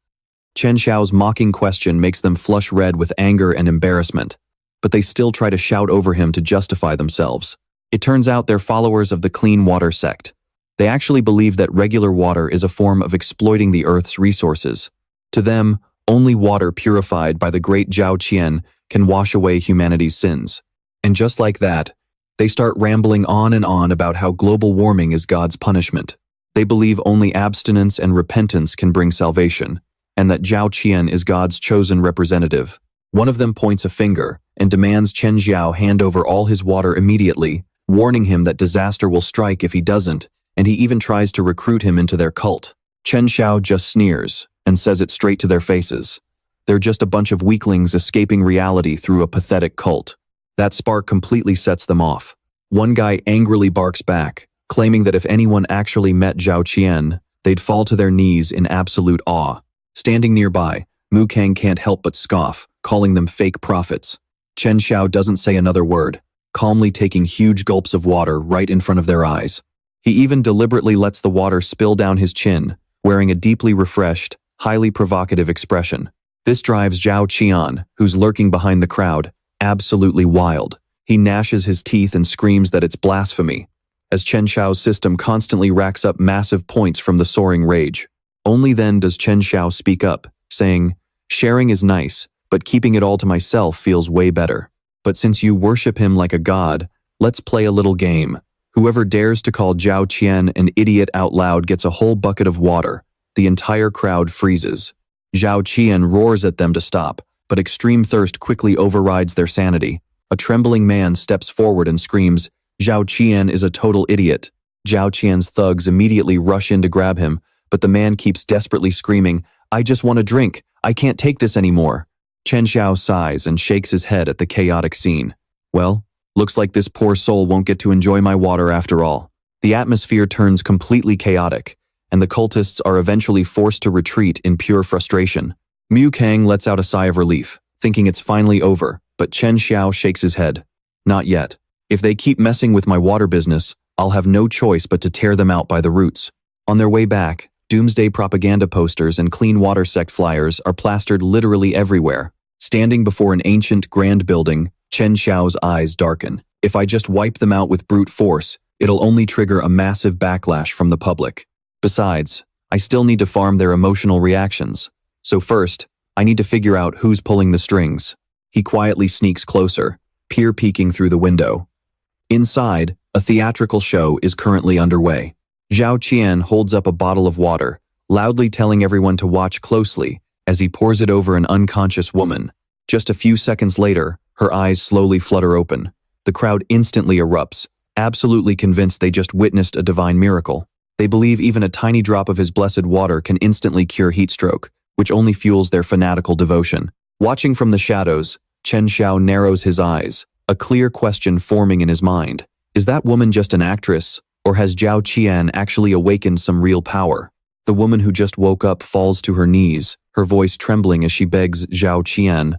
Chen Xiao's mocking question makes them flush red with anger and embarrassment, but they still try to shout over him to justify themselves. It turns out they're followers of the clean water sect. They actually believe that regular water is a form of exploiting the Earth's resources. To them, only water purified by the great Zhao Qian can wash away humanity's sins. And just like that, they start rambling on and on about how global warming is God's punishment. They believe only abstinence and repentance can bring salvation, and that Zhao Qian is God's chosen representative. One of them points a finger and demands Chen Xiao hand over all his water immediately, warning him that disaster will strike if he doesn't, and he even tries to recruit him into their cult. Chen Xiao just sneers and says it straight to their faces. They're just a bunch of weaklings escaping reality through a pathetic cult. That spark completely sets them off. One guy angrily barks back, claiming that if anyone actually met Zhao Qian, they'd fall to their knees in absolute awe. Standing nearby, Mu Kang can't help but scoff, calling them fake prophets. Chen Xiao doesn't say another word, calmly taking huge gulps of water right in front of their eyes. He even deliberately lets the water spill down his chin, wearing a deeply refreshed, highly provocative expression. This drives Zhao Qian, who's lurking behind the crowd, absolutely wild. He gnashes his teeth and screams that it's blasphemy, as Chen Xiao's system constantly racks up massive points from the soaring rage. Only then does Chen Xiao speak up, saying, "Sharing is nice, but keeping it all to myself feels way better. But since you worship him like a god, let's play a little game. Whoever dares to call Zhao Qian an idiot out loud gets a whole bucket of water." The entire crowd freezes. Zhao Qian roars at them to stop, but extreme thirst quickly overrides their sanity. A trembling man steps forward and screams, "Zhao Qian is a total idiot." Zhao Qian's thugs immediately rush in to grab him, but the man keeps desperately screaming, "I just want a drink. I can't take this anymore." Chen Xiao sighs and shakes his head at the chaotic scene. "Well, looks like this poor soul won't get to enjoy my water after all." The atmosphere turns completely chaotic, and the cultists are eventually forced to retreat in pure frustration. Mu Kang lets out a sigh of relief, thinking it's finally over, but Chen Xiao shakes his head. "Not yet. If they keep messing with my water business, I'll have no choice but to tear them out by the roots." On their way back, Doomsday propaganda posters and clean water sect flyers are plastered literally everywhere. Standing before an ancient, grand building, Chen Xiao's eyes darken. "If I just wipe them out with brute force, it'll only trigger a massive backlash from the public. Besides, I still need to farm their emotional reactions. So first, I need to figure out who's pulling the strings." He quietly sneaks closer, peeking through the window. Inside, a theatrical show is currently underway. Zhao Qian holds up a bottle of water, loudly telling everyone to watch closely as he pours it over an unconscious woman. Just a few seconds later, her eyes slowly flutter open. The crowd instantly erupts, absolutely convinced they just witnessed a divine miracle. They believe even a tiny drop of his blessed water can instantly cure heat stroke, which only fuels their fanatical devotion. Watching from the shadows, Chen Xiao narrows his eyes, a clear question forming in his mind. Is that woman just an actress, or has Zhao Qian actually awakened some real power? The woman who just woke up falls to her knees, her voice trembling as she begs Zhao Qian,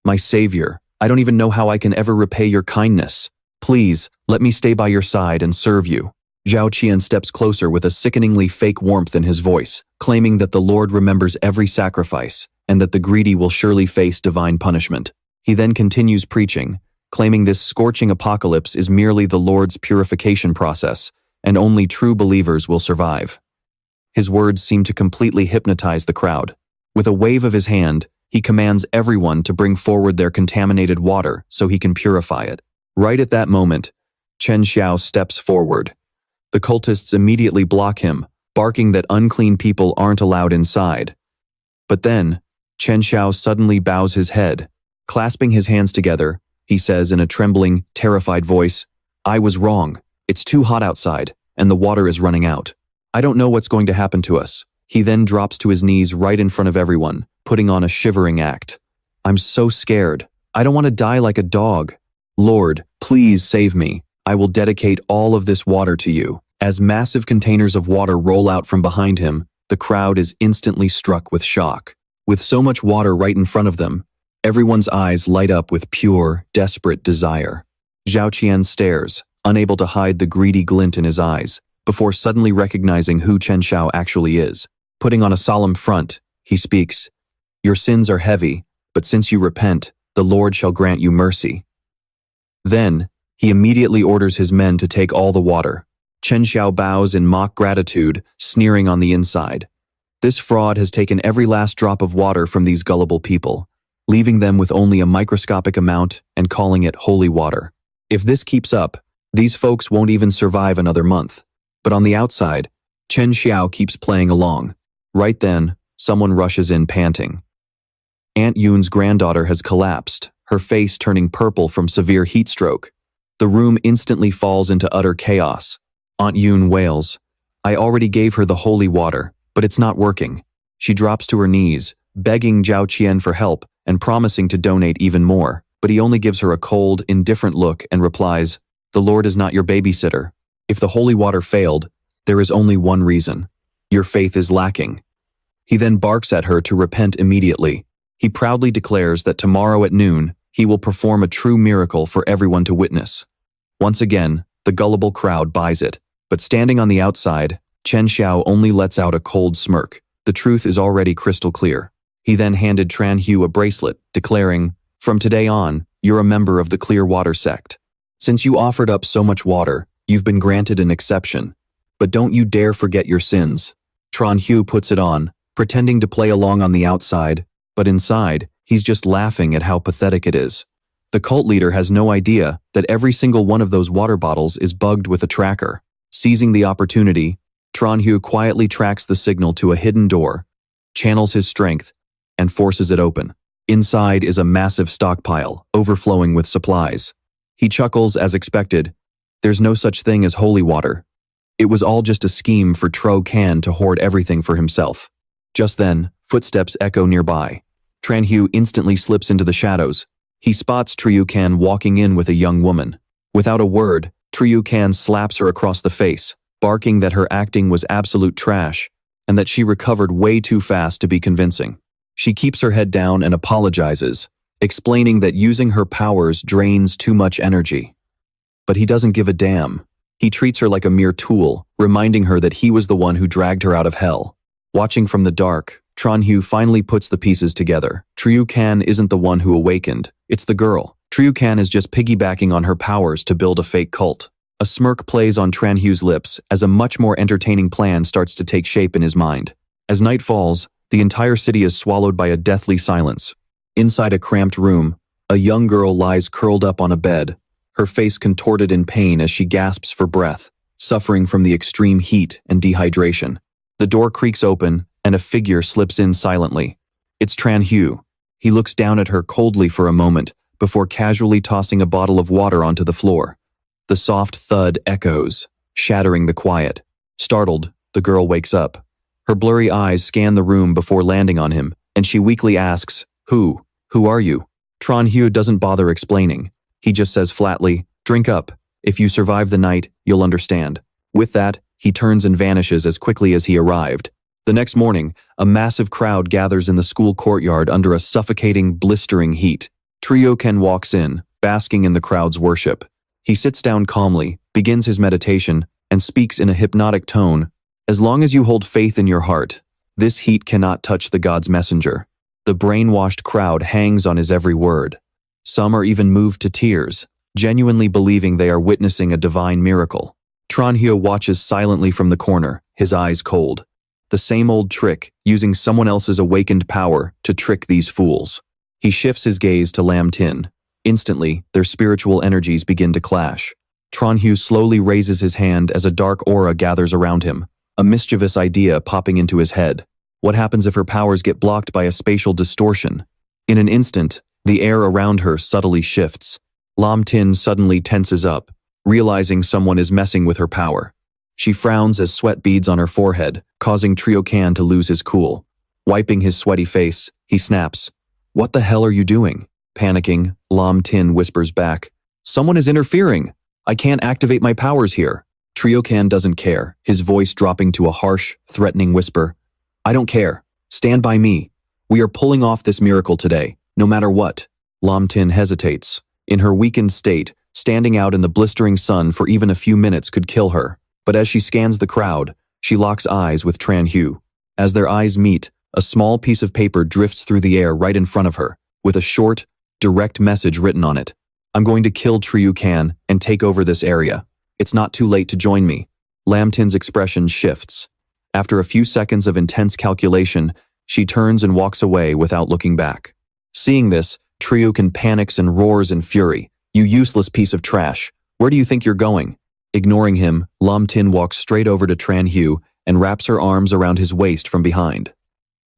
"My savior, I don't even know how I can ever repay your kindness. Please, let me stay by your side and serve you." Zhao Qian steps closer with a sickeningly fake warmth in his voice, claiming that the Lord remembers every sacrifice, and that the greedy will surely face divine punishment. He then continues preaching, claiming this scorching apocalypse is merely the Lord's purification process, and only true believers will survive. His words seem to completely hypnotize the crowd. With a wave of his hand, he commands everyone to bring forward their contaminated water so he can purify it. Right at that moment, Chen Xiao steps forward. The cultists immediately block him, barking that unclean people aren't allowed inside. But then, Chen Xiao suddenly bows his head. Clasping his hands together, he says in a trembling, terrified voice, "I was wrong. It's too hot outside, and the water is running out. I don't know what's going to happen to us." He then drops to his knees right in front of everyone, putting on a shivering act. "I'm so scared. I don't want to die like a dog. Lord, please save me. I will dedicate all of this water to you." As massive containers of water roll out from behind him, the crowd is instantly struck with shock. With so much water right in front of them, everyone's eyes light up with pure, desperate desire. Zhao Qian stares, unable to hide the greedy glint in his eyes, before suddenly recognizing who Chen Xiao actually is. Putting on a solemn front, he speaks, "Your sins are heavy, but since you repent, the Lord shall grant you mercy." Then, he immediately orders his men to take all the water. Chen Xiao bows in mock gratitude, sneering on the inside. This fraud has taken every last drop of water from these gullible people, leaving them with only a microscopic amount and calling it holy water. If this keeps up, these folks won't even survive another month. But on the outside, Chen Xiao keeps playing along. Right then, someone rushes in panting. Aunt Yun's granddaughter has collapsed, her face turning purple from severe heat stroke. The room instantly falls into utter chaos. Aunt Yun wails, "I already gave her the holy water, but it's not working." She drops to her knees, begging Zhao Qian for help and promising to donate even more, but he only gives her a cold, indifferent look and replies, "The Lord is not your babysitter. If the holy water failed, there is only one reason. Your faith is lacking." He then barks at her to repent immediately. He proudly declares that tomorrow at noon, he will perform a true miracle for everyone to witness. Once again, the gullible crowd buys it, but standing on the outside, Chen Xiao only lets out a cold smirk. The truth is already crystal clear. He then handed Tran Hu a bracelet, declaring, "From today on, you're a member of the Clear Water sect. Since you offered up so much water, you've been granted an exception. But don't you dare forget your sins." Tran Hu puts it on, pretending to play along on the outside, but inside, he's just laughing at how pathetic it is. The cult leader has no idea that every single one of those water bottles is bugged with a tracker. Seizing the opportunity, Tran Hu quietly tracks the signal to a hidden door, channels his strength, and forces it open. Inside is a massive stockpile, overflowing with supplies. He chuckles as expected. There's no such thing as holy water. It was all just a scheme for Tro Can to hoard everything for himself. Just then, footsteps echo nearby. Tran Hu instantly slips into the shadows. He spots Triyu Can walking in with a young woman. Without a word, Triyu Can slaps her across the face, barking that her acting was absolute trash, and that she recovered way too fast to be convincing. She keeps her head down and apologizes, explaining that using her powers drains too much energy. But he doesn't give a damn. He treats her like a mere tool, reminding her that he was the one who dragged her out of hell. Watching from the dark, Tran Hu finally puts the pieces together. Triyu Can isn't the one who awakened, it's the girl. Triyu Can is just piggybacking on her powers to build a fake cult. A smirk plays on Tran Hu's lips as a much more entertaining plan starts to take shape in his mind. As night falls, the entire city is swallowed by a deathly silence. Inside a cramped room, a young girl lies curled up on a bed, her face contorted in pain as she gasps for breath, suffering from the extreme heat and dehydration. The door creaks open, and a figure slips in silently. It's Tran Hu. He looks down at her coldly for a moment, before casually tossing a bottle of water onto the floor. The soft thud echoes, shattering the quiet. Startled, the girl wakes up. Her blurry eyes scan the room before landing on him, and she weakly asks, Who are you?" Tran Hu doesn't bother explaining. He just says flatly, "Drink up. If you survive the night, you'll understand. With that, he turns and vanishes as quickly as he arrived. The next morning, a massive crowd gathers in the school courtyard under a suffocating, blistering heat. Tryoken walks in, basking in the crowd's worship. He sits down calmly, begins his meditation, and speaks in a hypnotic tone. As long as you hold faith in your heart, this heat cannot touch the God's messenger. The brainwashed crowd hangs on his every word. Some are even moved to tears, genuinely believing they are witnessing a divine miracle. Tranhyo watches silently from the corner, his eyes cold. The same old trick, using someone else's awakened power to trick these fools. He shifts his gaze to Lam Tin. Instantly, their spiritual energies begin to clash. Tranhyo slowly raises his hand as a dark aura gathers around him, a mischievous idea popping into his head. What happens if her powers get blocked by a spatial distortion? In an instant, the air around her subtly shifts. Lam Tin suddenly tenses up, realizing someone is messing with her power. She frowns as sweat beads on her forehead, causing Tryoken to lose his cool. Wiping his sweaty face, he snaps. "What the hell are you doing?" Panicking, Lam Tin whispers back. "Someone is interfering. I can't activate my powers here." Tryoken doesn't care, his voice dropping to a harsh, threatening whisper. "I don't care. Stand by me. We are pulling off this miracle today, no matter what." Lam Tin hesitates. In her weakened state, standing out in the blistering sun for even a few minutes could kill her. But as she scans the crowd, she locks eyes with Tranhyo. As their eyes meet, a small piece of paper drifts through the air right in front of her, with a short, direct message written on it. "I'm going to kill Tryoken and take over this area. It's not too late to join me." Lam Tin's expression shifts. After a few seconds of intense calculation, she turns and walks away without looking back. Seeing this, Tryoken panics and roars in fury. "You useless piece of trash. Where do you think you're going?" Ignoring him, Lam Tin walks straight over to Tranhyo and wraps her arms around his waist from behind.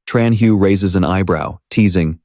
Tranhyo raises an eyebrow, teasing.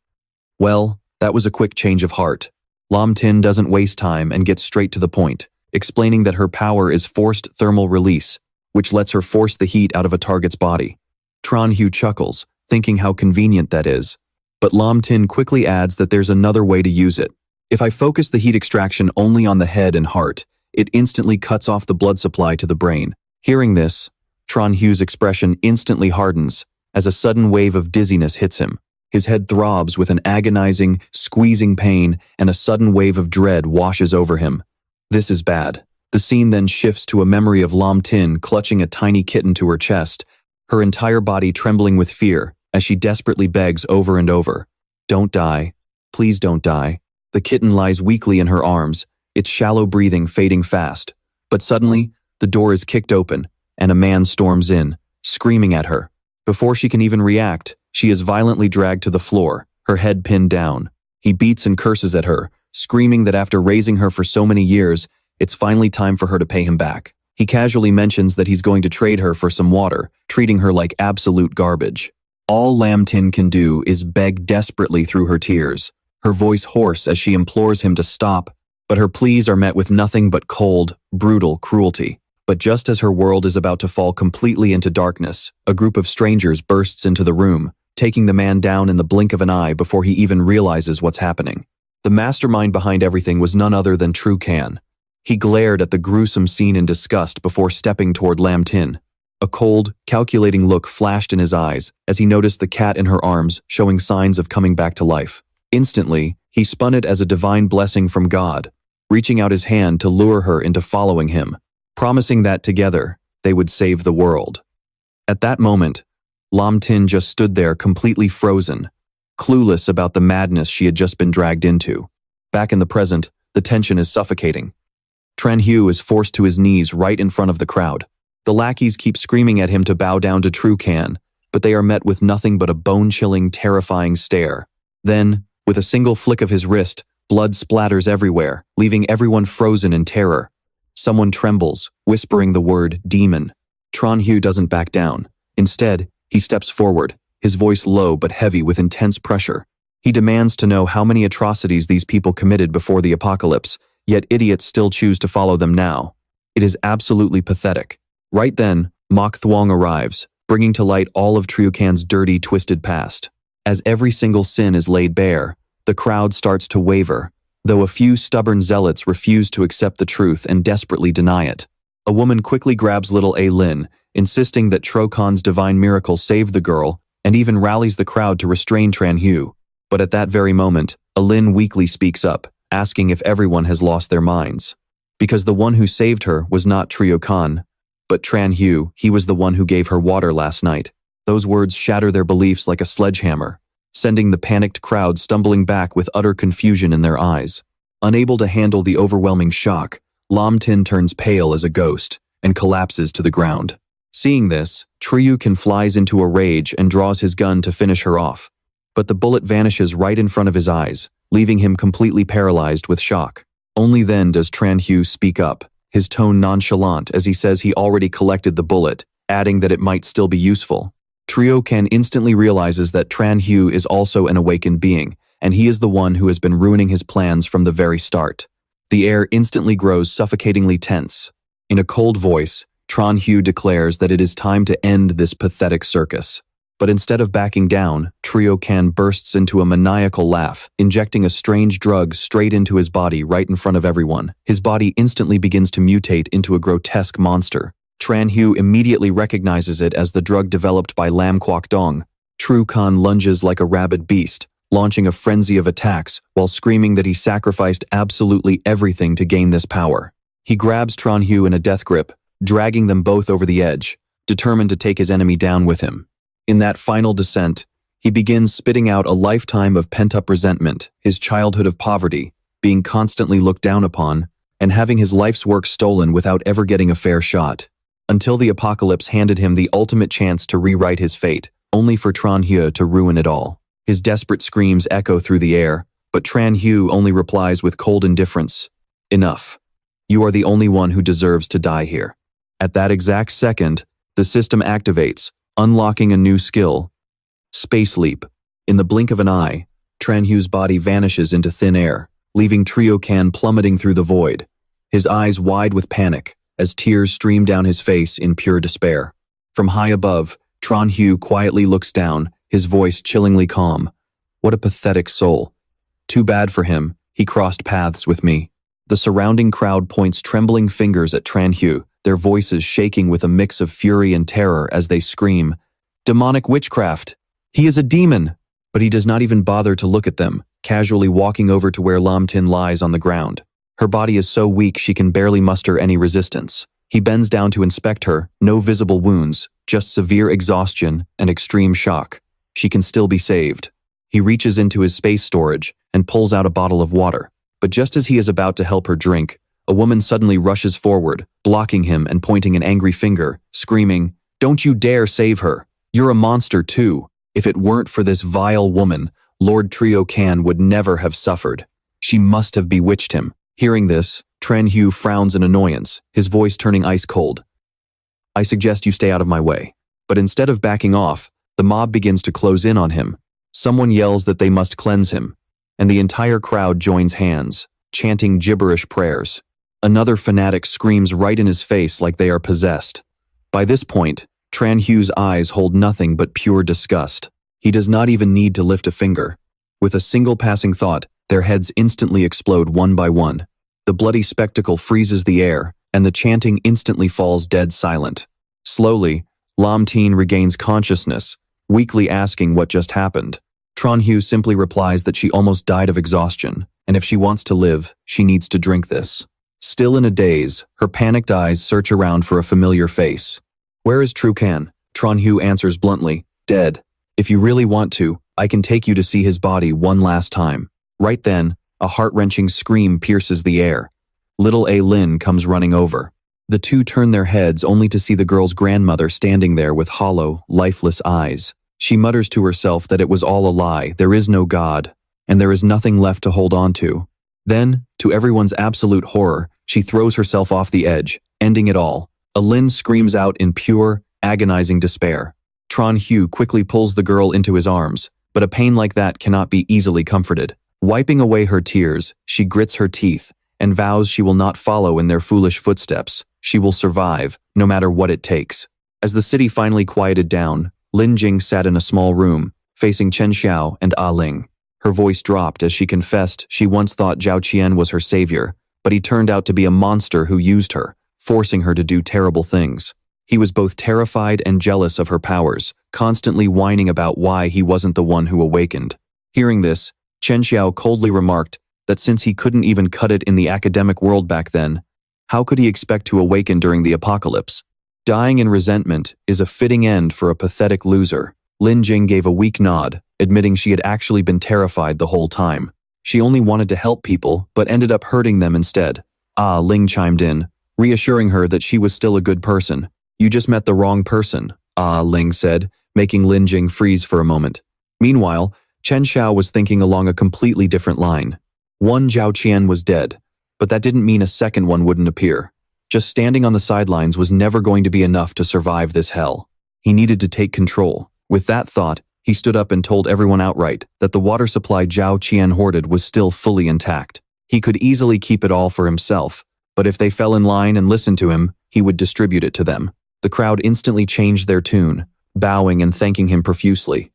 Well, that was a quick change of heart. Lam Tin doesn't waste time and gets straight to the point, explaining that her power is forced thermal release, which lets her force the heat out of a target's body. Tranhyo chuckles, thinking how convenient that is. But Lam Tin quickly adds that there's another way to use it. If I focus the heat extraction only on the head and heart, it instantly cuts off the blood supply to the brain. Hearing this, Tranhyo's expression instantly hardens as a sudden wave of dizziness hits him. His head throbs with an agonizing, squeezing pain, and a sudden wave of dread washes over him. This is bad. The scene then shifts to a memory of Lam Tin clutching a tiny kitten to her chest, her entire body trembling with fear as she desperately begs over and over. "Don't die. Please don't die." The kitten lies weakly in her arms, its shallow breathing fading fast. But suddenly, the door is kicked open, and a man storms in, screaming at her. Before she can even react, she is violently dragged to the floor, her head pinned down. He beats and curses at her, screaming that after raising her for so many years, it's finally time for her to pay him back. He casually mentions that he's going to trade her for some water, treating her like absolute garbage. All Lam Tin can do is beg desperately through her tears, her voice hoarse as she implores him to stop, but her pleas are met with nothing but cold, brutal cruelty. But just as her world is about to fall completely into darkness, a group of strangers bursts into the room, taking the man down in the blink of an eye before he even realizes what's happening. The mastermind behind everything was none other than Tryoken. He glared at the gruesome scene in disgust before stepping toward Lam Tin. A cold, calculating look flashed in his eyes as he noticed the cat in her arms showing signs of coming back to life. Instantly, he spun it as a divine blessing from God, reaching out his hand to lure her into following him, promising that together, they would save the world. At that moment, Lam Tin just stood there completely frozen, clueless about the madness she had just been dragged into. Back in the present, the tension is suffocating. Tranhyo is forced to his knees right in front of the crowd. The lackeys keep screaming at him to bow down to Tryoken, but they are met with nothing but a bone-chilling, terrifying stare. Then, with a single flick of his wrist, blood splatters everywhere, leaving everyone frozen in terror. Someone trembles, whispering the word demon. Tranhyo doesn't back down. Instead, he steps forward, his voice low but heavy with intense pressure. He demands to know how many atrocities these people committed before the apocalypse, yet idiots still choose to follow them now. It is absolutely pathetic. Right then, Mok Thwong arrives, bringing to light all of Tryoken's dirty, twisted past. As every single sin is laid bare, the crowd starts to waver, though a few stubborn zealots refuse to accept the truth and desperately deny it. A woman quickly grabs little A Lin, insisting that Trokan's divine miracle saved the girl, and even rallies the crowd to restrain Tran Hu. But at that very moment, A Lin weakly speaks up, asking if everyone has lost their minds. Because the one who saved her was not Trokan, but Tran Hu. He was the one who gave her water last night. Those words shatter their beliefs like a sledgehammer, sending the panicked crowd stumbling back with utter confusion in their eyes. Unable to handle the overwhelming shock, Lam Tin turns pale as a ghost and collapses to the ground. Seeing this, Trokan flies into a rage and draws his gun to finish her off. But the bullet vanishes right in front of his eyes, leaving him completely paralyzed with shock. Only then does Tran Hu speak up, his tone nonchalant as he says he already collected the bullet, adding that it might still be useful. Trokan instantly realizes that Tran Hu is also an awakened being, and he is the one who has been ruining his plans from the very start. The air instantly grows suffocatingly tense. In a cold voice, Tran Hu declares that it is time to end this pathetic circus. But instead of backing down, Trokan bursts into a maniacal laugh, injecting a strange drug straight into his body right in front of everyone. His body instantly begins to mutate into a grotesque monster. Tran Hu immediately recognizes it as the drug developed by Lam Kwok Dong. Trokan lunges like a rabid beast, launching a frenzy of attacks while screaming that he sacrificed absolutely everything to gain this power. He grabs Tran Hu in a death grip, dragging them both over the edge, determined to take his enemy down with him. In that final descent, he begins spitting out a lifetime of pent-up resentment, his childhood of poverty, being constantly looked down upon, and having his life's work stolen without ever getting a fair shot. Until the apocalypse handed him the ultimate chance to rewrite his fate, only for Tran Hu to ruin it all. His desperate screams echo through the air, but Tran Hu only replies with cold indifference. Enough. You are the only one who deserves to die here. At that exact second, the system activates, unlocking a new skill. Space leap. In the blink of an eye, Tran Hu's body vanishes into thin air, leaving Trokan plummeting through the void, his eyes wide with panic, as tears stream down his face in pure despair. From high above, Tran Hu quietly looks down, his voice chillingly calm. What a pathetic soul. Too bad for him, he crossed paths with me. The surrounding crowd points trembling fingers at Tran Hu, their voices shaking with a mix of fury and terror as they scream, "Demonic witchcraft! He is a demon!" But he does not even bother to look at them, casually walking over to where Lam Tin lies on the ground. Her body is so weak she can barely muster any resistance. He bends down to inspect her, no visible wounds, just severe exhaustion and extreme shock. She can still be saved. He reaches into his space storage and pulls out a bottle of water. But just as he is about to help her drink, a woman suddenly rushes forward, blocking him and pointing an angry finger, screaming, "Don't you dare save her! You're a monster too! If it weren't for this vile woman, Lord Trokan would never have suffered. She must have bewitched him." Hearing this, Tran Hu frowns in annoyance, his voice turning ice cold. "I suggest you stay out of my way." But instead of backing off, the mob begins to close in on him. Someone yells that they must cleanse him, and the entire crowd joins hands, chanting gibberish prayers. Another fanatic screams right in his face like they are possessed. By this point, Tran Hu's eyes hold nothing but pure disgust. He does not even need to lift a finger. With a single passing thought, their heads instantly explode one by one. The bloody spectacle freezes the air, and the chanting instantly falls dead silent. Slowly, Lam Tin regains consciousness, weakly asking what just happened. Tran Hu simply replies that she almost died of exhaustion, and if she wants to live, she needs to drink this. Still in a daze, her panicked eyes search around for a familiar face. "Where is Trokan?" Tran Hu answers bluntly, "Dead. If you really want to, I can take you to see his body one last time." Right then, a heart-wrenching scream pierces the air. Little A Lin comes running over. The two turn their heads only to see the girl's grandmother standing there with hollow, lifeless eyes. She mutters to herself that it was all a lie, there is no God, and there is nothing left to hold on to. Then, to everyone's absolute horror, she throws herself off the edge, ending it all. A Lin screams out in pure, agonizing despair. Tran Hu quickly pulls the girl into his arms, but a pain like that cannot be easily comforted. Wiping away her tears, she grits her teeth and vows she will not follow in their foolish footsteps. She will survive, no matter what it takes. As the city finally quieted down, Lin Jing sat in a small room, facing Chen Xiao and Ah Ling. Her voice dropped as she confessed she once thought Zhao Qian was her savior, but he turned out to be a monster who used her, forcing her to do terrible things. He was both terrified and jealous of her powers, constantly whining about why he wasn't the one who awakened. Hearing this, Chen Xiao coldly remarked that since he couldn't even cut it in the academic world back then, how could he expect to awaken during the apocalypse? Dying in resentment is a fitting end for a pathetic loser. Lin Jing gave a weak nod, admitting she had actually been terrified the whole time. She only wanted to help people, but ended up hurting them instead. Ling chimed in, reassuring her that she was still a good person. You just met the wrong person, Ling said, making Lin Jing freeze for a moment. Meanwhile, Chen Xiao was thinking along a completely different line. One Zhao Qian was dead, but that didn't mean a second one wouldn't appear. Just standing on the sidelines was never going to be enough to survive this hell. He needed to take control. With that thought, he stood up and told everyone outright that the water supply Zhao Qian hoarded was still fully intact. He could easily keep it all for himself, but if they fell in line and listened to him, he would distribute it to them. The crowd instantly changed their tune, bowing and thanking him profusely.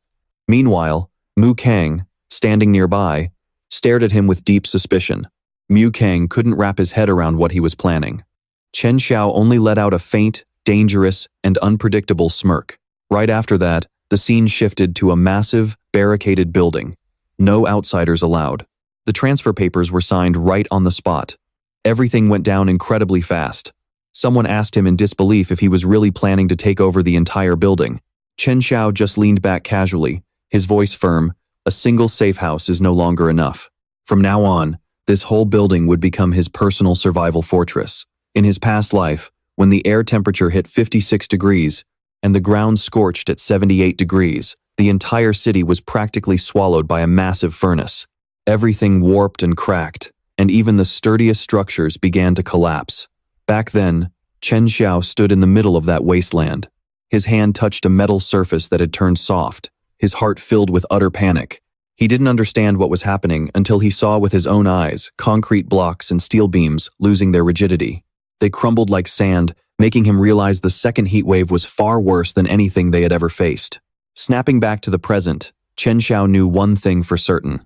Meanwhile, Mu Kang, standing nearby, stared at him with deep suspicion. Mu Kang couldn't wrap his head around what he was planning. Chen Xiao only let out a faint, dangerous, and unpredictable smirk. Right after that, the scene shifted to a massive, barricaded building. No outsiders allowed. The transfer papers were signed right on the spot. Everything went down incredibly fast. Someone asked him in disbelief if he was really planning to take over the entire building. Chen Xiao just leaned back casually, his voice firm. A single safe house is no longer enough. From now on, this whole building would become his personal survival fortress. In his past life, when the air temperature hit 56 degrees and the ground scorched at 78 degrees, the entire city was practically swallowed by a massive furnace. Everything warped and cracked, and even the sturdiest structures began to collapse. Back then, Chen Xiao stood in the middle of that wasteland. His hand touched a metal surface that had turned soft, his heart filled with utter panic. He didn't understand what was happening until he saw with his own eyes concrete blocks and steel beams losing their rigidity. They crumbled like sand, making him realize the second heat wave was far worse than anything they had ever faced. Snapping back to the present, Chen Xiao knew one thing for certain.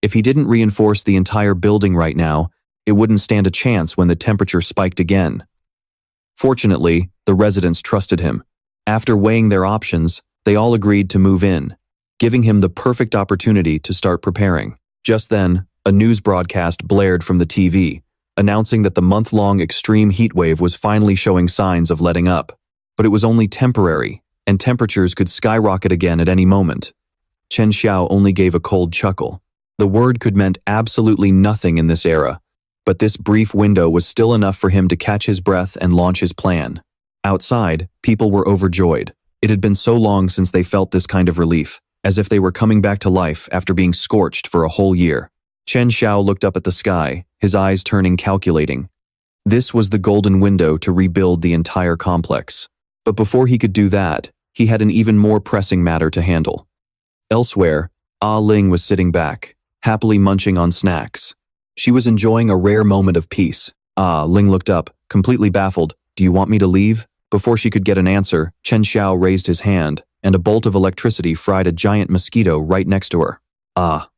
If he didn't reinforce the entire building right now, it wouldn't stand a chance when the temperature spiked again. Fortunately, the residents trusted him. After weighing their options, they all agreed to move in, giving him the perfect opportunity to start preparing. Just then, a news broadcast blared from the TV, announcing that the month-long extreme heat wave was finally showing signs of letting up. But it was only temporary, and temperatures could skyrocket again at any moment. Chen Xiao only gave a cold chuckle. The word could meant absolutely nothing in this era, but this brief window was still enough for him to catch his breath and launch his plan. Outside, people were overjoyed. It had been so long since they felt this kind of relief, as if they were coming back to life after being scorched for a whole year. Chen Xiao looked up at the sky, his eyes turning calculating. This was the golden window to rebuild the entire complex. But before he could do that, he had an even more pressing matter to handle. Elsewhere, Ling was sitting back, happily munching on snacks. She was enjoying a rare moment of peace. Ling looked up, completely baffled. Do you want me to leave? Before she could get an answer, Chen Xiao raised his hand, and a bolt of electricity fried a giant mosquito right next to her.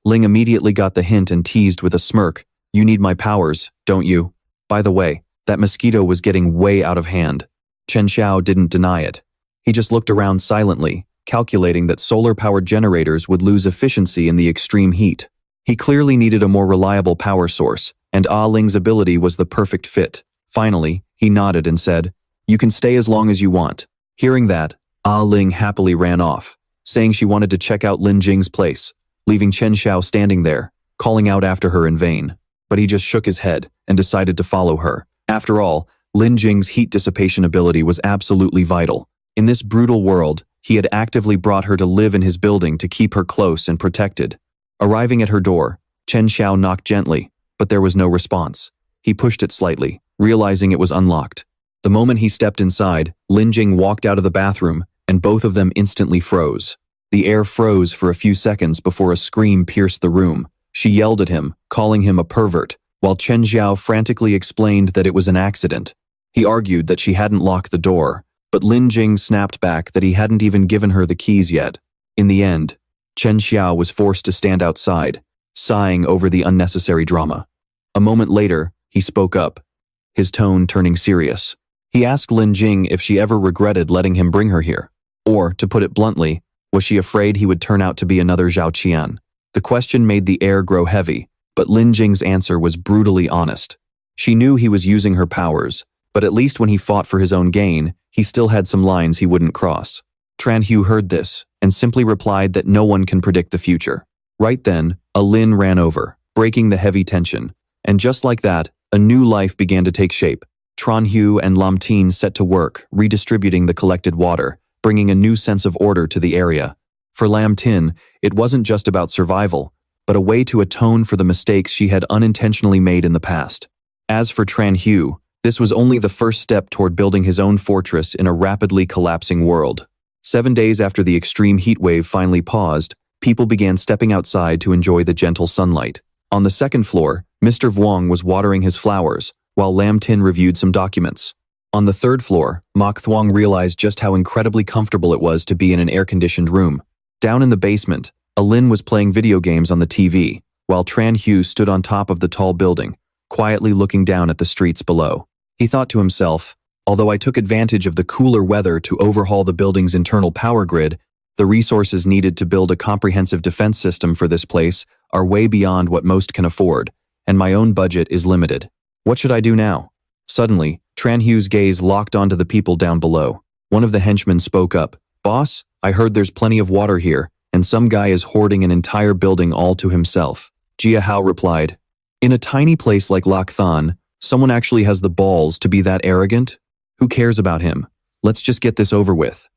Ling immediately got the hint and teased with a smirk. You need my powers, don't you? By the way, that mosquito was getting way out of hand. Chen Xiao didn't deny it. He just looked around silently, calculating that solar-powered generators would lose efficiency in the extreme heat. He clearly needed a more reliable power source, and Ling's ability was the perfect fit. Finally, he nodded and said, You can stay as long as you want. Hearing that, Ling happily ran off, saying she wanted to check out Lin Jing's place, leaving Chen Xiao standing there, calling out after her in vain. But he just shook his head and decided to follow her. After all, Lin Jing's heat dissipation ability was absolutely vital. In this brutal world, he had actively brought her to live in his building to keep her close and protected. Arriving at her door, Chen Xiao knocked gently, but there was no response. He pushed it slightly, realizing it was unlocked. The moment he stepped inside, Lin Jing walked out of the bathroom, and both of them instantly froze. The air froze for a few seconds before a scream pierced the room. She yelled at him, calling him a pervert, while Chen Xiao frantically explained that it was an accident. He argued that she hadn't locked the door, but Lin Jing snapped back that he hadn't even given her the keys yet. In the end, Chen Xiao was forced to stand outside, sighing over the unnecessary drama. A moment later, he spoke up, his tone turning serious. He asked Lin Jing if she ever regretted letting him bring her here. Or, to put it bluntly, was she afraid he would turn out to be another Zhao Qian? The question made the air grow heavy, but Lin Jing's answer was brutally honest. She knew he was using her powers, but at least when he fought for his own gain, he still had some lines he wouldn't cross. Tran Hu heard this, and simply replied that no one can predict the future. Right then, a Lin ran over, breaking the heavy tension. And just like that, a new life began to take shape. Tran Hu and Lam Tin set to work, redistributing the collected water, bringing a new sense of order to the area. For Lam Tin, it wasn't just about survival, but a way to atone for the mistakes she had unintentionally made in the past. As for Tran Hu, this was only the first step toward building his own fortress in a rapidly collapsing world. 7 days after the extreme heat wave finally paused, people began stepping outside to enjoy the gentle sunlight. On the second floor, Mr. Vuong was watering his flowers, while Lam Tin reviewed some documents. On the third floor, Mok Thuong realized just how incredibly comfortable it was to be in an air-conditioned room. Down in the basement, Lin was playing video games on the TV, while Tran Hu stood on top of the tall building, quietly looking down at the streets below. He thought to himself, although I took advantage of the cooler weather to overhaul the building's internal power grid, the resources needed to build a comprehensive defense system for this place are way beyond what most can afford, and my own budget is limited. What should I do now? Suddenly, Tran Hu's gaze locked onto the people down below. One of the henchmen spoke up. Boss, I heard there's plenty of water here, and some guy is hoarding an entire building all to himself. Jia Hao replied, in a tiny place like Lac Than, someone actually has the balls to be that arrogant? Who cares about him? Let's just get this over with.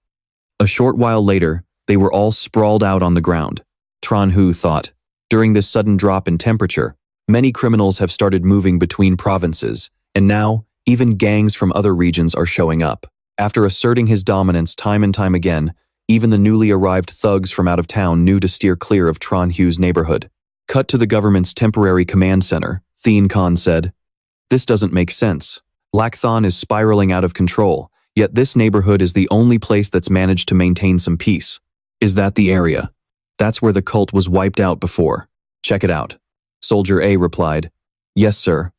A short while later, they were all sprawled out on the ground. Tran Hu thought, during this sudden drop in temperature, many criminals have started moving between provinces, and now, even gangs from other regions are showing up. After asserting his dominance time and time again, even the newly arrived thugs from out of town knew to steer clear of Tran Hu's neighborhood. Cut to the government's temporary command center, Thien Khan said. This doesn't make sense. Lac Than is spiraling out of control, yet this neighborhood is the only place that's managed to maintain some peace. Is that the area? That's where the cult was wiped out before. Check it out. Soldier A replied, yes, sir.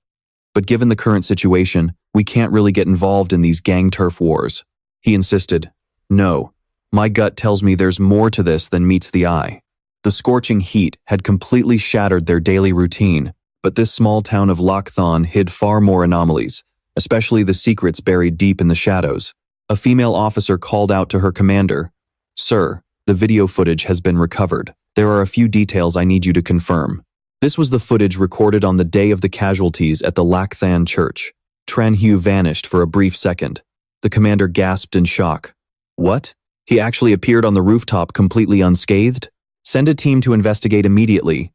But given the current situation, we can't really get involved in these gang turf wars. He insisted, no, my gut tells me there's more to this than meets the eye. The scorching heat had completely shattered their daily routine, but this small town of Lac Than hid far more anomalies, especially the secrets buried deep in the shadows. A female officer called out to her commander, sir, the video footage has been recovered. There are a few details I need you to confirm. This was the footage recorded on the day of the casualties at the Lac Than church. Tran Hu vanished for a brief second. The commander gasped in shock. What? He actually appeared on the rooftop completely unscathed? Send a team to investigate immediately.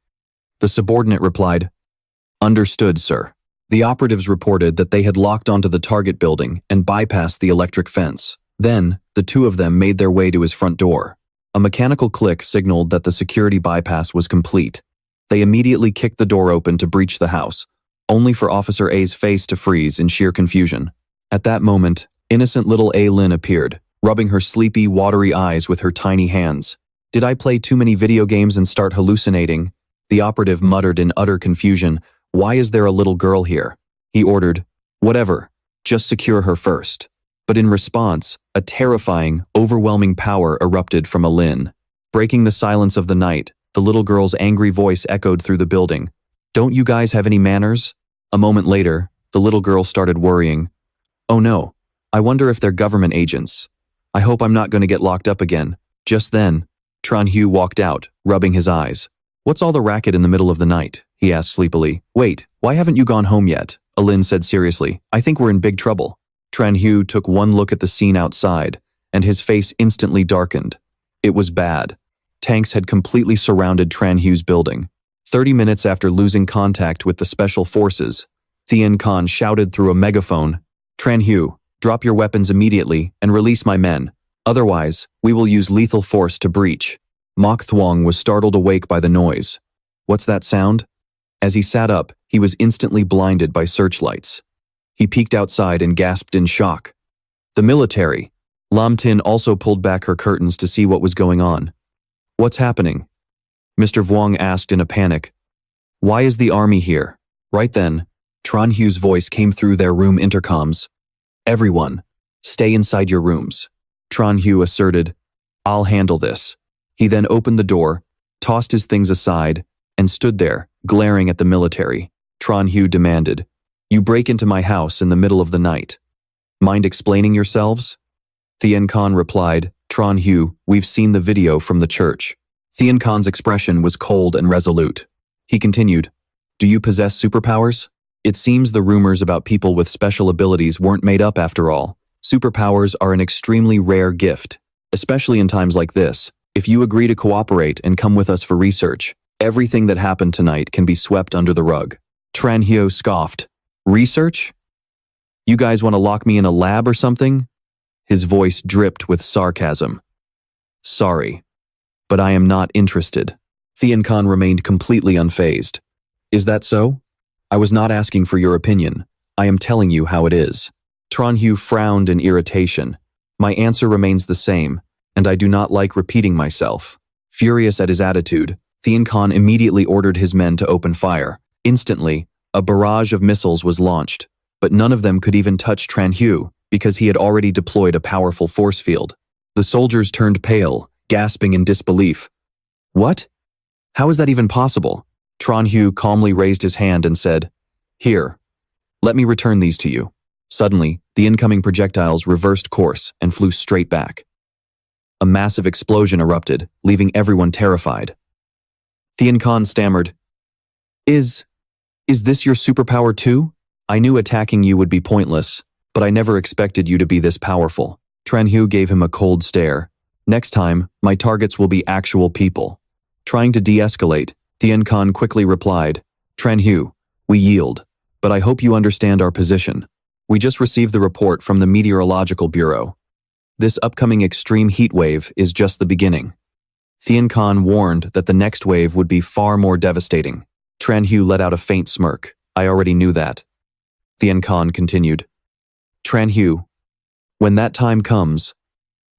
The subordinate replied, understood, sir. The operatives reported that they had locked onto the target building and bypassed the electric fence. Then, the two of them made their way to his front door. A mechanical click signaled that the security bypass was complete. They immediately kicked the door open to breach the house, only for Officer A's face to freeze in sheer confusion. At that moment, innocent little A Lin appeared, rubbing her sleepy, watery eyes with her tiny hands. Did I play too many video games and start hallucinating? The operative muttered in utter confusion. Why is there a little girl here? He ordered, whatever, just secure her first. But in response, a terrifying, overwhelming power erupted from Lin. Breaking the silence of the night, the little girl's angry voice echoed through the building. Don't you guys have any manners? A moment later, the little girl started worrying. Oh no, I wonder if they're government agents. I hope I'm not going to get locked up again. Just then, Tran Hu walked out, rubbing his eyes. What's all the racket in the middle of the night? He asked sleepily. Wait, why haven't you gone home yet? Lin said seriously. I think we're in big trouble. Tran Hu took one look at the scene outside, and his face instantly darkened. It was bad. Tanks had completely surrounded Tran Hu's building. 30 minutes after losing contact with the special forces, Thien Khan shouted through a megaphone, Tran Hu, drop your weapons immediately and release my men. Otherwise, we will use lethal force to breach. Mok Thuong was startled awake by the noise. What's that sound? As he sat up, he was instantly blinded by searchlights. He peeked outside and gasped in shock. The military. Lam Tin also pulled back her curtains to see what was going on. What's happening? Mr. Vuong asked in a panic. Why is the army here? Right then, Tran Hu's voice came through their room intercoms. Everyone, stay inside your rooms. Tran Hu asserted, I'll handle this. He then opened the door, tossed his things aside, and stood there, glaring at the military. Tran Hu demanded, You break into my house in the middle of the night. Mind explaining yourselves? Thien Khan replied, Tran Hu, we've seen the video from the church. Thien Khan's expression was cold and resolute. He continued, Do you possess superpowers? It seems the rumors about people with special abilities weren't made up after all. Superpowers are an extremely rare gift, especially in times like this. If you agree to cooperate and come with us for research, everything that happened tonight can be swept under the rug. Tran Hu scoffed. Research? You guys want to lock me in a lab or something? His voice dripped with sarcasm. Sorry, but I am not interested. Thien Khan remained completely unfazed. Is that so? I was not asking for your opinion. I am telling you how it is. Tran Hu frowned in irritation. My answer remains the same, and I do not like repeating myself. Furious at his attitude, Thien Khan immediately ordered his men to open fire. Instantly, a barrage of missiles was launched, but none of them could even touch Tran Hu because he had already deployed a powerful force field. The soldiers turned pale, gasping in disbelief. What? How is that even possible? Tran Hu calmly raised his hand and said, Here, let me return these to you. Suddenly, the incoming projectiles reversed course and flew straight back. A massive explosion erupted, leaving everyone terrified. Thien Khan stammered, Is this your superpower too? I knew attacking you would be pointless, but I never expected you to be this powerful. Tran Hu gave him a cold stare. Next time, my targets will be actual people. Trying to de-escalate, Thien Khan quickly replied, Tran Hu, we yield, but I hope you understand our position. We just received the report from the Meteorological Bureau. This upcoming extreme heat wave is just the beginning. Thien Khan warned that the next wave would be far more devastating. Tran Hu let out a faint smirk. I already knew that. Thien Khan continued, Tran Hu, when that time comes,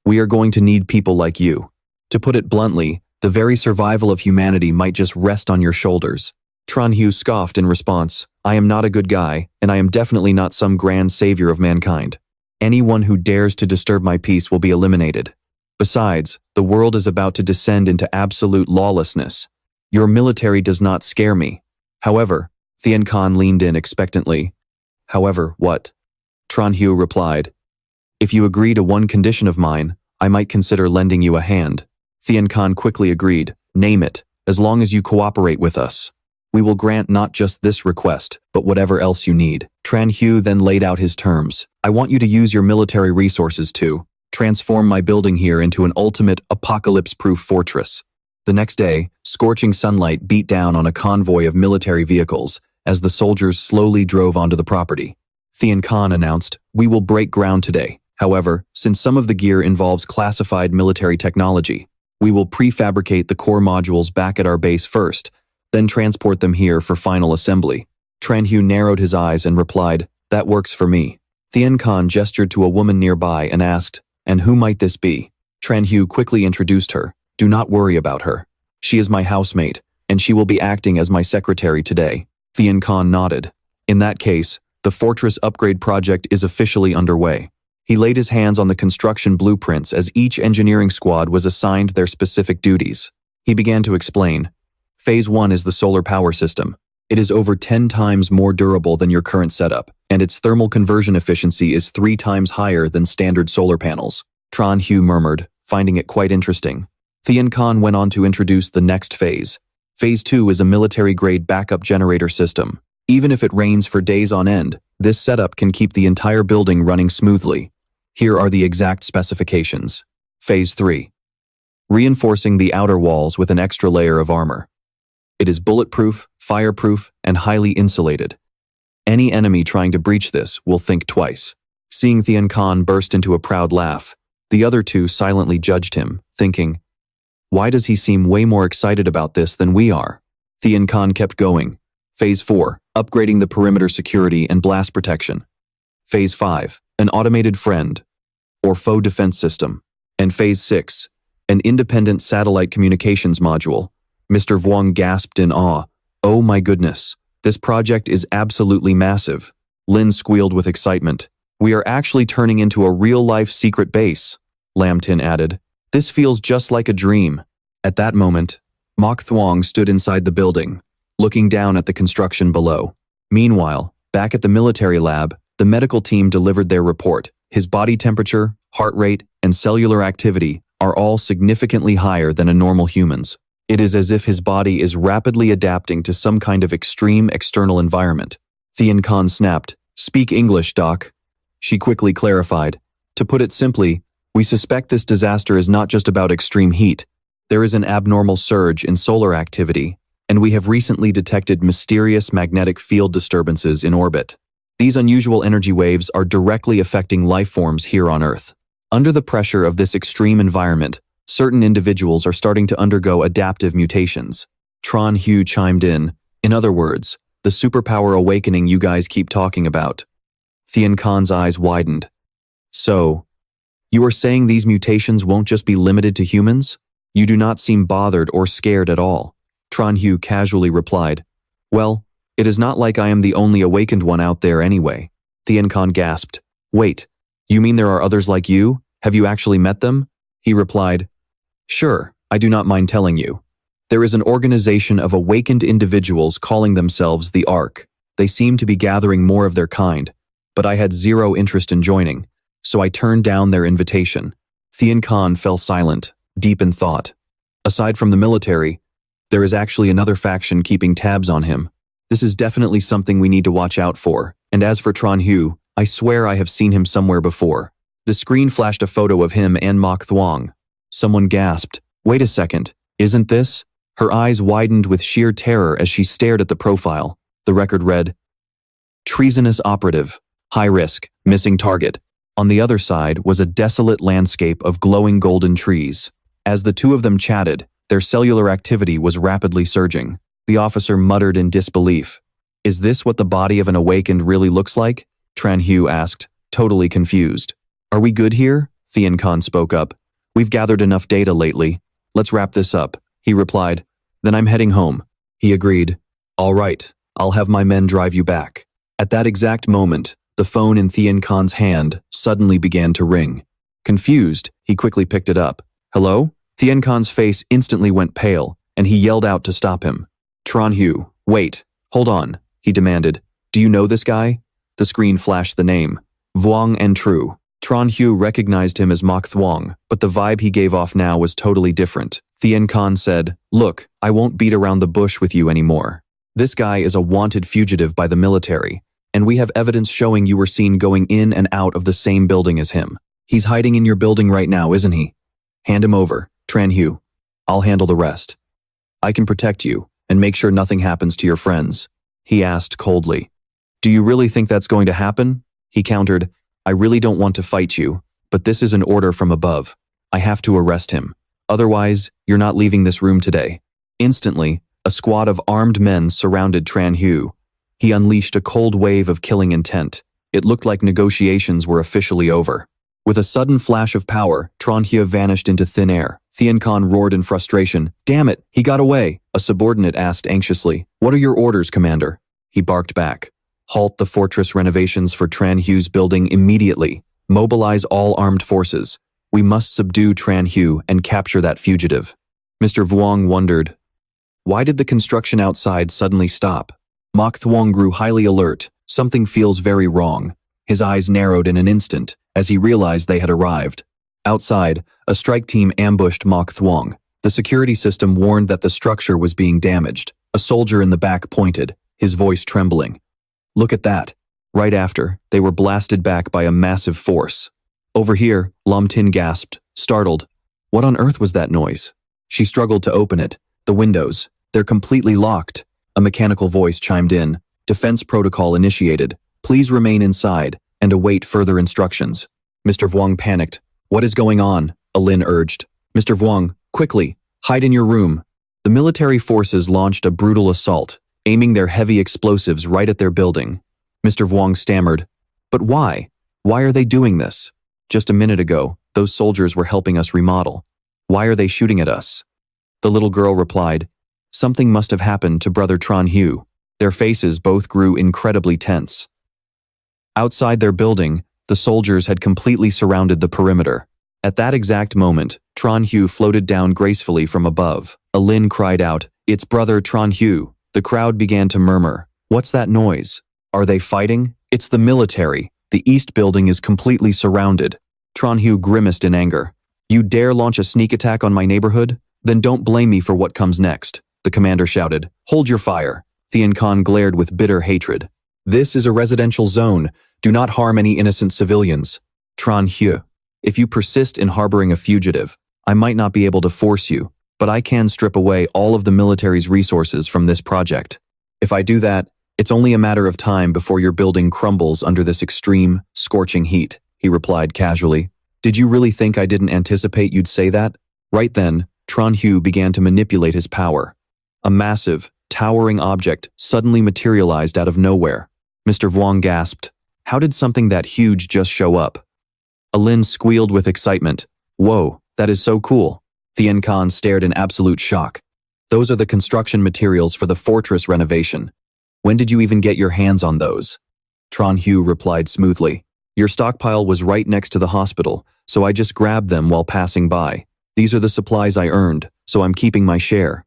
we are going to need people like you. To put it bluntly, the very survival of humanity might just rest on your shoulders. Tran Hu scoffed in response, I am not a good guy, and I am definitely not some grand savior of mankind. Anyone who dares to disturb my peace will be eliminated. Besides, the world is about to descend into absolute lawlessness. Your military does not scare me. However, Thien Khan leaned in expectantly. However, what? Tran Hu replied, If you agree to one condition of mine, I might consider lending you a hand. Thien Khan quickly agreed, Name it, as long as you cooperate with us. We will grant not just this request, but whatever else you need. Tran Hu then laid out his terms. I want you to use your military resources to transform my building here into an ultimate apocalypse-proof fortress. The next day, scorching sunlight beat down on a convoy of military vehicles as the soldiers slowly drove onto the property. Thien Khan announced, We will break ground today. However, since some of the gear involves classified military technology, we will prefabricate the core modules back at our base first, then transport them here for final assembly. Tran Hu narrowed his eyes and replied, That works for me. Thien Khan gestured to a woman nearby and asked, And who might this be? Tran Hu quickly introduced her. Do not worry about her. She is my housemate, and she will be acting as my secretary today. Thien Khan nodded. In that case, the fortress upgrade project is officially underway. He laid his hands on the construction blueprints as each engineering squad was assigned their specific duties. He began to explain. Phase 1 is the solar power system. It is over 10 times more durable than your current setup, and its thermal conversion efficiency is 3 times higher than standard solar panels. Tran Hu murmured, finding it quite interesting. Thien Khan went on to introduce the next phase. Phase 2 is a military-grade backup generator system. Even if it rains for days on end, this setup can keep the entire building running smoothly. Here are the exact specifications. Phase 3. Reinforcing the outer walls with an extra layer of armor. It is bulletproof, fireproof, and highly insulated. Any enemy trying to breach this will think twice. Seeing Thien Khan burst into a proud laugh, the other two silently judged him, thinking, Why does he seem way more excited about this than we are? Thien Khan kept going. Phase 4, upgrading the perimeter security and blast protection. Phase 5, an automated friend, or foe defense system. And Phase 6, an independent satellite communications module. Mr. Vuong gasped in awe. Oh my goodness. This project is absolutely massive. Lin squealed with excitement. We are actually turning into a real-life secret base, Lam Tin added. This feels just like a dream. At that moment, Mok Thuong stood inside the building, looking down at the construction below. Meanwhile, back at the military lab, the medical team delivered their report. His body temperature, heart rate, and cellular activity are all significantly higher than a normal human's. It is as if his body is rapidly adapting to some kind of extreme external environment. Thian Khan snapped, "Speak English, Doc." She quickly clarified. To put it simply, we suspect this disaster is not just about extreme heat. There is an abnormal surge in solar activity, and we have recently detected mysterious magnetic field disturbances in orbit. These unusual energy waves are directly affecting life forms here on Earth. Under the pressure of this extreme environment, certain individuals are starting to undergo adaptive mutations. Tron Hu chimed in other words, the superpower awakening you guys keep talking about. Thian Khan's eyes widened. So, you are saying these mutations won't just be limited to humans? You do not seem bothered or scared at all. Tron Hu casually replied. Well, it is not like I am the only awakened one out there anyway. Thian Khan gasped. Wait, you mean there are others like you? Have you actually met them? He replied. Sure, I do not mind telling you. There is an organization of awakened individuals calling themselves the Ark. They seem to be gathering more of their kind, but I had zero interest in joining, so I turned down their invitation. Thian Khan fell silent, deep in thought. Aside from the military, there is actually another faction keeping tabs on him. This is definitely something we need to watch out for, and as for Tron Hu, I swear I have seen him somewhere before. The screen flashed a photo of him and Mok Thuong. Someone gasped, wait a second, isn't this? Her eyes widened with sheer terror as she stared at the profile. The record read, treasonous operative, high risk, missing target. On the other side was a desolate landscape of glowing golden trees. As the two of them chatted, their cellular activity was rapidly surging. The officer muttered in disbelief. Is this what the body of an awakened really looks like? Tran Hu asked, totally confused. Are we good here? Thian Khan spoke up. We've gathered enough data lately. Let's wrap this up, he replied. Then I'm heading home. He agreed. All right, I'll have my men drive you back. At that exact moment, the phone in Thian Khan's hand suddenly began to ring. Confused, he quickly picked it up. Hello? Thian Khan's face instantly went pale, and he yelled out to stop him. Tron Hu, wait, hold on, he demanded. Do you know this guy? The screen flashed the name. Vuong and True. Tron Hu recognized him as Mok Thuong, but the vibe he gave off now was totally different. Thian Khan said, look, I won't beat around the bush with you anymore. This guy is a wanted fugitive by the military, and we have evidence showing you were seen going in and out of the same building as him. He's hiding in your building right now, isn't he? Hand him over, Tran Hu. I'll handle the rest. I can protect you, and make sure nothing happens to your friends, he asked coldly. Do you really think that's going to happen? He countered, I really don't want to fight you, but this is an order from above. I have to arrest him. Otherwise, you're not leaving this room today. Instantly, a squad of armed men surrounded Tran Hu. He unleashed a cold wave of killing intent. It looked like negotiations were officially over. With a sudden flash of power, Tran Hu vanished into thin air. Thian Khan roared in frustration. Damn it, he got away. A subordinate asked anxiously. What are your orders, Commander? He barked back. Halt the fortress renovations for Tran Hu's building immediately. Mobilize all armed forces. We must subdue Tran Hu and capture that fugitive. Mr. Vuong wondered, why did the construction outside suddenly stop? Mok Thuong grew highly alert. Something feels very wrong. His eyes narrowed in an instant as he realized they had arrived. Outside, a strike team ambushed Mok Thuong. The security system warned that the structure was being damaged. A soldier in the back pointed, his voice trembling. Look at that. Right after, they were blasted back by a massive force. Over here, Lam Tin gasped, startled. What on earth was that noise? She struggled to open it. The windows, they're completely locked. A mechanical voice chimed in. Defense protocol initiated. Please remain inside and await further instructions. Mr. Vuong panicked. What is going on? Alin urged. Mr. Vuong, quickly, hide in your room. The military forces launched a brutal assault, aiming their heavy explosives right at their building. Mr. Vuong stammered. But why? Why are they doing this? Just a minute ago, those soldiers were helping us remodel. Why are they shooting at us? The little girl replied, Something must have happened to brother Tran Hu. Their faces both grew incredibly tense. Outside their building, the soldiers had completely surrounded the perimeter. At that exact moment, Tran Hu floated down gracefully from above. Alin cried out, "It's brother Tran Hu." The crowd began to murmur, "What's that noise? Are they fighting? It's the military. The east building is completely surrounded." Tran Hu grimaced in anger. "You dare launch a sneak attack on my neighborhood? Then don't blame me for what comes next," the commander shouted. "Hold your fire." Thian Khan glared with bitter hatred. "This is a residential zone. Do not harm any innocent civilians." Tran Hu, if you persist in harboring a fugitive, I might not be able to force you, but I can strip away all of the military's resources from this project. If I do that, it's only a matter of time before your building crumbles under this extreme, scorching heat, he replied casually. Did you really think I didn't anticipate you'd say that? Right then, Tran Hu began to manipulate his power. A massive, towering object suddenly materialized out of nowhere. Mr. Vuong gasped. How did something that huge just show up? Alin squealed with excitement. Whoa, that is so cool. Thian Khan stared in absolute shock. Those are the construction materials for the fortress renovation. When did you even get your hands on those? Tran Hu replied smoothly. Your stockpile was right next to the hospital, so I just grabbed them while passing by. These are the supplies I earned, so I'm keeping my share.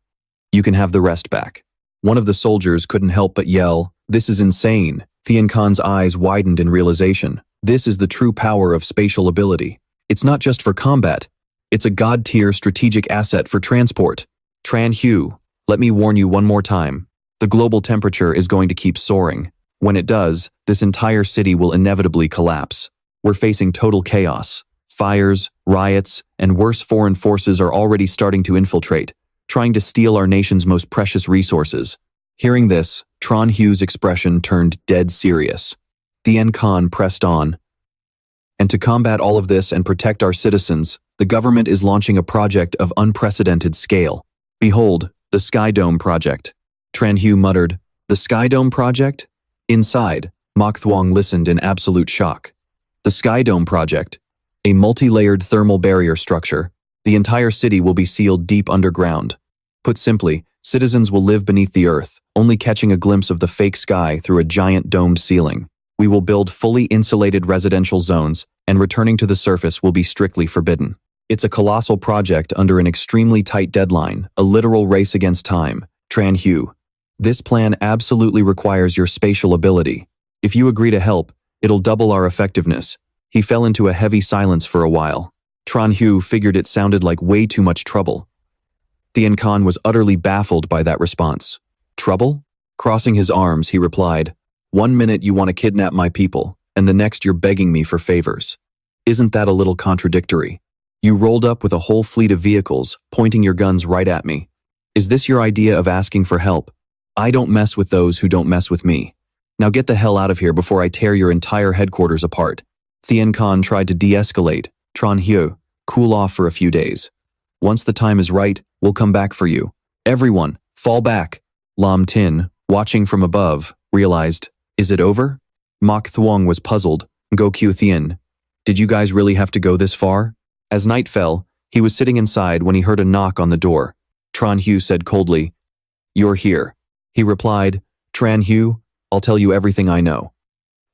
You can have the rest back. One of the soldiers couldn't help but yell, "This is insane." Thian Khan's eyes widened in realization. This is the true power of spatial ability. It's not just for combat. It's a god-tier strategic asset for transport. Tran Hu, let me warn you one more time. The global temperature is going to keep soaring. When it does, this entire city will inevitably collapse. We're facing total chaos. Fires, riots, and worse foreign forces are already starting to infiltrate, trying to steal our nation's most precious resources. Hearing this, Tran Hu's expression turned dead serious. Thian Khan pressed on. And to combat all of this and protect our citizens, the government is launching a project of unprecedented scale. Behold, the Sky Dome Project. Tran Hu muttered, The Sky Dome Project? Inside, Mok Thuong listened in absolute shock. The Sky Dome Project, a multi-layered thermal barrier structure. The entire city will be sealed deep underground. Put simply, citizens will live beneath the earth, only catching a glimpse of the fake sky through a giant domed ceiling. We will build fully insulated residential zones, and returning to the surface will be strictly forbidden. It's a colossal project under an extremely tight deadline, a literal race against time. Tran Hu. This plan absolutely requires your spatial ability. If you agree to help, it'll double our effectiveness. He fell into a heavy silence for a while. Tran Hu figured it sounded like way too much trouble. Thian Khan was utterly baffled by that response. Trouble? Crossing his arms, he replied, 1 minute you want to kidnap my people, and the next you're begging me for favors. Isn't that a little contradictory? You rolled up with a whole fleet of vehicles, pointing your guns right at me. Is this your idea of asking for help? I don't mess with those who don't mess with me. Now get the hell out of here before I tear your entire headquarters apart. Thian Khan tried to de-escalate. Tran Hu, cool off for a few days. Once the time is right, we'll come back for you. Everyone, fall back. Lam Tin, watching from above, realized, is it over? Mok Thuong was puzzled. Go Q Thian. Did you guys really have to go this far? As night fell, he was sitting inside when he heard a knock on the door. Tran Hu said coldly, You're here. He replied, Tran Hu, I'll tell you everything I know.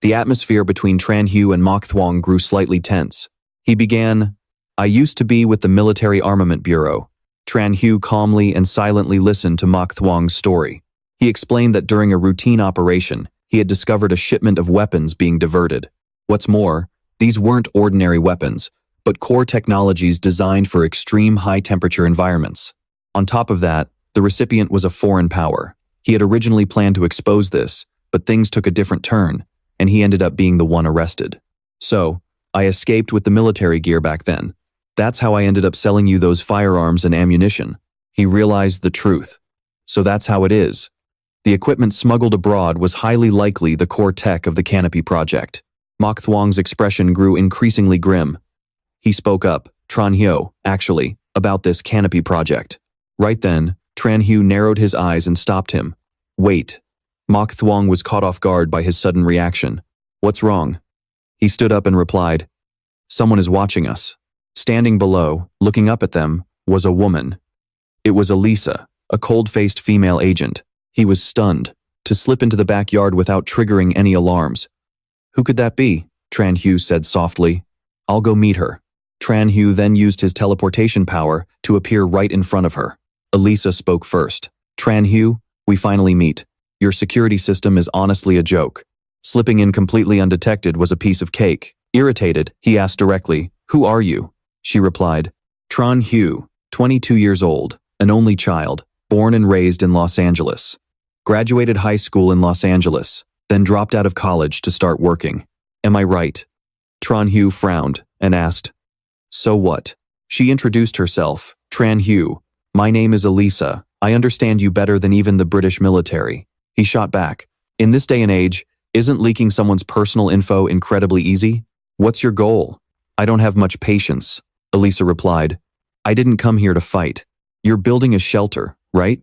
The atmosphere between Tran Hu and Mok Thuong grew slightly tense. He began, I used to be with the Military Armament Bureau. Tran Hu calmly and silently listened to Mok Thuong's story. He explained that during a routine operation, he had discovered a shipment of weapons being diverted. What's more, these weren't ordinary weapons, but core technologies designed for extreme high-temperature environments. On top of that, the recipient was a foreign power. He had originally planned to expose this, but things took a different turn, and he ended up being the one arrested. So, I escaped with the military gear back then. That's how I ended up selling you those firearms and ammunition. He realized the truth. So that's how it is. The equipment smuggled abroad was highly likely the core tech of the Canopy project. Mok Thuong's expression grew increasingly grim. He spoke up, Tran Hu, actually, about this Canopy project. Right then, Tran Hu narrowed his eyes and stopped him. Wait. Mok Thuong was caught off guard by his sudden reaction. What's wrong? He stood up and replied, Someone is watching us. Standing below, looking up at them, was a woman. It was Elisa, a cold-faced female agent. He was stunned, to slip into the backyard without triggering any alarms. Who could that be? Tran Hu said softly. I'll go meet her. Tran Hu then used his teleportation power to appear right in front of her. Elisa spoke first. Tran Hu, we finally meet. Your security system is honestly a joke. Slipping in completely undetected was a piece of cake. Irritated, he asked directly, who are you? She replied, Tran Hu, 22 years old, an only child, born and raised in Los Angeles. Graduated high school in Los Angeles, then dropped out of college to start working. Am I right? Tran Hu frowned and asked, so what? She introduced herself, Tran Hu. My name is Elisa. I understand you better than even the British military. He shot back. In this day and age, isn't leaking someone's personal info incredibly easy? What's your goal? I don't have much patience, Elisa replied. I didn't come here to fight. You're building a shelter, right?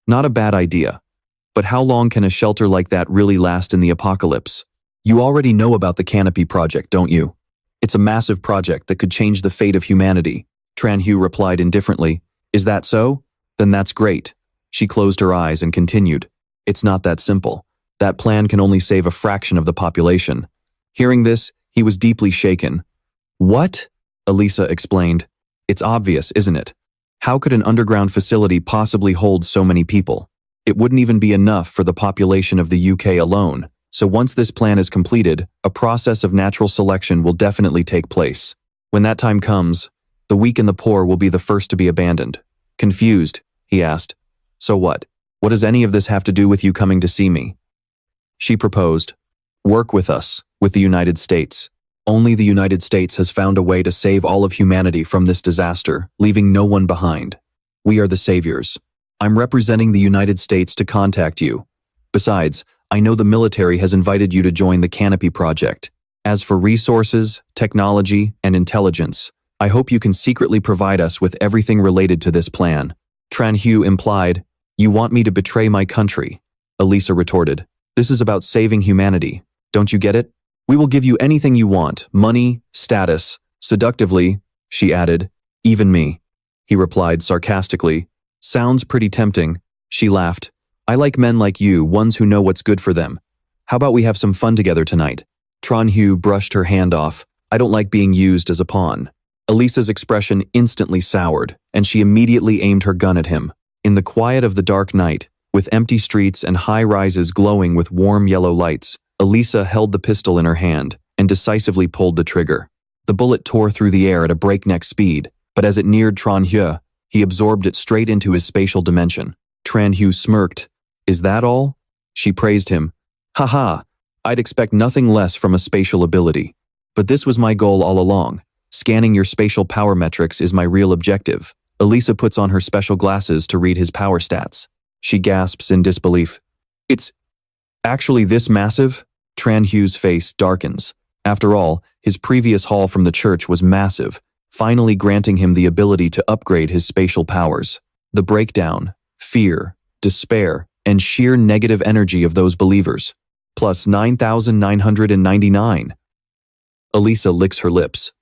Not a bad idea. But how long can a shelter like that really last in the apocalypse? You already know about the Canopy project, don't you? It's a massive project that could change the fate of humanity. Tran Hu replied indifferently. Is that so? Then that's great. She closed her eyes and continued. It's not that simple. That plan can only save a fraction of the population. Hearing this, he was deeply shaken. What? Elisa explained. It's obvious, isn't it? How could an underground facility possibly hold so many people? It wouldn't even be enough for the population of the UK alone. So once this plan is completed, a process of natural selection will definitely take place. When that time comes, the weak and the poor will be the first to be abandoned. Confused, he asked. So what? What does any of this have to do with you coming to see me? She proposed. Work with us, with the United States. Only the United States has found a way to save all of humanity from this disaster, leaving no one behind. We are the saviors. I'm representing the United States to contact you. Besides, I know the military has invited you to join the Canopy project. As for resources, technology, and intelligence, I hope you can secretly provide us with everything related to this plan. Tran Hu implied, you want me to betray my country? Elisa retorted, this is about saving humanity. Don't you get it? We will give you anything you want, money, status, seductively, she added, even me. He replied sarcastically, sounds pretty tempting. She laughed. I like men like you, ones who know what's good for them. How about we have some fun together tonight? Tran Hu brushed her hand off. I don't like being used as a pawn. Elisa's expression instantly soured, and she immediately aimed her gun at him. In the quiet of the dark night, with empty streets and high rises glowing with warm yellow lights, Elisa held the pistol in her hand and decisively pulled the trigger. The bullet tore through the air at a breakneck speed, but as it neared Tran Hu, he absorbed it straight into his spatial dimension. Tran Hu smirked. Is that all? She praised him. Haha, I'd expect nothing less from a spatial ability. But this was my goal all along. Scanning your spatial power metrics is my real objective. Elisa puts on her special glasses to read his power stats. She gasps in disbelief. It's actually this massive? Tran Hu's face darkens. After all, his previous haul from the church was massive, finally granting him the ability to upgrade his spatial powers. The breakdown, fear, despair, and sheer negative energy of those believers. Plus 9,999. Elisa licks her lips.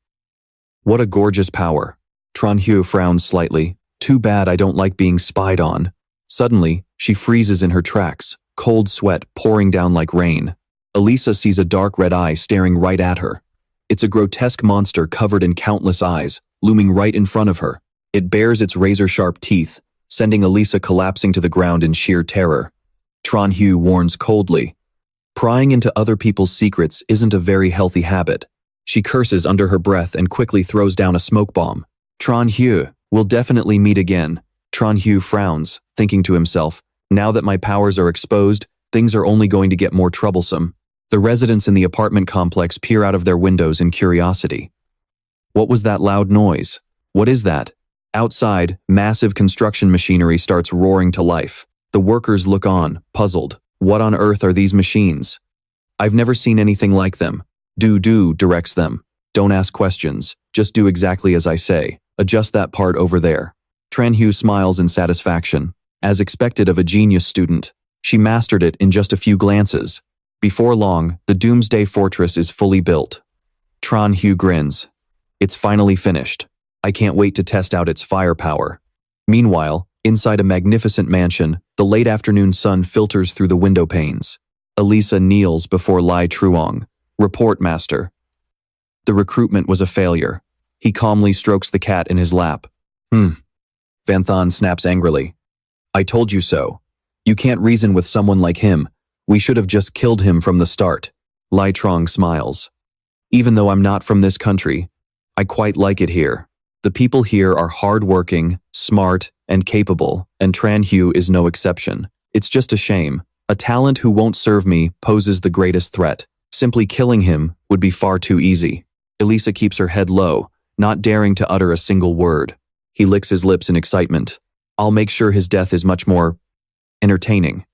What a gorgeous power. Tran Hu frowns slightly. Too bad I don't like being spied on. Suddenly, she freezes in her tracks, cold sweat pouring down like rain. Elisa sees a dark red eye staring right at her. It's a grotesque monster covered in countless eyes, looming right in front of her. It bares its razor-sharp teeth, sending Elisa collapsing to the ground in sheer terror. Tran Hu warns coldly. Prying into other people's secrets isn't a very healthy habit. She curses under her breath and quickly throws down a smoke bomb. Tran Hu, we'll definitely meet again. Tran Hu frowns, thinking to himself, now that my powers are exposed, things are only going to get more troublesome. The residents in the apartment complex peer out of their windows in curiosity. What was that loud noise? What is that? Outside, massive construction machinery starts roaring to life. The workers look on, puzzled. What on earth are these machines? I've never seen anything like them. Do directs them. Don't ask questions. Just do exactly as I say. Adjust that part over there. Tran Hu smiles in satisfaction. As expected of a genius student, she mastered it in just a few glances. Before long, the Doomsday fortress is fully built. Tran Hu grins. It's finally finished. I can't wait to test out its firepower. Meanwhile, Inside a magnificent mansion, the late afternoon sun filters through the window panes. Elisa kneels before Lai Truong. Report, master. The recruitment was a failure. He calmly strokes the cat in his lap. Van Thon snaps angrily. I told you so. You can't reason with someone like him. We should have just killed him from the start. Lai Truong smiles. Even though I'm not from this country, I quite like it here. The people here are hard-working, smart, and capable, and Tran Hu is no exception. It's just a shame. A talent who won't serve me poses the greatest threat. Simply killing him would be far too easy. Elisa keeps her head low, not daring to utter a single word. He licks his lips in excitement. I'll make sure his death is much more entertaining.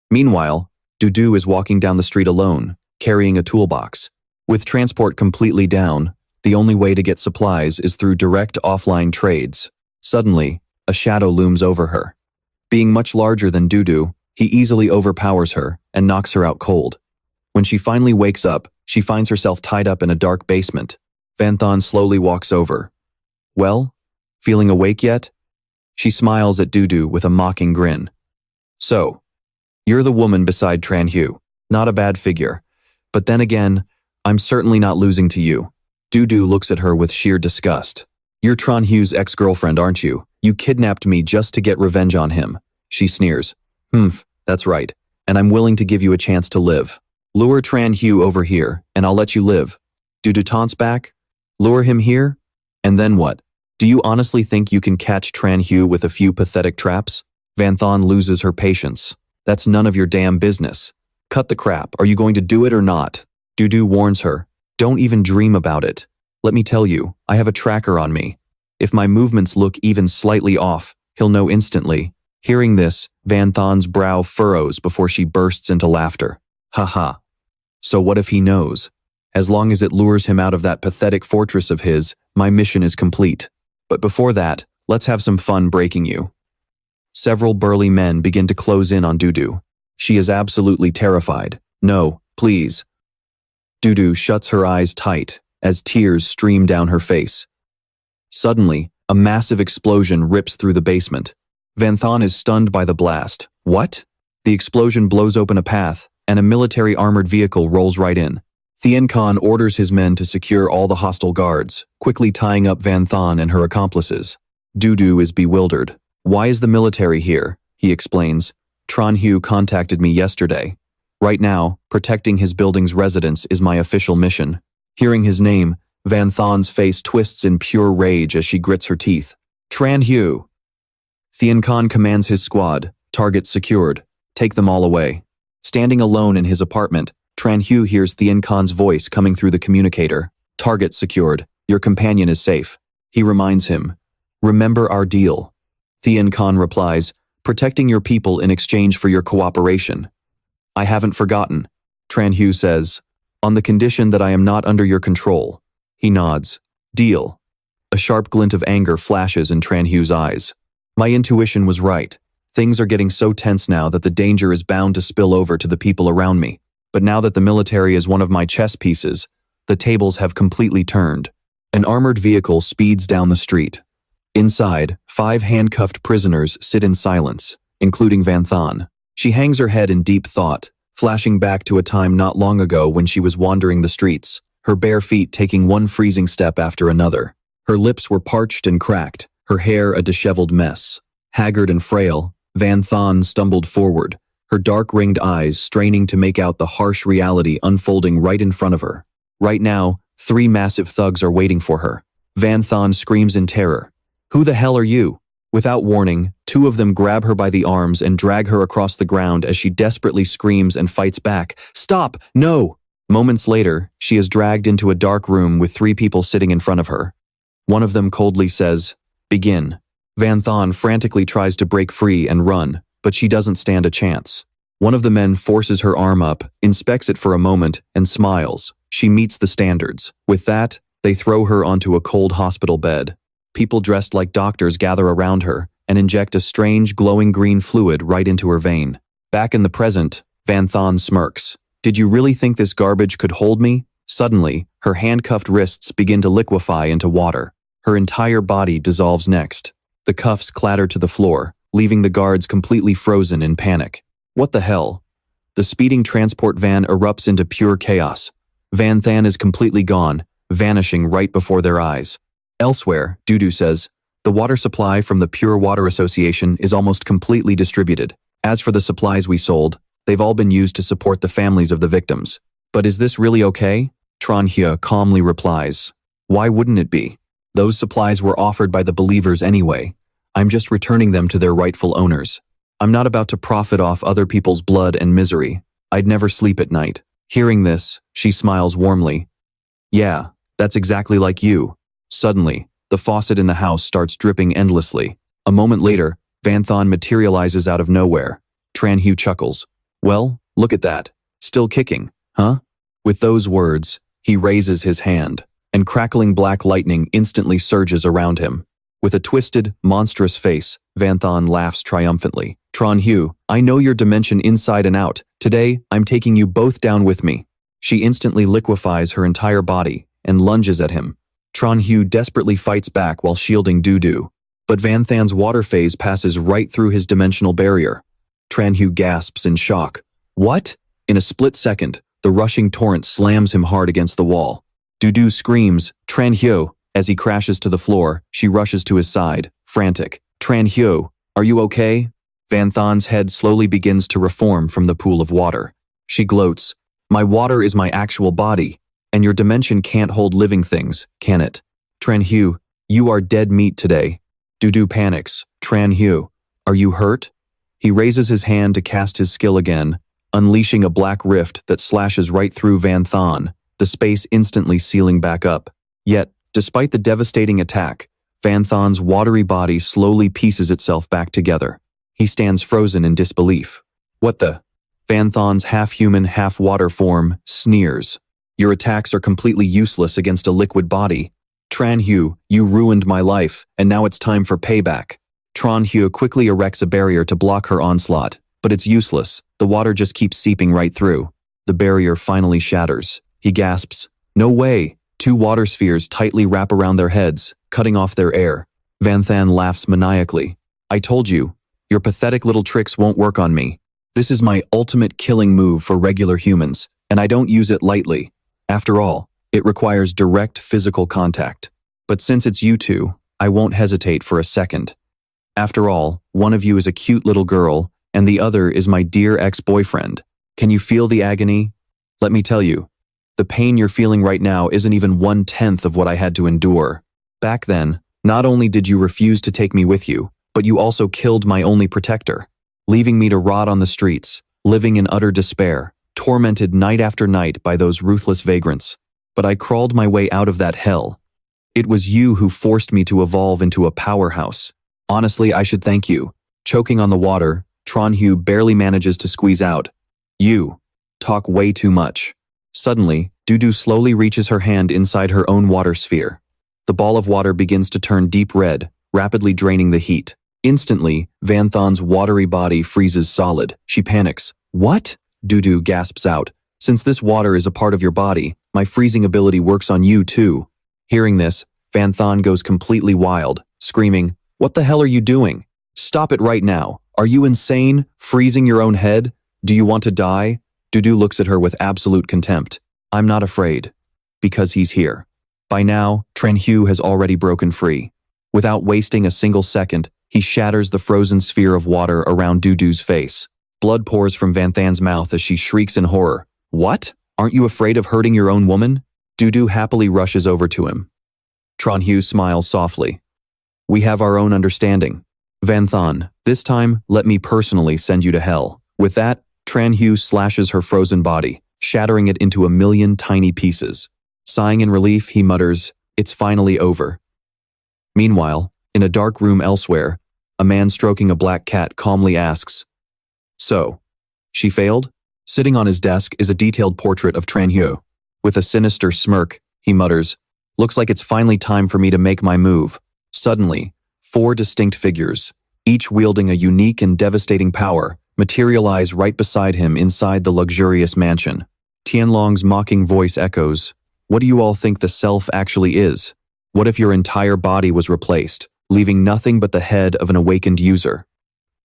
Meanwhile, Dudu is walking down the street alone, carrying a toolbox. With transport completely down, the only way to get supplies is through direct offline trades. Suddenly, a shadow looms over her. Being much larger than Dudu, he easily overpowers her and knocks her out cold. When she finally wakes up, she finds herself tied up in a dark basement. Van Thon slowly walks over. Well, feeling awake yet? She smiles at Dudu with a mocking grin. So, you're the woman beside Tran Hu. Not a bad figure. But then again, I'm certainly not losing to you. Dudu looks at her with sheer disgust. You're Tran Hu's ex-girlfriend, aren't you? You kidnapped me just to get revenge on him. She sneers. That's right. And I'm willing to give you a chance to live. Lure Tran Hu over here, and I'll let you live. Dudu taunts back. Lure him here? And then what? Do you honestly think you can catch Tran Hu with a few pathetic traps? Van Thon loses her patience. That's none of your damn business. Cut the crap. Are you going to do it or not? Dudu warns her. Don't even dream about it. Let me tell you, I have a tracker on me. If my movements look even slightly off, he'll know instantly. Hearing this, Van Thon's brow furrows before she bursts into laughter. Haha. So what if he knows? As long as it lures him out of that pathetic fortress of his, my mission is complete. But before that, let's have some fun breaking you. Several burly men begin to close in on Dudu. She is absolutely terrified. No, please. Dudu shuts her eyes tight as tears stream down her face. Suddenly, a massive explosion rips through the basement. Van Thon is stunned by the blast. What? The explosion blows open a path, and a military armored vehicle rolls right in. Thien Khan orders his men to secure all the hostile guards, quickly tying up Van Thon and her accomplices. Dudu is bewildered. Why is the military here? He explains. Tran Hu contacted me yesterday. Right now, protecting his building's residents is my official mission. Hearing his name, Van Thon's face twists in pure rage as she grits her teeth. Tran Hu! Thien Khan commands his squad, targets secured. Take them all away. Standing alone in his apartment, Tran Hu hears Thien Khan's voice coming through the communicator. Target secured. Your companion is safe. He reminds him. Remember our deal. Thien Khan replies, protecting your people in exchange for your cooperation. I haven't forgotten. Tran Hu says, on the condition that I am not under your control. He nods. Deal. A sharp glint of anger flashes in Tran Hu's eyes. My intuition was right. Things are getting so tense now that the danger is bound to spill over to the people around me. But now that the military is one of my chess pieces, the tables have completely turned. An armored vehicle speeds down the street. Inside, 5 handcuffed prisoners sit in silence, including Van Thon. She hangs her head in deep thought, flashing back to a time not long ago when she was wandering the streets, her bare feet taking one freezing step after another. Her lips were parched and cracked, her hair a disheveled mess. Haggard and frail, Van Thon stumbled forward, her dark-ringed eyes straining to make out the harsh reality unfolding right in front of her. Right now, 3 massive thugs are waiting for her. Van Thon screams in terror. Who the hell are you? Without warning, 2 of them grab her by the arms and drag her across the ground as she desperately screams and fights back. Stop! No! Moments later, she is dragged into a dark room with 3 people sitting in front of her. One of them coldly says, begin. Van Thon frantically tries to break free and run, but she doesn't stand a chance. One of the men forces her arm up, inspects it for a moment, and smiles. She meets the standards. With that, they throw her onto a cold hospital bed. People dressed like doctors gather around her and inject a strange glowing green fluid right into her vein. Back in the present, Van Thon smirks. Did you really think this garbage could hold me? Suddenly, her handcuffed wrists begin to liquefy into water. Her entire body dissolves next. The cuffs clatter to the floor. leaving the guards completely frozen in panic. What the hell? The speeding transport van erupts into pure chaos. Van Than is completely gone, vanishing right before their eyes. Elsewhere, Dudu says, the water supply from the Pure Water Association is almost completely distributed. As for the supplies we sold, they've all been used to support the families of the victims. But is this really okay? Tran Hye calmly replies. Why wouldn't it be? Those supplies were offered by the believers anyway. I'm just returning them to their rightful owners. I'm not about to profit off other people's blood and misery. I'd never sleep at night. Hearing this, she smiles warmly. Yeah, that's exactly like you. Suddenly, the faucet in the house starts dripping endlessly. A moment later, Van Than materializes out of nowhere. Tran Hye chuckles. Well, look at that. Still kicking, huh? With those words, he raises his hand, and crackling black lightning instantly surges around him. With a twisted, monstrous face, Van Than laughs triumphantly. Tran Hye, I know your dimension inside and out. Today, I'm taking you both down with me. She instantly liquefies her entire body and lunges at him. Tran Hye desperately fights back while shielding Dudu, but Van Than's water phase passes right through his dimensional barrier. Tran Hye gasps in shock. What? In a split second, the rushing torrent slams him hard against the wall. Dudu screams, Tran Hye. As he crashes to the floor, she rushes to his side, frantic. Tran Hye, are you okay? Van Than's head slowly begins to reform from the pool of water. She gloats. My water is my actual body, and your dimension can't hold living things, can it? Tran Hye, you are dead meat today. Dudu panics. Tran Hye, are you hurt? He raises his hand to cast his skill again, unleashing a black rift that slashes right through Van Than, the space instantly sealing back up. Yet, despite the devastating attack, Van Than's watery body slowly pieces itself back together. He stands frozen in disbelief. What the? Van Than's half-human, half-water form sneers. Your attacks are completely useless against a liquid body. Tran Hye, you ruined my life, and now it's time for payback. Tran Hye quickly erects a barrier to block her onslaught, but it's useless. The water just keeps seeping right through. The barrier finally shatters. He gasps, no way! 2 water spheres tightly wrap around their heads, cutting off their air. Van Than laughs maniacally. I told you, your pathetic little tricks won't work on me. This is my ultimate killing move for regular humans, and I don't use it lightly. After all, it requires direct physical contact. But since it's you two, I won't hesitate for a second. After all, one of you is a cute little girl, and the other is my dear ex-boyfriend. Can you feel the agony? Let me tell you, the pain you're feeling right now isn't even 1/10 of what I had to endure. Back then, not only did you refuse to take me with you, but you also killed my only protector, leaving me to rot on the streets, living in utter despair, tormented night after night by those ruthless vagrants. But I crawled my way out of that hell. It was you who forced me to evolve into a powerhouse. Honestly, I should thank you. Choking on the water, Tran Hye barely manages to squeeze out. You talk way too much. Suddenly, Dudu slowly reaches her hand inside her own water sphere. The ball of water begins to turn deep red, rapidly draining the heat. Instantly, Van Than's watery body freezes solid. She panics. What? Dudu gasps out. Since this water is a part of your body, my freezing ability works on you too. Hearing this, Van Than goes completely wild, screaming, What the hell are you doing? Stop it right now. Are you insane? Freezing your own head? Do you want to die? Dudu looks at her with absolute contempt. I'm not afraid. Because he's here. By now, Tran Hye has already broken free. Without wasting a single second, he shatters the frozen sphere of water around Dudu's face. Blood pours from Van Than's mouth as she shrieks in horror. What? Aren't you afraid of hurting your own woman? Dudu happily rushes over to him. Tran Hye smiles softly. We have our own understanding. Van Than, this time, let me personally send you to hell. With that, Tran Hye slashes her frozen body, shattering it into a million tiny pieces. Sighing in relief, he mutters, It's finally over. Meanwhile, in a dark room elsewhere, a man stroking a black cat calmly asks, So, she failed? Sitting on his desk is a detailed portrait of Tran Hye. With a sinister smirk, he mutters, Looks like it's finally time for me to make my move. Suddenly, 4 distinct figures, each wielding a unique and devastating power, materialize right beside him inside the luxurious mansion. Tianlong's mocking voice echoes, What do you all think the self actually is? What if your entire body was replaced, leaving nothing but the head of an awakened user?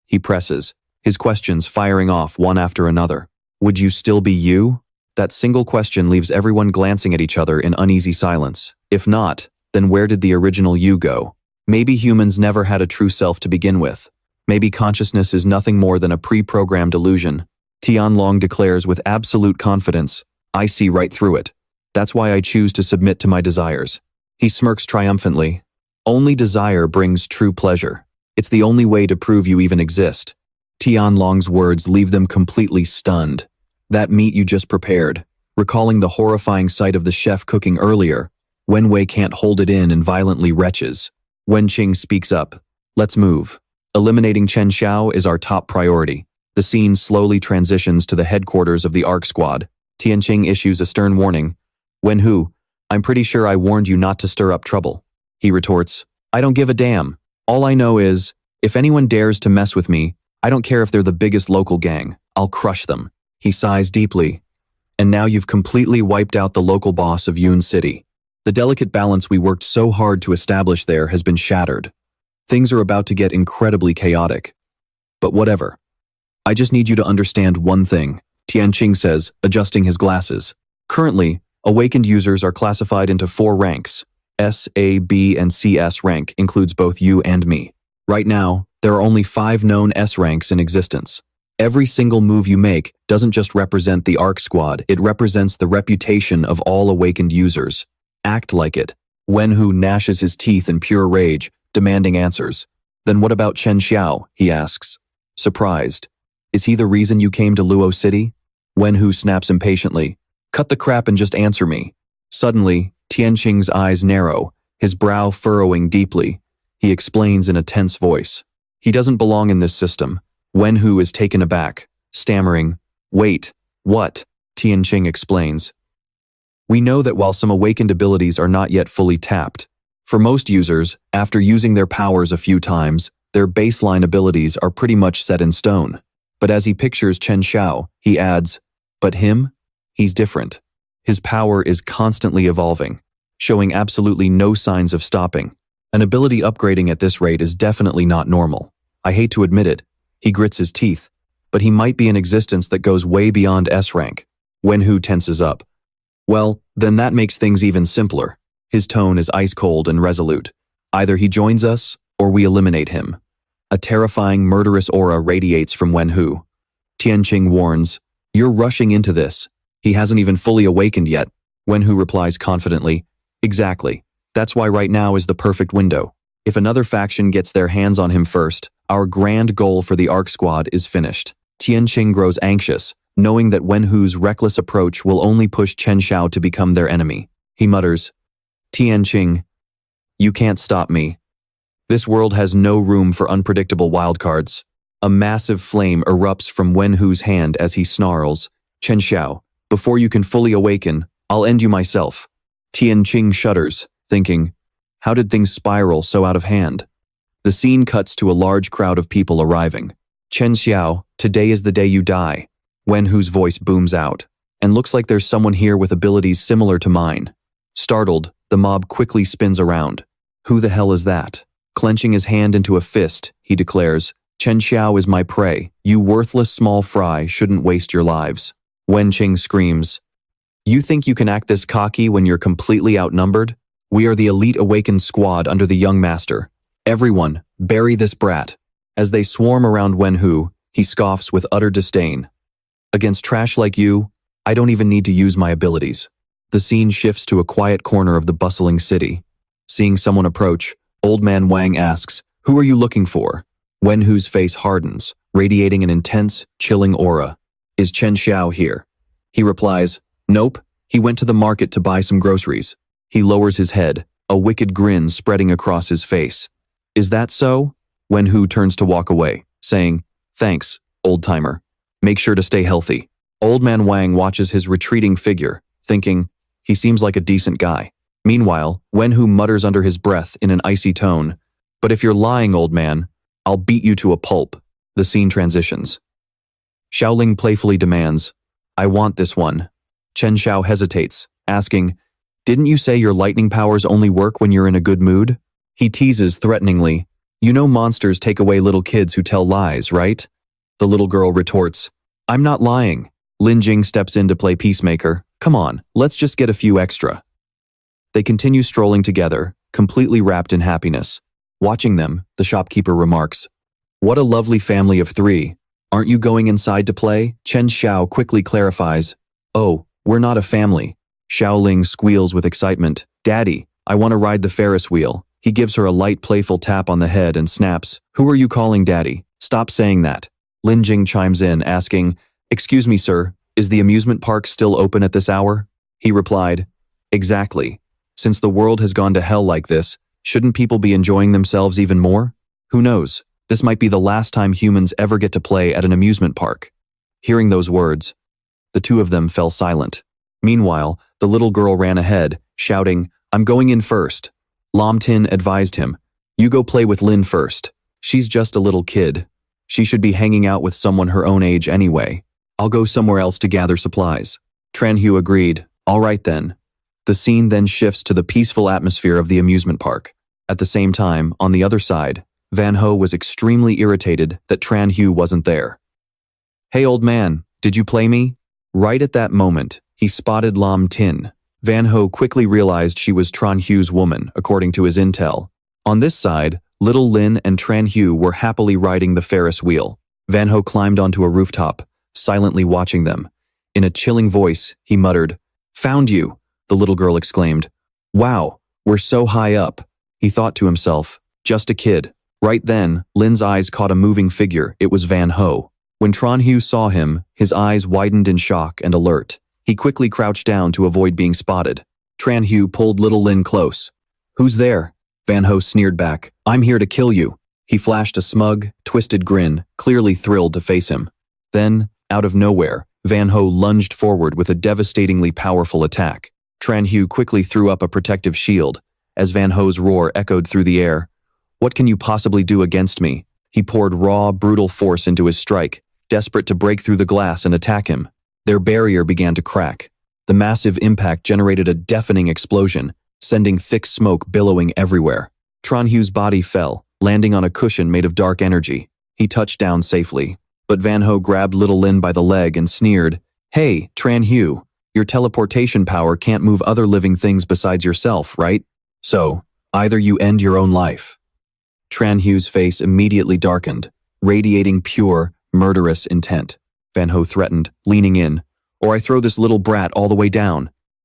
He presses, his questions firing off one after another. Would you still be you? That single question leaves everyone glancing at each other in uneasy silence. If not, then where did the original you go? Maybe humans never had a true self to begin with. Maybe consciousness is nothing more than a pre-programmed illusion. Tianlong declares with absolute confidence, I see right through it. That's why I choose to submit to my desires. He smirks triumphantly. Only desire brings true pleasure. It's the only way to prove you even exist. Tianlong's words leave them completely stunned. That meat you just prepared, recalling the horrifying sight of the chef cooking earlier, Wenwei can't hold it in and violently retches. Wenqing speaks up. Let's move. Eliminating Chen Xiao is our top priority. The scene slowly transitions to the headquarters of the ARC squad. Tianqing issues a stern warning. Wenhu, I'm pretty sure I warned you not to stir up trouble. He retorts, I don't give a damn. All I know is, if anyone dares to mess with me, I don't care if they're the biggest local gang, I'll crush them. He sighs deeply. And now you've completely wiped out the local boss of Yun City. The delicate balance we worked so hard to establish there has been shattered. Things are about to get incredibly chaotic. But whatever. I just need you to understand one thing, Tianqing says, adjusting his glasses. Currently, awakened users are classified into 4 ranks. S, A, B, and CS rank includes both you and me. Right now, there are only 5 known S ranks in existence. Every single move you make doesn't just represent the ARC squad, it represents the reputation of all awakened users. Act like it. Wenhu gnashes his teeth in pure rage, demanding answers. Then what about Chen Xiao? He asks. Surprised. Is he the reason you came to Luo City? Wenhu snaps impatiently. Cut the crap and just answer me. Suddenly, Tianqing's eyes narrow, his brow furrowing deeply. He explains in a tense voice. He doesn't belong in this system. Wenhu is taken aback, stammering. Wait, what? Tianqing explains. We know that while some awakened abilities are not yet fully tapped, for most users, after using their powers a few times, their baseline abilities are pretty much set in stone. But as he pictures Chen Xiao, he adds, but him? He's different. His power is constantly evolving, showing absolutely no signs of stopping. An ability upgrading at this rate is definitely not normal. I hate to admit it. He grits his teeth, but he might be an existence that goes way beyond S rank. Wenhu tenses up. Well, then that makes things even simpler. His tone is ice cold and resolute. Either he joins us, or we eliminate him. A terrifying, murderous aura radiates from Wenhu. Tianqing warns, you're rushing into this. He hasn't even fully awakened yet. Wenhu replies confidently, exactly. That's why right now is the perfect window. If another faction gets their hands on him first, our grand goal for the ARC squad is finished. Tianqing grows anxious, knowing that Wenhu's reckless approach will only push Chen Xiao to become their enemy. He mutters, Tianqing, you can't stop me. This world has no room for unpredictable wildcards. A massive flame erupts from Wenhu's hand as he snarls, Chen Xiao, before you can fully awaken, I'll end you myself. Tianqing shudders, thinking, how did things spiral so out of hand? The scene cuts to a large crowd of people arriving. Chen Xiao, today is the day you die. Wenhu's voice booms out, and looks like there's someone here with abilities similar to mine. Startled, the mob quickly spins around. Who the hell is that? Clenching his hand into a fist, he declares, Chen Xiao is my prey. You worthless small fry shouldn't waste your lives. Wenqing screams, you think you can act this cocky when you're completely outnumbered? We are the elite awakened squad under the young master. Everyone, bury this brat. As they swarm around Wenhu, he scoffs with utter disdain. Against trash like you, I don't even need to use my abilities. The scene shifts to a quiet corner of the bustling city. Seeing someone approach, Old Man Wang asks, who are you looking for? Wenhu's face hardens, radiating an intense, chilling aura. Is Chen Xiao here? He replies, nope, he went to the market to buy some groceries. He lowers his head, a wicked grin spreading across his face. Is that so? Wenhu turns to walk away, saying, thanks, old-timer. Make sure to stay healthy. Old Man Wang watches his retreating figure, thinking, he seems like a decent guy. Meanwhile, Wenhu mutters under his breath in an icy tone, but if you're lying, old man, I'll beat you to a pulp. The scene transitions. Xiaoling playfully demands, I want this one. Chen Xiao hesitates, asking, didn't you say your lightning powers only work when you're in a good mood? He teases threateningly, You know monsters take away little kids who tell lies, right? The little girl retorts, I'm not lying. Lin Jing steps in to play peacemaker. Come on, let's just get a few extra. They continue strolling together, completely wrapped in happiness. Watching them, the shopkeeper remarks, what a lovely family of three. Aren't you going inside to play? Chen Xiao quickly clarifies, oh, we're not a family. Xiao Ling squeals with excitement, Daddy, I want to ride the Ferris wheel. He gives her a light playful tap on the head and snaps, who are you calling Daddy? Stop saying that. Lin Jing chimes in, asking, excuse me, sir, is the amusement park still open at this hour? He replied, exactly. Since the world has gone to hell like this, shouldn't people be enjoying themselves even more? Who knows? This might be the last time humans ever get to play at an amusement park. Hearing those words, the two of them fell silent. Meanwhile, the little girl ran ahead, shouting, I'm going in first. Lam Tin advised him, you go play with Lin first. She's just a little kid. She should be hanging out with someone her own age anyway. I'll go somewhere else to gather supplies. Tran Hu agreed, all right then. The scene then shifts to the peaceful atmosphere of the amusement park. At the same time, on the other side, Van Ho was extremely irritated that Tran Hu wasn't there. Hey old man, did you play me? Right at that moment, he spotted Lam Tin. Van Ho quickly realized she was Tran Hu's woman, according to his intel. On this side, little Lin and Tran Hu were happily riding the Ferris wheel. Van Ho climbed onto a rooftop, silently watching them. In a chilling voice, he muttered, Found you, the little girl exclaimed. Wow, we're so high up. He thought to himself, just a kid. Right then, Lin's eyes caught a moving figure. It was Van Ho. When Tran Hu saw him, his eyes widened in shock and alert. He quickly crouched down to avoid being spotted. Tran Hu pulled little Lin close. Who's there? Van Ho sneered back. I'm here to kill you. He flashed a smug, twisted grin, clearly thrilled to face him. Then, out of nowhere, Van Ho lunged forward with a devastatingly powerful attack. Tran Hu quickly threw up a protective shield. As Van Ho's roar echoed through the air, what can you possibly do against me? He poured raw, brutal force into his strike, desperate to break through the glass and attack him. Their barrier began to crack. The massive impact generated a deafening explosion, sending thick smoke billowing everywhere. Tran Hu's body fell, landing on a cushion made of dark energy. He touched down safely. But Van Ho grabbed little Lin by the leg and sneered, Hey, Tran Hu, your teleportation power can't move other living things besides yourself, right? So, either you end your own life. Tran Hu's face immediately darkened, radiating pure, murderous intent. Van Ho threatened, leaning in, or I throw this little brat all the way down.